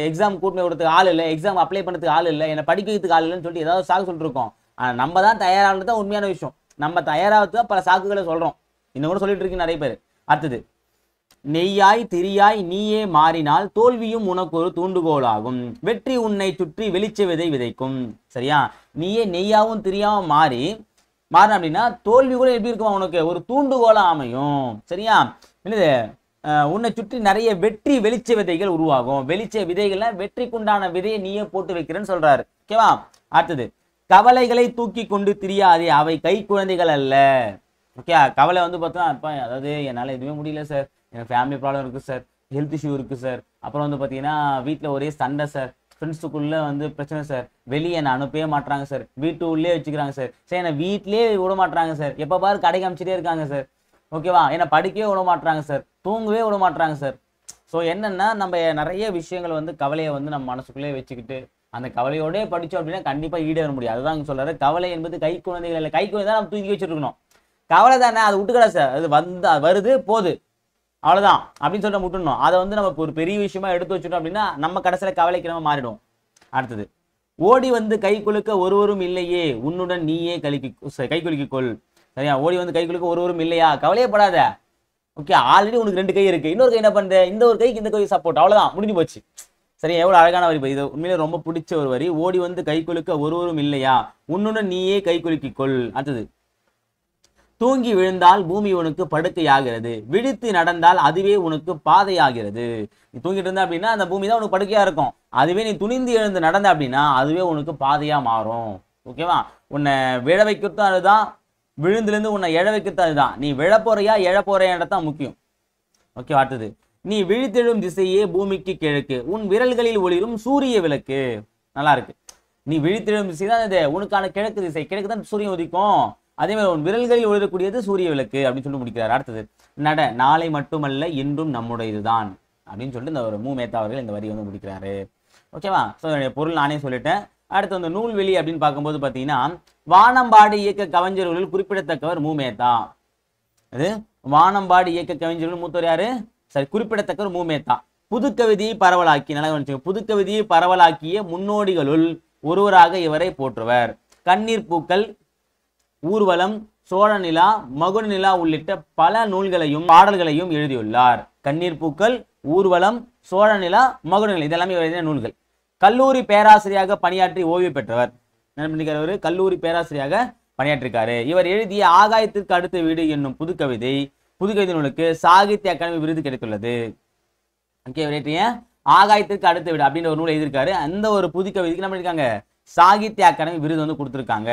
எக்ஸாம் கூட்டின விடுறதுக்கு ஆள் இல்லை, எக்ஸாம் அப்ளை பண்ணுறதுக்கு ஆள் இல்லை, என்னை படிக்க வைக்கிறதுக்கு ஆள் இல்லைன்னு சொல்லிட்டு ஏதாவது சாக்கு சொல்லிட்டு இருக்கோம். ஆனா நம்ம தான் தயாராகிறது தான் உண்மையான விஷயம். நம்ம தயாராகிறது தான் பல சாக்குகளை சொல்றோம். இன்னும் கூட சொல்லிட்டு இருக்கு நிறைய பேர். அடுத்தது, நெய்யாய் திரியாய் நீயே மாறினால் தோல்வியும் உனக்கு ஒரு தூண்டுகோலாகும். வெற்றி உன்னை சுற்றி வெளிச்ச விதை விதைக்கும். சரியா? நீயே நெய்யாவும் திரியாவும் மாறின அப்படின்னா தோல்வி கூட எப்படி இருக்குமா? உனக்கு ஒரு தூண்டுகோலா அமையும். சரியா? என்னது? உன்னை சுற்றி நிறைய வெற்றி வெளிச்ச விதைகள் உருவாகும். வெளிச்ச விதைகள்ல வெற்றிக்குண்டான விதையை நீயே போட்டு வைக்கிறேன்னு சொல்றாரு. ஓகேவா? அடுத்தது, கவலைகளை தூக்கி கொண்டு திரியாதே, அவை கை குழந்தைகள் அல்ல. ஓகே, கவலை வந்து பார்த்தோன்னா அப்பா அதாவது என்னால் எதுவுமே முடியல சார், எனக்கு ஃபேமிலி ப்ராப்ளம் இருக்குது சார், ஹெல்த் இஷ்யூ இருக்குது சார், அப்புறம் வந்து பார்த்தீங்கன்னா வீட்டில் ஒரே சண்டை சார், ஃப்ரெண்ட்ஸுக்குள்ளே வந்து பிரச்சனை சார், வெளியே என்னை அனுப்பவே மாட்டுறாங்க சார், வீட்டு உள்ளே வச்சுக்கிறாங்க சார், சரி என்னை வீட்டிலே விட மாட்டுறாங்க சார், எப்போ பாரு கடைக்கு அமிச்சிட்டே இருக்காங்க சார். ஓகேவா? என்னை படிக்கவே விட மாட்டுறாங்க சார், தூங்கவே விட மாட்டுறாங்க சார். ஸோ என்னென்னா நம்ம நிறைய விஷயங்கள் வந்து கவலையை வந்து நம்ம மனசுக்குள்ளே வச்சுக்கிட்டு அந்த கவலையோடய படித்தோம் அப்படின்னா கண்டிப்பாக ஈடேற முடியாது. அதுதான் அங்கே சொல்கிறாரு, கவலை என்பது கை குழந்தைகள் இல்லை. கை குழந்தை தான் நம்ம தூக்கி வச்சுருக்கணும். கவலை தானே, அது விட்டுக்கடா சார், அது வருது போகுது அவ்வளோதான் அப்படின்னு சொல்லிட்டு விட்டுணும். அதை வந்து நம்ம ஒரு பெரிய விஷயமா எடுத்து வச்சுட்டோம் அப்படின்னா நம்ம கடைசியில் கவலைக்கு நம்ம மாறிடும். அடுத்தது, ஓடி வந்து கை குலுக்க ஒருவரும் இல்லையே, உன்னுடன் நீயே கை குலுக்கிக்கொள். சரியா? ஓடி வந்து கை குலுக்க ஒருவரும் இல்லையா, கவலையப்படாத. ஓகே, ஆல்ரெடி உனக்கு 2 கை இருக்கு, இன்னொரு கை என்ன பண்ணுற, இந்த ஒரு கைக்கு இந்த கை சப்போர்ட், அவ்வளோதான், முடிஞ்சு போச்சு. சரியா? எவ்வளோ அழகான வரி. இது உண்மையிலே ரொம்ப பிடிச்ச ஒரு வரி. ஓடி வந்து கை குலுக்க ஒருவரும் இல்லையா, உன்னுடன் நீயே கை குலுக்கிக்கொள். அடுத்தது, தூங்கி விழுந்தால் பூமி உனக்கு படுக்கையாகிறது, விழித்து நடந்தால் அதுவே உனக்கு பாதையாகிறது. நீ தூங்கிட்டு இருந்த அப்படின்னா அந்த பூமி தான் உனக்கு படுக்கையா இருக்கும். அதுவே நீ துணிந்து எழுந்து நடந்த அப்படின்னா அதுவே உனக்கு பாதையா மாறும். ஓகேவா? உன்னை விழ வைக்கிறதும் அதுதான், விழுந்துலேருந்து உன்னை எழ வைக்கிறதும் அதுதான். நீ விழப்போறையா எழப்போறையான்றதான் முக்கியம். ஓகே, அடுத்தது, நீ விழித்தெழும் திசையே பூமிக்கு கிழக்கு, உன் விரல்களில் ஒளிரும் சூரிய விளக்கு. நல்லா இருக்கு. நீ விழித்தெழும் திசை தான் இது உனக்கான கிழக்கு திசை, கிழக்கு தான் சூரியன் உதிக்கும். அதே மாதிரி உன் விரல்களில் ஒளிரக்கூடியது சூரிய விளக்கு அப்படின்னு சொல்லி முடிக்கிறார். அடுத்தது, நட நாளை மட்டுமல்ல இன்றும் நம்முடைய இதுதான் அப்படின்னு சொல்லிட்டு இந்த ஒரு மூமேத்தா அவர்கள் இந்த வரி வந்து முடிக்கிறாரு. ஓகேவா? ஸோ பொருள் நானே சொல்லிட்டேன். அடுத்து வந்து நூல்வெளி அப்படின்னு பார்க்கும்போது பார்த்தீங்கன்னா, வானம்பாடி இயக்க கவிஞர்களில் குறிப்பிடத்தக்கவர் மூமேத்தா. அது வானம்பாடி இயக்க கவிஞர்கள் மூத்தவர் யாரு? சரி, குறிப்பிடத்தக்கவர் மூமேத்தா. புதுக்கவிதையை பரவலாக்கி, நல்லா கவனிச்சுங்க, புதுக்கவிதையை பரவலாக்கிய முன்னோடிகளுள் ஒருவராக இவரை போற்றுவர். கண்ணீர் பூக்கள், ஊர்வலம், சோழ நிலா, மகுட நிலா உள்ளிட்ட பல நூல்களையும் பாடல்களையும் எழுதியுள்ளார். கண்ணீர் பூக்கள், ஊர்வலம், சோழ நிலா, மகுட நிலா இதெல்லாமே எழுதிய நூல்கள். கல்லூரி பேராசிரியராக பணியாற்றி ஓய்வு பெற்றவர். என்ன பண்ணிருக்காரு? கல்லூரி பேராசிரியராக பணியாற்றிருக்காரு. இவர் எழுதிய ஆகாயத்திற்கு அடுத்த வீடு என்னும் புதுக்கவிதை நூலுக்கு சாகித்ய அகாடமி விருது கிடைத்துள்ளது. ஓகே, இவர் எழுதிய ஆகாயத்திற்கு அடுத்த வீடு அப்படின்ற ஒரு நூல் எழுதியிருக்காரு. அந்த ஒரு புதுக்கவிதைக்கு என்ன பண்ணிருக்காங்க? சாகித்ய அகாடமி விருது வந்து கொடுத்துருக்காங்க.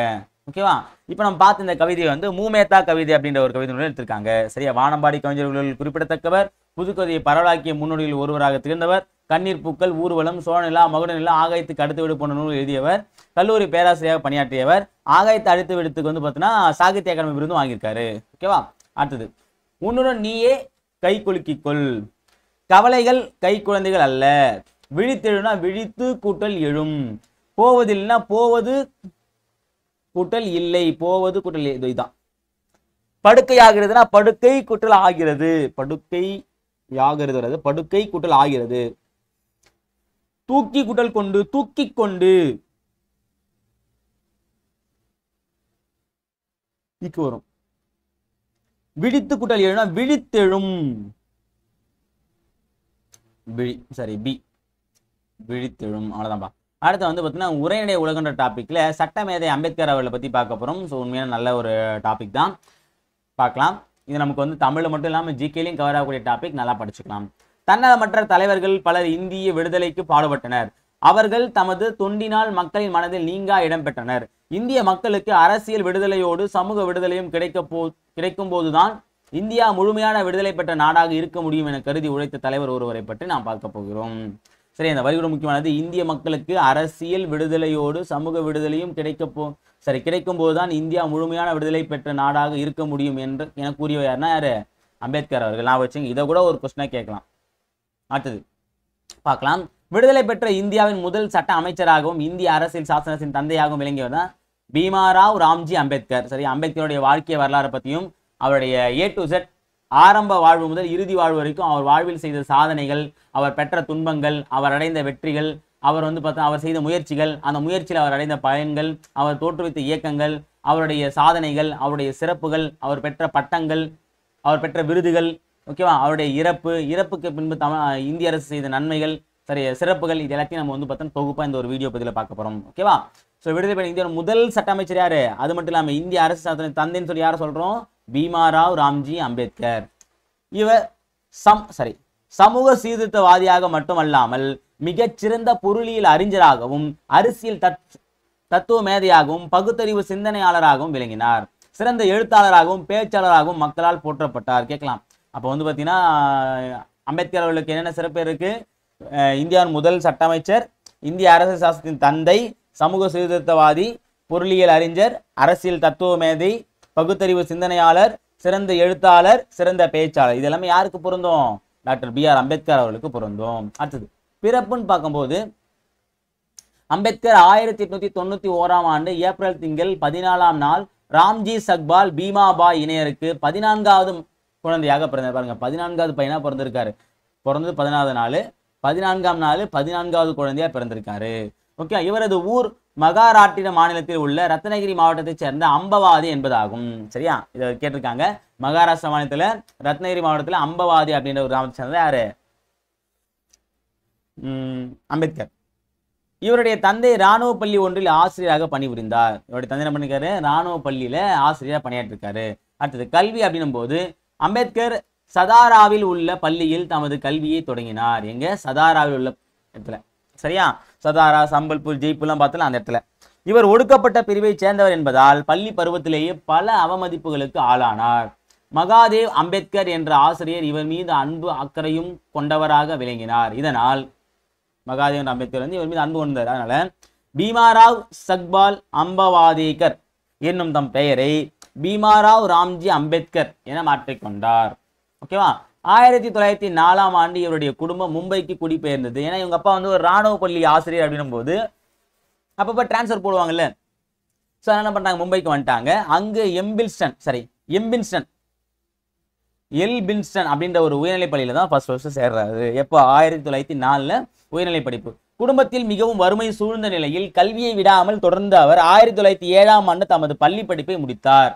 ஓகேவா? இப்போ நம்ம பார்த்த இந்த கவிதையை வந்து மூமேத்தா கவிதை அப்படின்ற ஒரு கவிதை நூல் எடுத்திருக்காங்க. சரியா? வானம்பாடி கவிஞர்களில் குறிப்பிடத்தக்கவர், புதுக்கவிதையை பரவலாக்கிய முன்னோடிகளில் ஒருவராக திகழ்ந்தவர், கண்ணீர் பூக்கள், ஊர்வலம், சோழ நிலா, மகுட நிலா, ஆகாயத்துக்கு அடுத்த வீடு போன்ற நூல் எழுதியவர், கல்லூரி பேராசிரியராக பணியாற்றியவர், ஆகாயத்து அடுத்த வீடுக்கு வந்து பார்த்தீங்கன்னா சாகித்ய அகாடமி விருதும் வாங்கியிருக்காரு. ஓகேவா? அடுத்தது, உன்னுடன் நீயே கை குலுக்கிக்கொள். கவலைகள் கை குழந்தைகள் அல்ல, விழித்தெழுனா விழித்து கூட்டல் எழும், போவதில்லைன்னா போவது கூட்டல் இல்லை, போவது கூட்டல் இதுதான். படுக்கை ஆகிறதுனா படுக்கை கூட்டல் ஆகிறது, படுக்கை ஆகிறது வராது, படுக்கை கூட்டல் ஆகிறது. தூக்கி கூட்டல் கொண்டு, தூக்கி கொண்டு வரும். விழித்து கூட்டல் எழுனா விழித்தெழும், சரி பி விழித்தெழும். அவ்வளவுதான்பா. அடுத்து வந்து பார்த்தீங்கன்னா உரைநடை உலகன்ற டாபிக்ல சட்டமேதை அம்பேத்கர் அவர்களை பற்றி பார்க்க போகிறோம். ஸோ உண்மையான நல்ல ஒரு டாபிக் தான், பார்க்கலாம். இது நமக்கு வந்து தமிழ் மட்டும் இல்லாமல் ஜிகேலையும் கவர் ஆகக்கூடிய டாபிக், நல்லா படிச்சுக்கலாம். தன்னலமற்ற தலைவர்கள் பலர் இந்திய விடுதலைக்கு பாடுபட்டனர். அவர்கள் தமது தொண்டினால் மக்களின் மனதில் நீங்கா இடம் பெற்றனர். இந்திய மக்களுக்கு அரசியல் விடுதலையோடு சமூக விடுதலையும் கிடைக்கும் போதுதான் இந்தியா முழுமையான விடுதலை பெற்ற நாடாக இருக்க முடியும் என கருதி உழைத்த தலைவர் ஒருவரை பற்றி நாம் பார்க்க போகிறோம். சரி, அந்த வரி கூட முக்கியமானது. இந்திய மக்களுக்கு அரசியல் விடுதலையோடு சமூக விடுதலையும் கிடைக்கும் போதுதான் இந்தியா முழுமையான விடுதலை பெற்ற நாடாக இருக்க முடியும் என கூறியவர் யாருன்னா யாரு? அம்பேத்கர் அவர்கள். நான் வச்சுங்க, இதை கூட ஒரு கொஸ்டினா கேட்கலாம். அடுத்தது பார்க்கலாம். விடுதலை பெற்ற இந்தியாவின் முதல் சட்ட அமைச்சராகவும் இந்திய அரசியல் சாசனத்தின் தந்தையாகவும் விளங்கியவர் தான் பீமாராவ் ராம்ஜி அம்பேத்கர். சரி, அம்பேத்கருடைய வாழ்க்கை வரலாறு பற்றியும் அவருடைய A to Z ஆரம்ப வாழ்வு முதல் இறுதி வாழ்வு வரைக்கும் அவர் வாழ்வில் செய்த சாதனைகள், அவர் பெற்ற துன்பங்கள், அவர் அடைந்த வெற்றிகள், அவர் அவர் செய்த முயற்சிகள், அந்த முயற்சியில் அவர் அடைந்த பயன்கள், அவர் தோற்றுவித்த இயக்கங்கள், அவருடைய சாதனைகள், அவருடைய சிறப்புகள், அவர் பெற்ற பட்டங்கள், அவர் பெற்ற விருதுகள், ஓகேவா, அவருடைய இறப்புக்கு பின்பு இந்திய அரசு செய்த நன்மைகள், சரி சிறப்புகள், இது எல்லாத்தையும் நம்ம தொகுப்பா இந்த ஒரு வீடியோ பதிவில் பார்க்க போறோம். ஓகேவா. ஸோ விடுதலை பெற்ற இந்தியாவோட முதல் சட்ட அமைச்சர் யாரு? அது மட்டும் இல்லாமல் இந்திய அரசு சாசன தந்தைன்னு சொல்லி யாரை சொல்றோம்? பீமாராவ் ராம்ஜி அம்பேத்கர். இவர் சமூக சீர்திருத்தவாதியாக மட்டுமல்லாமல் மிகச்சிறந்த பொருளியல் அறிஞராகவும் அரசியல் தத்துவ மேதையாகவும் பகுத்தறிவு சிந்தனையாளராகவும் விளங்கினார். சிறந்த எழுத்தாளராகவும் பேச்சாளராகவும் மக்களால் போற்றப்பட்டார். கேட்கலாம். அப்போ பார்த்தீங்கன்னா அம்பேத்கர் அவர்களுக்கு என்னென்ன சிறப்பு இருக்கு? இந்தியாவின் முதல் சட்ட அமைச்சர், இந்திய அரசியல் சாசனத்தின் தந்தை, சமூக சீர்திருத்தவாதி, பொருளியல் அறிஞர், அரசியல் தத்துவ மேதை, பகுத்தறிவு சிந்தனையாளர், சிறந்த எழுத்தாளர், சிறந்த பேச்சாளர். இது எல்லாமே யாருக்கு பொருந்தும்? Doctor B.R. அம்பேத்கர் அவர்களுக்கு பொருந்தும். அடுத்தது பிறப்புன்னு பார்க்கும்போது அம்பேத்கர் 1891 ஆண்டு ஏப்ரல் திங்கள் 14ஆம் நாள் ராம்ஜி சக்பால் பீமாபாய் இணையருக்கு 14வது குழந்தையாக பிறந்தார். பாருங்க, 14வது பையனா பிறந்திருக்காரு. பிறந்தது 14வது நாள், 14ஆம் நாள் 14வது குழந்தையா பிறந்திருக்காரு. ஓகே. இவரது ஊர் மகாராஷ்டிர மாநிலத்தில் உள்ள ரத்னகிரி மாவட்டத்தைச் சேர்ந்த அம்பவாதி என்பதாகும். சரியா, இதை கேட்டிருக்காங்க. மகாராஷ்டிரா மாநிலத்துல ரத்னகிரி மாவட்டத்துல அம்பவாதி அப்படின்ற ஒரு கிராமத்தை சேர்ந்த யாரு? அம்பேத்கர். இவருடைய தந்தை இராணுவ பள்ளி ஒன்றில் ஆசிரியராக பணிபுரிந்தார். இவருடைய தந்தை என்ன பண்ணிருக்காரு? இராணுவ பள்ளியில ஆசிரியராக பணியாற்றிருக்காரு. அடுத்தது கல்வி அப்படின்னும் போது அம்பேத்கர் சதாராவில் உள்ள பள்ளியில் தமது கல்வியை தொடங்கினார். எங்க? சதாராவில் உள்ள இடத்துல. சரியா, சதாரா, சம்பல்பூர், ஜெய்ப்பூர்லாம் பார்த்தலாம் அந்த இடத்துல. இவர் ஒடுக்கப்பட்ட பிரிவை சேர்ந்தவர் என்பதால் பள்ளி பருவத்திலேயே பல அவமதிப்புகளுக்கு ஆளானார். மகாதேவ் அம்பேத்கர் என்ற ஆசிரியர் இவர் மீது அன்பு அக்கறையும் கொண்டவராக விளங்கினார். இதனால் மகாதேவ் அம்பேத்கர் இவர் மீது அன்பு கொண்டார். அதனால பீமாராவ் சக்பால் அம்பவாதேகர் என்னும் தம் பெயரை பீமாராவ் ராம்ஜி அம்பேத்கர் என மாற்றிக்கொண்டார். ஓகேவா. 1904ஆம் ஆண்டு இவருடைய குடும்பம் மும்பைக்கு குடிபெயர்ந்தது. ஏன்னா இவங்க அப்பா ஒரு ராணுவ பள்ளி ஆசிரியர் அப்படின்னும் போது அப்பப்போ டிரான்ஸ்ஃபர் போடுவாங்கல்ல. ஸோ என்ன பண்றாங்க? மும்பைக்கு வந்துட்டாங்க. அங்கு எல்பின்ஸ்டன் அப்படின்ற ஒரு உயர்நிலை பள்ளியில தான் ஃபர்ஸ்ட் சேர்றாரு. எப்போ? 1904 உயர்நிலை படிப்பு. குடும்பத்தில் மிகவும் வறுமை சூழ்ந்த நிலையில் கல்வியை விடாமல் தொடர்ந்த அவர் 1907ஆம் ஆண்டு தமது பள்ளி படிப்பை முடித்தார்.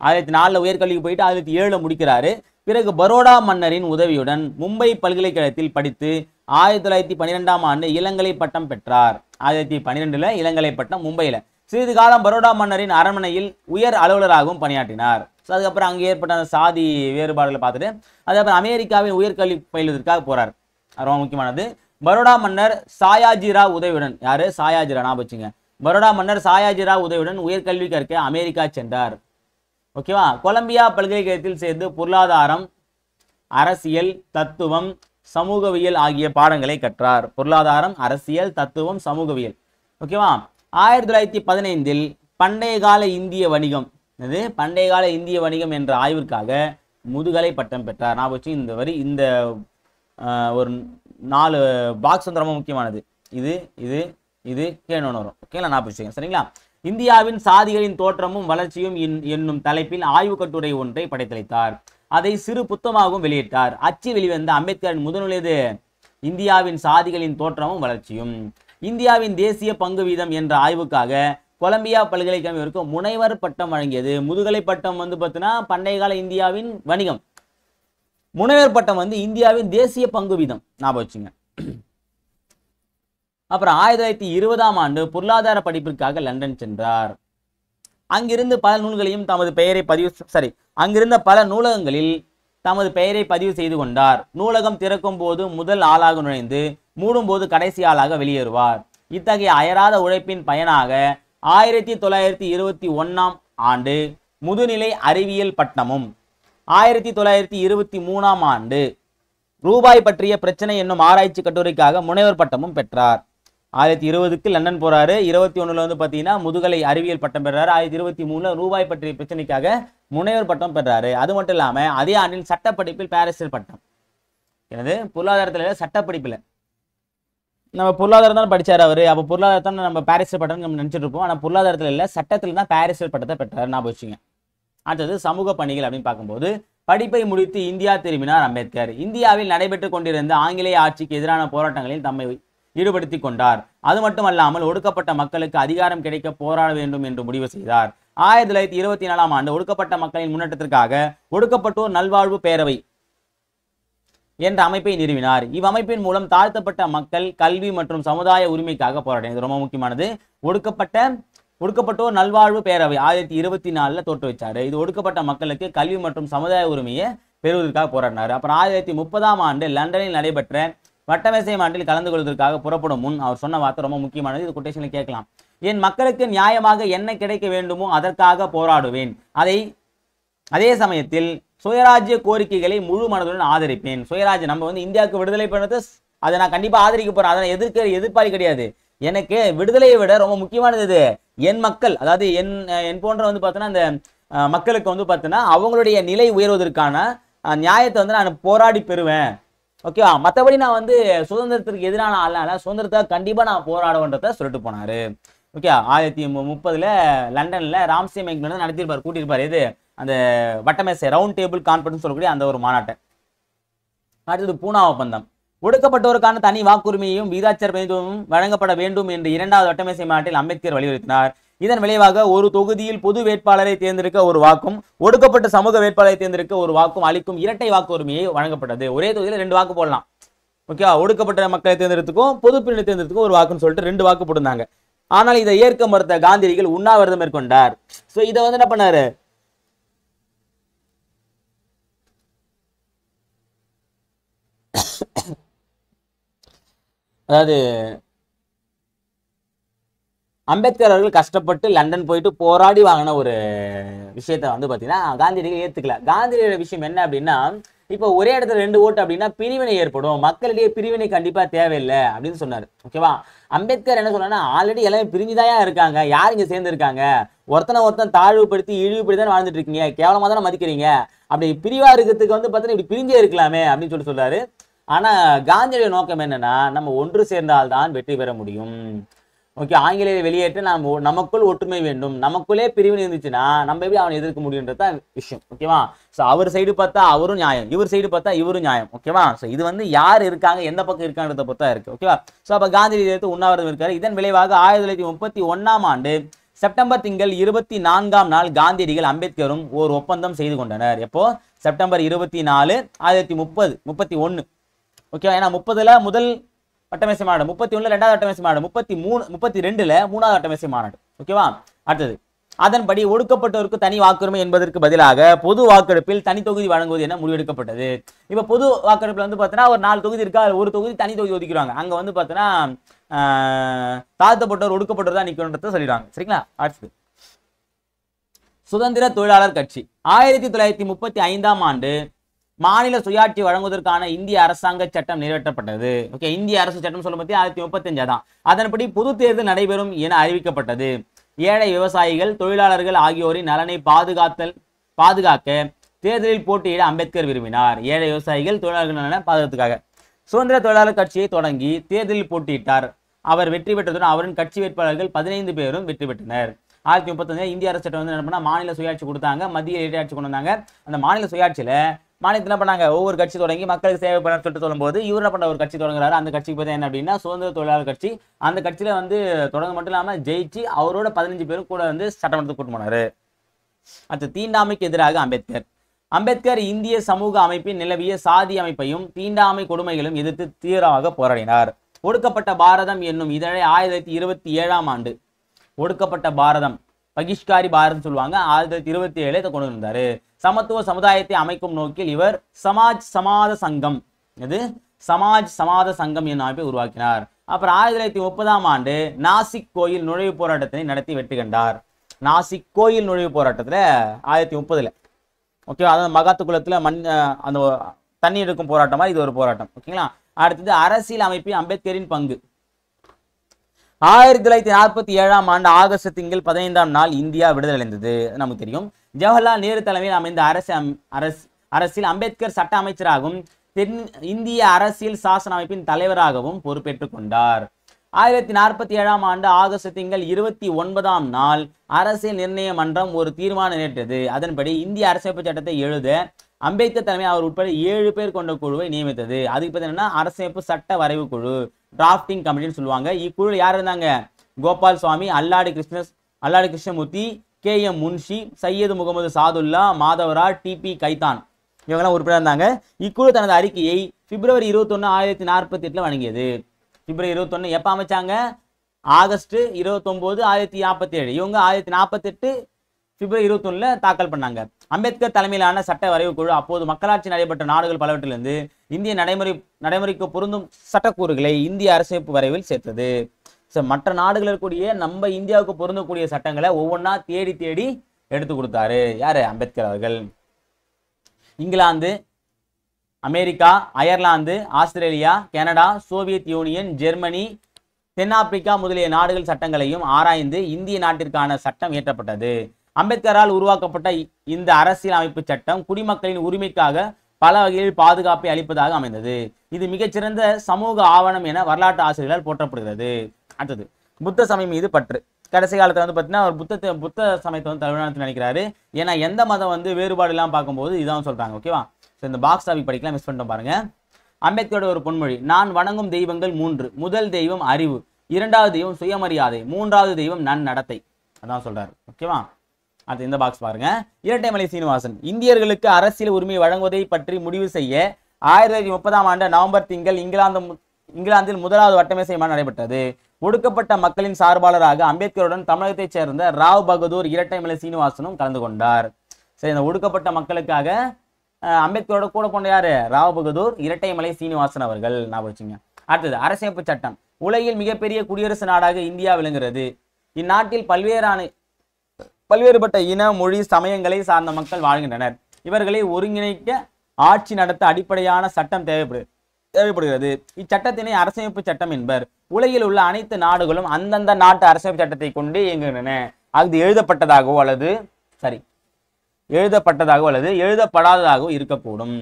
1904 உயர்கல்விக்கு போயிட்டு 1907 முடிக்கிறாரு. பிறகு பரோடா மன்னரின் உதவியுடன் மும்பை பல்கலைக்கழகத்தில் படித்து 1912ஆம் ஆண்டு இளங்கலை பட்டம் பெற்றார். 1912 இளங்கலை பட்டம் மும்பையில. சிறிது காலம் பரோடா மன்னரின் அரண்மனையில் உயர் அலுவலராகவும் பணியாற்றினார். அதுக்கப்புறம் அங்கே ஏற்பட்ட அந்த சாதி வேறுபாடுகளை பார்த்துட்டு அதுக்கப்புறம் அமெரிக்காவின் உயர்கல்வி பயிலுவதற்காக போறார். ரொம்ப முக்கியமானது. பரோடா மன்னர் சாயாஜிராவ் உதவியுடன், யாரு? சாயாஜிரா, ஞாபகம் வச்சுங்க. பரோடா மன்னர் சாயாஜிராவ் உதவியுடன் உயர்கல்வி கற்க அமெரிக்கா சென்றார். ஓகேவா. கொலம்பியா பல்கலைக்கழகத்தில் சேர்ந்து பொருளாதாரம், அரசியல், தத்துவம், சமூகவியல் ஆகிய பாடங்களை கற்றார். பொருளாதாரம், அரசியல், தத்துவம், சமூகவியல். ஓகேவா. 1915 பண்டைய கால இந்திய வணிகம் என்ற ஆய்விற்காக முதுகலை பட்டம் பெற்றார். நான் வச்சு இந்த ஒரு 4 பாக்ஸ் ரொம்ப முக்கியமானது. இது கேணும் வரும். ஓகேங்களா, நான் வச்சுக்கேன். சரிங்களா. இந்தியாவின் சாதிகளின் தோற்றமும் வளர்ச்சியும் என்னும் தலைப்பில் ஆய்வு கட்டுரை ஒன்றை படைத்தளித்தார். அதை சிறு புத்தகமாகவும் வெளியிட்டார். அச்சு வெளிவந்த அம்பேத்கரின் முதல்நூல் இந்தியாவின் சாதிகளின் தோற்றமும் வளர்ச்சியும். இந்தியாவின் தேசிய பங்கு வீதம் என்ற ஆய்வுக்காக கொலம்பியா பல்கலைக்கழகம் இவருக்கு முனைவர் பட்டம் வழங்கியது. முதுகலை பட்டம் பார்த்தீங்கன்னா பண்டைய கால இந்தியாவின் வணிகம். முனைவர் பட்டம் இந்தியாவின் தேசிய பங்கு வீதம். ஞாபகம் வச்சுங்க. அப்புறம் 1920ஆம் ஆண்டு பொருளாதார படிப்பிற்காக லண்டன் சென்றார். அங்கிருந்து பல நூல்களையும் தமது பெயரை அங்கிருந்த பல நூலகங்களில் தமது பெயரை பதிவு செய்து கொண்டார். நூலகம் திறக்கும் போது முதல் ஆளாக நுழைந்து மூடும் போது கடைசி ஆளாக வெளியேறுவார். இத்தகைய அயராத உழைப்பின் பயனாக 1921ஆம் ஆண்டு முதுநிலை அறிவியல் பட்டமும் 1923ஆம் ஆண்டு ரூபாய் பற்றிய பிரச்சனை என்னும் ஆராய்ச்சி கட்டுரைக்காக முனைவர் பட்டமும் பெற்றார். 1920க்கு லண்டன் போறாரு. 21ல வந்து பாத்தீங்கன்னா முதுகலை அறிவியல் பட்டம் பெறாரு. 1923ல ரூபாய் பற்றிய பிரச்சனைக்காக முனைவர் பட்டம் பெறாரு. அது மட்டும் இல்லாம அதே ஆண்டில் சட்டப்படிப்பில் பாரிஸ்டர் பட்டம். எனது பொருளாதாரத்துல சட்டப்படிப்புல நம்ம பொருளாதாரம் தான் படிச்சாரு அவரு. அப்ப பொருளாதாரத்தை நம்ம பாரிஸ்டர் பட்டம் நம்ம நினைச்சிட்டு இருப்போம். ஆனா பொருளாதாரத்துல இல்ல, சட்டத்துல தான் பாரிஸ்டர் பட்டத்தை பெற்றாரு. நான் வச்சுங்க. அடுத்தது சமூக பணிகள் அப்படின்னு பார்க்கும்போது படிப்பை முடித்து இந்தியா திரும்பினார் அம்பேத்கர். இந்தியாவில் நடைபெற்றுக் கொண்டிருந்த ஆங்கிலேய ஆட்சிக்கு எதிரான போராட்டங்களில் தம்மை ஈடுபடுத்தி கொண்டார். அது மட்டுமல்லாமல் ஒடுக்கப்பட்ட மக்களுக்கு அதிகாரம் கிடைக்க போராட வேண்டும் என்று முடிவு செய்தார். 1924ஆம் ஆண்டு ஒடுக்கப்பட்ட மக்களின் முன்னேற்றத்திற்காக ஒடுக்கப்பட்டோர் நல்வாழ்வு பேரவை என்ற அமைப்பை நிறுவினார். இவ்வமைப்பின் மூலம் தாழ்த்தப்பட்ட மக்கள் கல்வி மற்றும் சமுதாய உரிமைக்காக போராடினார். இது ரொம்ப முக்கியமானது. ஒடுக்கப்பட்டோர் நல்வாழ்வு பேரவை 1924ல தோற்று வச்சாரு. இது ஒடுக்கப்பட்ட மக்களுக்கு கல்வி மற்றும் சமுதாய உரிமையை பெறுவதற்காக போராடினார். அப்புறம் 1930ஆம் ஆண்டு லண்டனில் நடைபெற்ற வட்டமேசை மாநாட்டில் கலந்து கொள்வதற்காக புறப்படும் முன் அவர் சொன்ன வார்த்தை ரொம்ப முக்கியமானது. இது கொட்டேஷன்ல கேட்கலாம். என் மக்களுக்கு நியாயமாக என்ன கிடைக்க வேண்டுமோ அதற்காக போராடுவேன். அதே சமயத்தில் சுயராஜ்ய கோரிக்கைகளை முழு மனதுடன் ஆதரிப்பேன். சுயராஜ்யம் நம்ம வந்து இந்தியாவுக்கு விடுதலை பண்ணது, அதை நான் கண்டிப்பா ஆதரிக்க போறேன். அதை எதிர்ப்பாளி கிடையாது. எனக்கு விடுதலையை விட ரொம்ப முக்கியமானது இது என் மக்கள், அதாவது என் போன்ற வந்து பார்த்தோன்னா அந்த மக்களுக்கு வந்து பார்த்தோன்னா அவங்களுடைய நிலை உயர்வதற்கான நியாயத்தை வந்து நான் போராடி பெறுவேன். ஓகேவா? மற்றபடி நான் வந்து சுதந்திரத்திற்கு எதிரான ஆளால சுதந்திரத்தை கண்டிப்பா நான் போராடுவேன்றத சொல்லிட்டு போனாரு. ஓகே, 1930ல லண்டன்ல ராம்சே மெக்டொனால்ட் நடத்திருப்பார், கூட்டியிருப்பார். இது அந்த வட்டமேசை ரவுண்ட் டேபிள் கான்ஃபரன்ஸ் சொல்லக்கூடிய அந்த ஒரு மாநாட்டை. அடுத்தது பூனா ஒப்பந்தம். ஒடுக்கப்பட்டோருக்கான தனி வாக்குரிமையும் விகிதாச்சார பிரதிநிதித்துவமும் வழங்கப்பட வேண்டும் என்று 2வது வட்டமேசை மாநாட்டில் அம்பேத்கர் வலியுறுத்தினார். இதன் விளைவாக ஒரு தொகுதியில் பொது வேட்பாளரை தேர்ந்தெடுக்க ஒரு வாக்கும் ஒடுக்கப்பட்ட சமூக வேட்பாளரை தேர்ந்தெடுக்க ஒரு வாக்கும் அளிக்கும் இரட்டை வாக்குரிமையை வழங்கப்பட்டது. ஒரே தொகுதியில் 2 வாக்கு போடலாம். ஓகேவா? ஒடுக்கப்பட்ட மக்களை தேர்ந்தெடுத்துக்கும் பொது பிரிவினை தேர்ந்தெடுத்துக்கும் ஒரு வாக்குன்னு சொல்லிட்டு 2 வாக்கு போட்டிருந்தாங்க. ஆனால் இதை ஏற்க மறுத்த காந்தியடிகள் உண்ணாவிரதம் மேற்கொண்டார். சோ இதை வந்து என்ன பண்ணாரு, அதாவது அம்பேத்கர் அவர்கள் கஷ்டப்பட்டு லண்டன் போயிட்டு போராடி வாங்கின ஒரு விஷயத்த வந்து பாத்தீங்கன்னா காந்தியடிகள் ஏத்துக்கல. காந்தியோட விஷயம் என்ன அப்படின்னா, இப்போ ஒரே இடத்துல 2 ஓட்டு அப்படின்னா பிரிவினை ஏற்படும், மக்களிடையே பிரிவினை கண்டிப்பா தேவையில்லை அப்படின்னு சொன்னாரு. ஓகேவா? அம்பேத்கர் என்ன சொன்னா, ஆல்ரெடி எல்லாமே பிரிஞ்சுதான் இருக்காங்க, யார் இங்க சேர்ந்து இருக்காங்க, ஒருத்தன் தாழ்வுபடுத்தி இழிவுபடுத்தி தான் வாழ்ந்துட்டு இருக்கீங்க, கேவலமா தானே மதிக்கிறீங்க, அப்படி பிரிவா இருக்கிறதுக்கு வந்து பார்த்தீங்கன்னா இப்படி பிரிஞ்சே இருக்கலாமே அப்படின்னு சொல்றாரு. ஆனா காந்தியோட நோக்கம் என்னன்னா, நம்ம ஒன்று சேர்ந்தால்தான் வெற்றி பெற முடியும். ஓகே, ஆங்கிலேயரை வெளியேற்ற நமக்குள் ஒற்றுமை வேண்டும், நமக்குள்ளே பிரிவினை இருந்துச்சுன்னா நம்ம எப்படி அவனை எதிர்க்க முடியுன்றதான் விஷயம். ஓகேவா? ஸோ அவர் சைடு பார்த்தா அவரும் நியாயம், இவர் சைடு பார்த்தா இவரும் நியாயம். ஓகேவா? ஸோ இது வந்து யார் இருக்காங்க, எந்த பக்கம் இருக்கான்றத பொறுத்தா இருக்கு. ஓகேவா? ஸோ அப்ப காந்தியடிகள் எடுத்து உண்ணாவிரதம் இருக்காரு. இதன் விளைவாக 1931ஆம் ஆண்டு செப்டம்பர் திங்கள் 24ஆம் நாள் காந்தியடிகள் அம்பேத்கரும் ஒரு ஒப்பந்தம் செய்து கொண்டனர். எப்போ? செப்டம்பர் 24, 1931. ஓகேவா? ஏன்னா 30ல முதல் வட்டமேசை மாநாடு, 31ல 2வது வட்டமேசை மாநாடு, 32ல 3வது வட்டமேசை மாநாடு. ஓகேவா? அடுத்தது அதன்படி ஒடுக்கப்பட்டோருக்கு தனி வாக்குரிமை என்பதற்கு பதிலாக பொது வாக்கெடுப்பில் தனி தொகுதி வழங்குவது என முடிவெடுக்கப்பட்டது. இப்ப பொது வாக்கெடுப்புல வந்து பார்த்தீங்கன்னா ஒரு 4 தொகுதி இருக்கா, ஒரு தொகுதி தனி தொகுதி ஒதுக்கிடுவாங்க. அங்க வந்து பார்த்தீங்கன்னா தாழ்த்தப்பட்டோர் ஒடுக்கப்பட்டோர் தான் நிக்கணும்ன்றத சொல்லிடுவாங்க. சரிங்களா? அடுத்தது சுதந்திர தொழிலாளர் கட்சி. 1935ஆம் ஆண்டு மாநில சுயாட்சி வழங்குவதற்கான இந்திய அரசாங்க சட்டம் நிறைவேற்றப்பட்டது. ஓகே, இந்திய அரசு சட்டம் சொல்லும் போது 1935 தான். அதன்படி பொது தேர்தல் நடைபெறும் என அறிவிக்கப்பட்டது. ஏழை விவசாயிகள் தொழிலாளர்கள் ஆகியோரின் நலனை பாதுகாக்க தேர்தலில் போட்டியிட அம்பேத்கர் விரும்பினார். ஏழை விவசாயிகள் தொழிலாளர்கள் நலனை பாதுகாத்துக்காக சுதந்திர தொழிலாளர் கட்சியை தொடங்கி தேர்தலில் போட்டியிட்டார். அவர் வெற்றி பெற்றதுடன் அவரின் கட்சி வேட்பாளர்கள் 15 பேரும் வெற்றி பெற்றனர். 1935 இந்திய அரசு சட்டம் வந்து என்ன பண்ணா, மாநில சுயாட்சி கொடுத்தாங்க, மத்திய இடையாட்சி கொண்டு வந்தாங்க. அந்த மாநில சுயாட்சியில மாநிலத்தில் என்ன பண்ணாங்க, ஒவ்வொரு கட்சி தொடங்கி மக்களுக்கு சேவை பண்ண சொல்லிட்டு சொல்லும்போது இவர் என்ன பண்ண ஒரு கட்சி தொடங்குறாரு. அந்த கட்சிக்கு பார்த்தா என்ன அப்படின்னா சுதந்திர தொழிலாளர் கட்சி. அந்த கட்சியில வந்து தொடங்க மட்டும் இல்லாம ஜெயிச்சு அவரோட 15 பேரும் கூட வந்து சட்டமன்றத்துக்கு கூட்டு போனாரு. அடுத்து தீண்டாமைக்கு எதிராக அம்பேத்கர் இந்திய சமூக அமைப்பின் நிலவிய சாதி அமைப்பையும் தீண்டாமை கொடுமைகளும் எதிர்த்து தீவிரமாக போராடினார். ஒடுக்கப்பட்ட பாரதம் என்னும் இதழை 1927ஆம் ஆண்டு ஒடுக்கப்பட்ட பாரதம், பகிஷ்காரி பாரதம் சொல்லுவாங்க, 1927 கொண்டு வந்தாரு. சமத்துவ சமுதாயத்தை அமைக்கும் நோக்கில் இவர் சமாஜ் சமாத சங்கம் என்னும் அமைப்பை உருவாக்கினார். அப்புறம் 1930ஆம் ஆண்டு நாசிக் கோயில் நுழைவு போராட்டத்தினை நடத்தி வெற்றி கண்டார். நாசிக் கோயில் நுழைவு போராட்டத்துல 1930ல் ஓகேவா, அதாவது மகாத்து குளத்துல அந்த தண்ணி எடுக்கும் போராட்டமா இது ஒரு போராட்டம். ஓகேங்களா. அடுத்தது அரசியல் அமைப்பில் அம்பேத்கரின் பங்கு. 1947ஆம் ஆண்டு ஆகஸ்ட் திங்கள் 15ஆம் நாள் இந்தியா விடுதலை அடைந்தது, நமக்கு தெரியும். ஜவஹர்லால் நேரு தலைமையில் அமைந்த அரசில் அம்பேத்கர் சட்ட அமைச்சராகவும் தென் இந்திய அரசியல் சாசன அமைப்பின் தலைவராகவும் பொறுப்பேற்றுக் கொண்டார். 1947ஆம் ஆண்டு ஆகஸ்ட் திங்கள் 29ஆம் நாள் அரசியல் நிர்ணய மன்றம் ஒரு தீர்மானம் நேற்றது. அதன்படி இந்திய அரசியமைப்பு சட்டத்தை எழுத அம்பேத்கர் தலைமையில் அவர் உட்பட 7 பேர் கொண்ட குழுவை நியமித்தது. அதுக்கு பார்த்தீங்கன்னா அரசியமைப்பு சட்ட வரைவு குழு, டிராஃப்டிங் கமிட்டின்னு சொல்லுவாங்க. இக்குழு யார் இருந்தாங்க? கோபால் சுவாமி, அல்லாடி கிருஷ்ணமூர்த்தி, KM முன்ஷி, சையது முகமது சாதுல்லா, மாதவரா, TP கைதான், இவங்கெல்லாம் உறுப்பினர் இருந்தாங்க. இக்குழு தனது அறிக்கையை பிப்ரவரி 21, 1948 வழங்கியது. பிப்ரவரி 21 எப்ப அமைச்சாங்க? ஆகஸ்ட் 29, 1947. இவங்க 1948 பிப்ரவரி 21 தாக்கல் பண்ணாங்க. அம்பேத்கர் தலைமையிலான சட்ட வரைவு குழு அப்போது மக்களாட்சி நடைபெற்ற நாடுகள் பலவற்றிலிருந்து இந்திய நடைமுறைக்கு பொருந்தும் சட்டக்கூறுகளை இந்திய அரசியமைப்பு வரைவில் சேர்த்தது. மற்ற நாடுகள் இருக்கக்கூடிய நம்ம இந்தியாவுக்கு பொருந்தக்கூடிய சட்டங்களை ஒவ்வொன்றா தேடி தேடி எடுத்து கொடுத்தாரு யாரு? அம்பேத்கர் அவர்கள். England, America, Ireland, Australia, Canada, Soviet union, Germany, தென்னாப்பிரிக்கா முதலிய நாடுகள் சட்டங்களையும் ஆராய்ந்து இந்திய நாட்டிற்கான சட்டம் இயற்றப்பட்டது. அம்பேத்கரால் உருவாக்கப்பட்ட இந்த அரசியல் அமைப்பு சட்டம் குடிமக்களின் உரிமைக்காக பல வகையில் பாதுகாப்பை அளிப்பதாக அமைந்தது. இது மிகச்சிறந்த சமூக ஆவணம் என வரலாற்று ஆசிரியர்களால் போற்றப்படுகிறது. அடுத்தது புத்த சமயம் மீது பற்று. கடைசி காலத்தில் வந்து பார்த்தீங்கன்னா அவர் புத்த சமயத்தை வந்து தமிழ்நாட்டில் நினைக்கிறாரு. ஏன்னா எந்த மதம் வந்து வேறுபாடு எல்லாம் பார்க்கும்போது இதான் சொல்றாங்க. ஓகேவா. இந்த பாக்ஸ் டாபிக் படிக்கலாம், மிஸ் பண்ணிட்டோம் பாருங்க. அம்பேத்கரோட ஒரு பொன்மொழி: நான் வணங்கும் தெய்வங்கள் 3. முதல் தெய்வம் அறிவு, இரண்டாவது தெய்வம் சுயமரியாதை, மூன்றாவது தெய்வம் நன்னடத்தை. அதான் சொல்றாரு. ஓகேவா. அது இந்த பாக்ஸ் பாருங்க. இரட்டைமலை சீனிவாசன்: இந்தியர்களுக்கு அரசியல் உரிமை வழங்குவதை பற்றி முடிவு செய்ய 1930ஆம் ஆண்டு நவம்பர் திங்கள் இங்கிலாந்தில் முதலாவது வட்டமேசை மாநாடு நடைபெற்றது. ஒடுக்கப்பட்ட மக்களின் சார்பாளராக அம்பேத்கருடன் தமிழகத்தைச் சேர்ந்த ராவ் பகதூர் இரட்டைமலை சீனிவாசனும் கலந்து கொண்டார். சரி, இந்த ஒடுக்கப்பட்ட மக்களுக்காக அம்பேத்கரோட கூட கொண்ட யாரு? ராவ் பகதூர் இரட்டைமலை சீனிவாசன் அவர்கள். ஞாபகம் வச்சுங்க. அடுத்தது அரசியமைப்பு சட்டம். உலகில் மிகப்பெரிய குடியரசு நாடாக இந்தியா விளங்குகிறது. இந்நாட்டில் பல்வேறுபட்ட இன, மொழி, சமயங்களை சார்ந்த மக்கள் வாழ்கின்றனர். இவர்களை ஒருங்கிணைக்க ஆட்சி நடத்த அடிப்படையான சட்டம் தேவைப்படுகிறது. இச்சட்டத்தினை அரசியமைப்பு சட்டம் என்பர். உலகில் உள்ள அனைத்து நாடுகளும் அந்தந்த நாட்டு அரசியமைப்பு சட்டத்தை கொண்டு இயங்குகின்றன. அது எழுதப்பட்டதாகவோ அல்லது எழுதப்படாததாகவோ இருக்கக்கூடும்.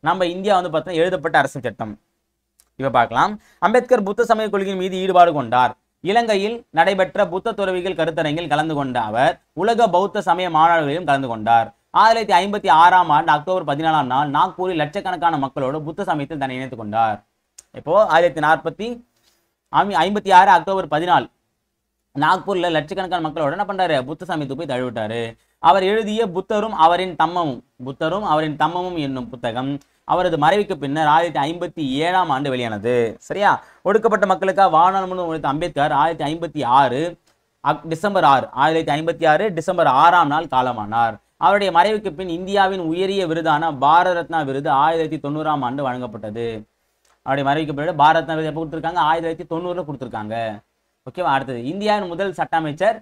நம்ம இந்தியா வந்து பார்த்தோம்னா எழுதப்பட்ட அரசியல் சட்டம். இப்ப பார்க்கலாம். அம்பேத்கர் புத்த சமய கொள்கையின் மீது ஈடுபாடு கொண்டார். இலங்கையில் நடைபெற்ற புத்த துறவிகள் கருத்தரங்கில் கலந்து கொண்ட அவர் உலக பௌத்த சமய மாநாடுகளிலும் கலந்து கொண்டார். 1956ஆம் ஆண்டு அக்டோபர் 14ஆம் நாள் நாக்பூரில் லட்சக்கணக்கான மக்களோடு புத்த சமயத்தில் தன்னை இணைத்துக் கொண்டார். இப்போ 1956 அக்டோபர் 14 நாக்பூர்ல லட்சக்கணக்கான மக்களோட என்ன பண்றாரு? புத்த சமயத்துக்கு போய் தழுவிட்டாரு. அவர் எழுதிய புத்தரும் அவரின் தம்மமும் என்னும் புத்தகம் அவரது மறைவுக்கு பின்னர் 1957ஆம் ஆண்டு வெளியானது. சரியா. ஒடுக்கப்பட்ட மக்களுக்காக வாழ்நாள் முழுவதும் உழைத்த அம்பேத்கர் 1956 டிசம்பர் 6ஆம் நாள் காலமானார். அவருடைய மறைவுக்கு பின் இந்தியாவின் உயரிய விருதான பாரத ரத்னா விருது 1990ஆம் ஆண்டு வழங்கப்பட்டது. அவருடைய மறைவுக்கு பிறகு பாரத ரத்னா விருது எப்போ கொடுத்துருக்காங்க? 1990 கொடுத்துருக்காங்க. ஓகேவா. அடுத்தது இந்தியாவின் முதல் சட்ட அமைச்சர்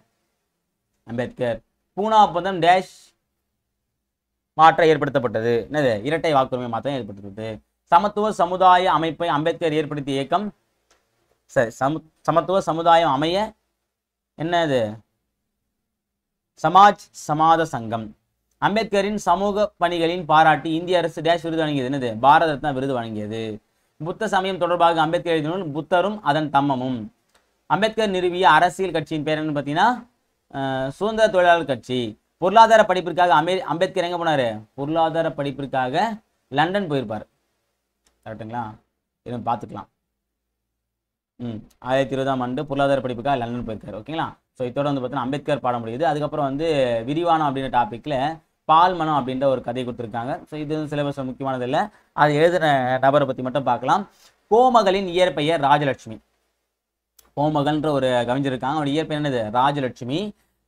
அம்பேத்கர். பூனா ஒப்பந்தம் டேஷ் மாற்றம் ஏற்படுத்தப்பட்டது. என்னது? இரட்டை வாக்குரிமை மாற்றம் ஏற்படுத்தப்பட்டது. சமத்துவ சமுதாய அமைப்பை அம்பேத்கர் ஏற்படுத்திய இயக்கம். சரி, சமத்துவ சமுதாயம் அமைய என்னது? சமாத சங்கம். அம்பேத்கரின் சமூக பணிகளின் பாராட்டி இந்திய அரசு டேஷ் விருது வழங்கியது. என்னது? பாரத ரத்னா விருது வழங்கியது. புத்த சமயம் தொடர்பாக அம்பேத்கர் எழுதிய நூல் புத்தரும் அதன் தம்மமும். அம்பேத்கர் நிறுவிய அரசியல் கட்சியின் பேர் என்ன பார்த்தீங்கன்னா சுதந்திர தொழிலாளர் கட்சி. பொருளாதார படிப்பிற்காக அம்பேத்கர் எங்க போனாரு? பொருளாதார படிப்பிற்காக லண்டன் போயிருப்பார். கரெக்டுங்களா? இதுவும் பார்த்துக்கலாம். 1920ஆம் ஆண்டு பொருளாதார படிப்புக்காக லண்டன் போயிருக்காரு. ஓகேங்களா. ஸோ இதோட வந்து பார்த்தீங்கன்னா அம்பேத்கர் பாட முடியுது. அதுக்கப்புறம் வந்து விரிவானம் அப்படின்ற டாப்பிக்கில் பால்மனம் அப்படின்ற ஒரு கதை கொடுத்துருக்காங்க. ஸோ இது சிலபஸ் முக்கியமானது இல்லை. அது எழுதுன நபரை பற்றி மட்டும் பார்க்கலாம். கோமகளின் இயற்பெயர் ராஜலட்சுமி. கோமகள்ன்ற ஒரு கவிஞர் இருக்காங்க. அவருடைய இயற்பெயர் என்னது? ராஜலட்சுமி.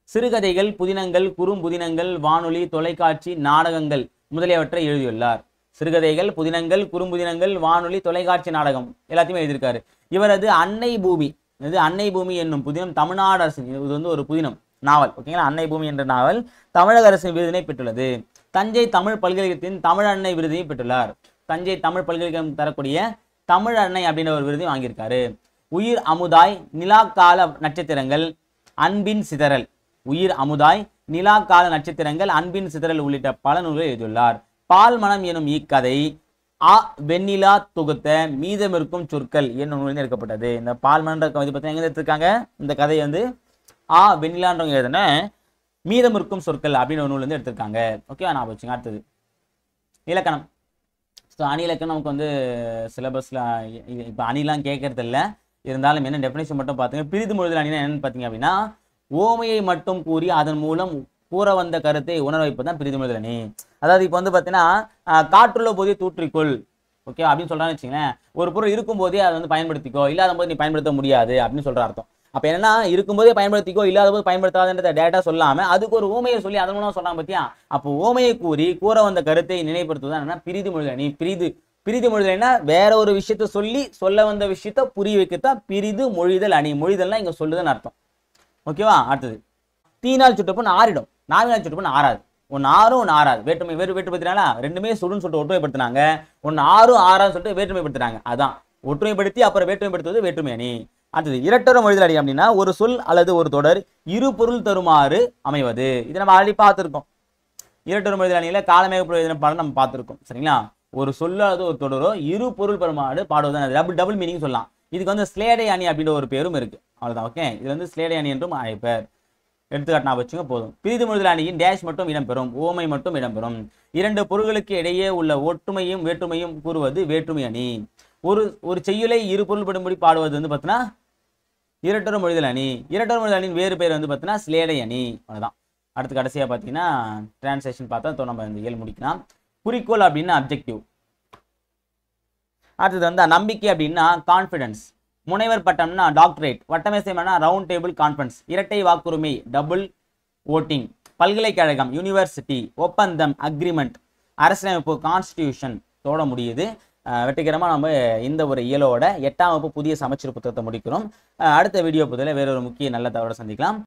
சிறுகதைகள், புதினங்கள், குறும்புதினங்கள், வானொலி, தொலைக்காட்சி, நாடகங்கள் முதலியவற்றை எழுதியுள்ளார். சிறுகதைகள், புதினங்கள், குறும்புதினங்கள், வானொலி, தொலைக்காட்சி நாடகம் எல்லாத்தையுமே எழுதியிருக்காரு. இவரது அன்னை பூமி, இது அன்னை பூமி என்னும் புதினம் தமிழ்நாடு அரசு, இது வந்து ஒரு புதினம் நாவல், ஓகேங்களா. அன்னை பூமி என்ற நாவல் தமிழக அரசின் விருதினை பெற்றுள்ளது. தஞ்சை தமிழ் பல்கலைக்கழகத்தின் தமிழ் அன்னை விருதையும் பெற்றுள்ளார். தஞ்சை தமிழ் பல்கலைக்கழகம் தரக்கூடிய தமிழ் அன்னை அப்படின்ற ஒரு விருதையும் வாங்கியிருக்காரு. உயிர் அமுதாய், நிலாக்கால நட்சத்திரங்கள், அன்பின் சிதறல், உயிர் அமுதாய், நிலாக்கால நட்சத்திரங்கள், அன்பின் சிதறல் உள்ளிட்ட பல நூல்களை எழுதியுள்ளார். பால் மனம் எனும் இக்கதை வெண்ணிலா தொகுத்த மீதமிருக்கும் சொற்கள் என்னும் நூலில் எடுக்கப்பட்டது. இந்த பால் மன்ற கவிதை பத்தி எங்க எடுத்திருக்காங்க? இந்த கதை வந்து வெண்ணிலான்றவங்க எழுதின மீதமிருக்கும் சொற்கள் அப்படின்னு ஒரு நூல் வந்து எடுத்திருக்காங்க. ஓகே, நான் வச்சுங்க. அடுத்தது இலக்கணம். ஸோ அணி இலக்கணம் நமக்கு வந்து சிலபஸ்ல இப்போ அணிலாம் கேட்கறது இல்லை, இருந்தாலும் என்ன டெஃபினேஷன் மட்டும் பார்த்துங்க. பிரிது மொழிதல் அணினா என்னன்னு பார்த்தீங்க அப்படின்னா, ஓமையை மட்டும் கூறி அதன் மூலம் கூற வந்த கருத்தை உணர வைப்பது தான் பிரிது மொழிதல் அணி. அதாவது இப்போ வந்து பார்த்தீங்கன்னா, காற்றுள்ள போதே தூற்றிக்கொள், ஓகே அப்படின்னு சொல்றான்னு வச்சுங்களேன். ஒரு பொருள் இருக்கும் போதே அதை வந்து பயன்படுத்திக்கோ, இல்லாத போது நீ பயன்படுத்த முடியாது அப்படின்னு சொல்ற அர்த்தம். அப்போ என்னன்னா, இருக்கும்போதே பயன்படுத்திக்கோ, இல்லாத போது பயன்படுத்தாதுன்ற டேட்டா சொல்லாம அதுக்கு ஒரு ஓமையை சொல்லி அதன் மூலம் சொன்னாங்க பத்தியா. அப்போ ஓமையை கூறி கூற வந்த கருத்தை நினைப்படுத்துவதுதான் என்னன்னா பிரிது மொழிதல் அணி. பிரிது மொழிதல் என்ன, வேற ஒரு விஷயத்த சொல்லி சொல்ல வந்த விஷயத்த புரிய வைக்கத்தான் பிரிது மொழிதல் அணி. மொழிதல்னா இங்க சொல்லுதுன்னு அர்த்தம். ஓகேவா. அடுத்தது தீனால் சுட்டப்பன் ஆறிடும், நாவினால் சுட்டப்பன் ஆறாது. ஒன்னு ஆறும் ஒன்னு ஆறாது. வேற்றுமை வேற்றுமைப்படுத்தினாலா, ரெண்டுமே சுடுன்னு சொல்லிட்டு ஒற்றுமைப்படுத்தினாங்க. ஒன்னு ஆறும் ஆறான்னு சொல்லிட்டு வேற்றுமைப்படுத்துறாங்க. அதான் ஒற்றுமைப்படுத்தி அப்புறம் வேற்றுமைப்படுத்துவது வேற்றுமை அணி. அடுத்தது இரட்டர மொழிதல் அணி அப்படின்னா, ஒரு சொல் அல்லது ஒரு தொடர் இரு பொருள் தருமாறு அமைவது. இதை நம்ம ஆல்ரெடி பார்த்துருக்கோம். இரட்டர மொழிதல் அணியில காலமேக பாடம் நம்ம பார்த்துருக்கோம், சரிங்களா. ஒரு சொல்ல அல்லது ஒரு தொடரோ இரு பொருள் பெருமாறு பாடுவதுதான் டபுள் மீனிங் சொல்லலாம். இதுக்கு வந்து ஸ்லேடை அணி அப்படின்ற ஒரு பேரும் இருக்கு. அவ்வளவுதான். ஓகே, இது வந்து ஸ்லேடை அணி என்றும் அழைப்பர். எடுத்துக்காட்டு நான் வச்சுங்க போதும். பிரிது மொழிதல் அணியின் டேஷ் மட்டும் இடம்பெறும், ஓமை மட்டும் இடம்பெறும். இரண்டு பொருள்களுக்கு இடையே உள்ள ஒற்றுமையும் வேற்றுமையும் கூறுவது வேற்றுமை அணி. ஒரு செய்யுளை இரு பொருள்படும்படி பாடுவது வந்து பார்த்தீங்கன்னா இரட்டர மொழிதல் அணி. இரட்டர மொழிதல் அணியின் வேறு பேர் வந்து பார்த்தீங்கன்னா ஸ்லேடை அணி. அவ்வளவுதான். அடுத்து கடைசியா பார்த்தீங்கன்னா டிரான்ஸ்லேஷன் பார்த்தா நம்ம இந்த இயல் முடிக்கலாம். குறிக்கோள் அப்படின்னா அப்ஜெக்டிவ். அடுத்தது வந்து நம்பிக்கை அப்படின்னா கான்ஃபிடன்ஸ். முனைவர் பட்டம்னா டாக்டரேட். வட்டமேசைனா ரவுண்ட் டேபிள் கான்ஃபரன்ஸ். இரட்டை வாக்குரிமை டபுள் ஓட்டிங். பல்கலைக்கழகம் யூனிவர்சிட்டி. ஒப்பந்தம் அக்ரிமெண்ட். அரசியலமைப்பு கான்ஸ்டிடியூஷன் தோட முடியுது. வெற்றிகரமாக நம்ம இந்த ஒரு இயலோட 8ஆம் வகுப்பு புதிய சமச்சீர் புத்தகத்தை முடிக்கிறோம். அடுத்த வீடியோ புதில் வேறொரு முக்கிய நல்ல தகவலை சந்திக்கலாம்.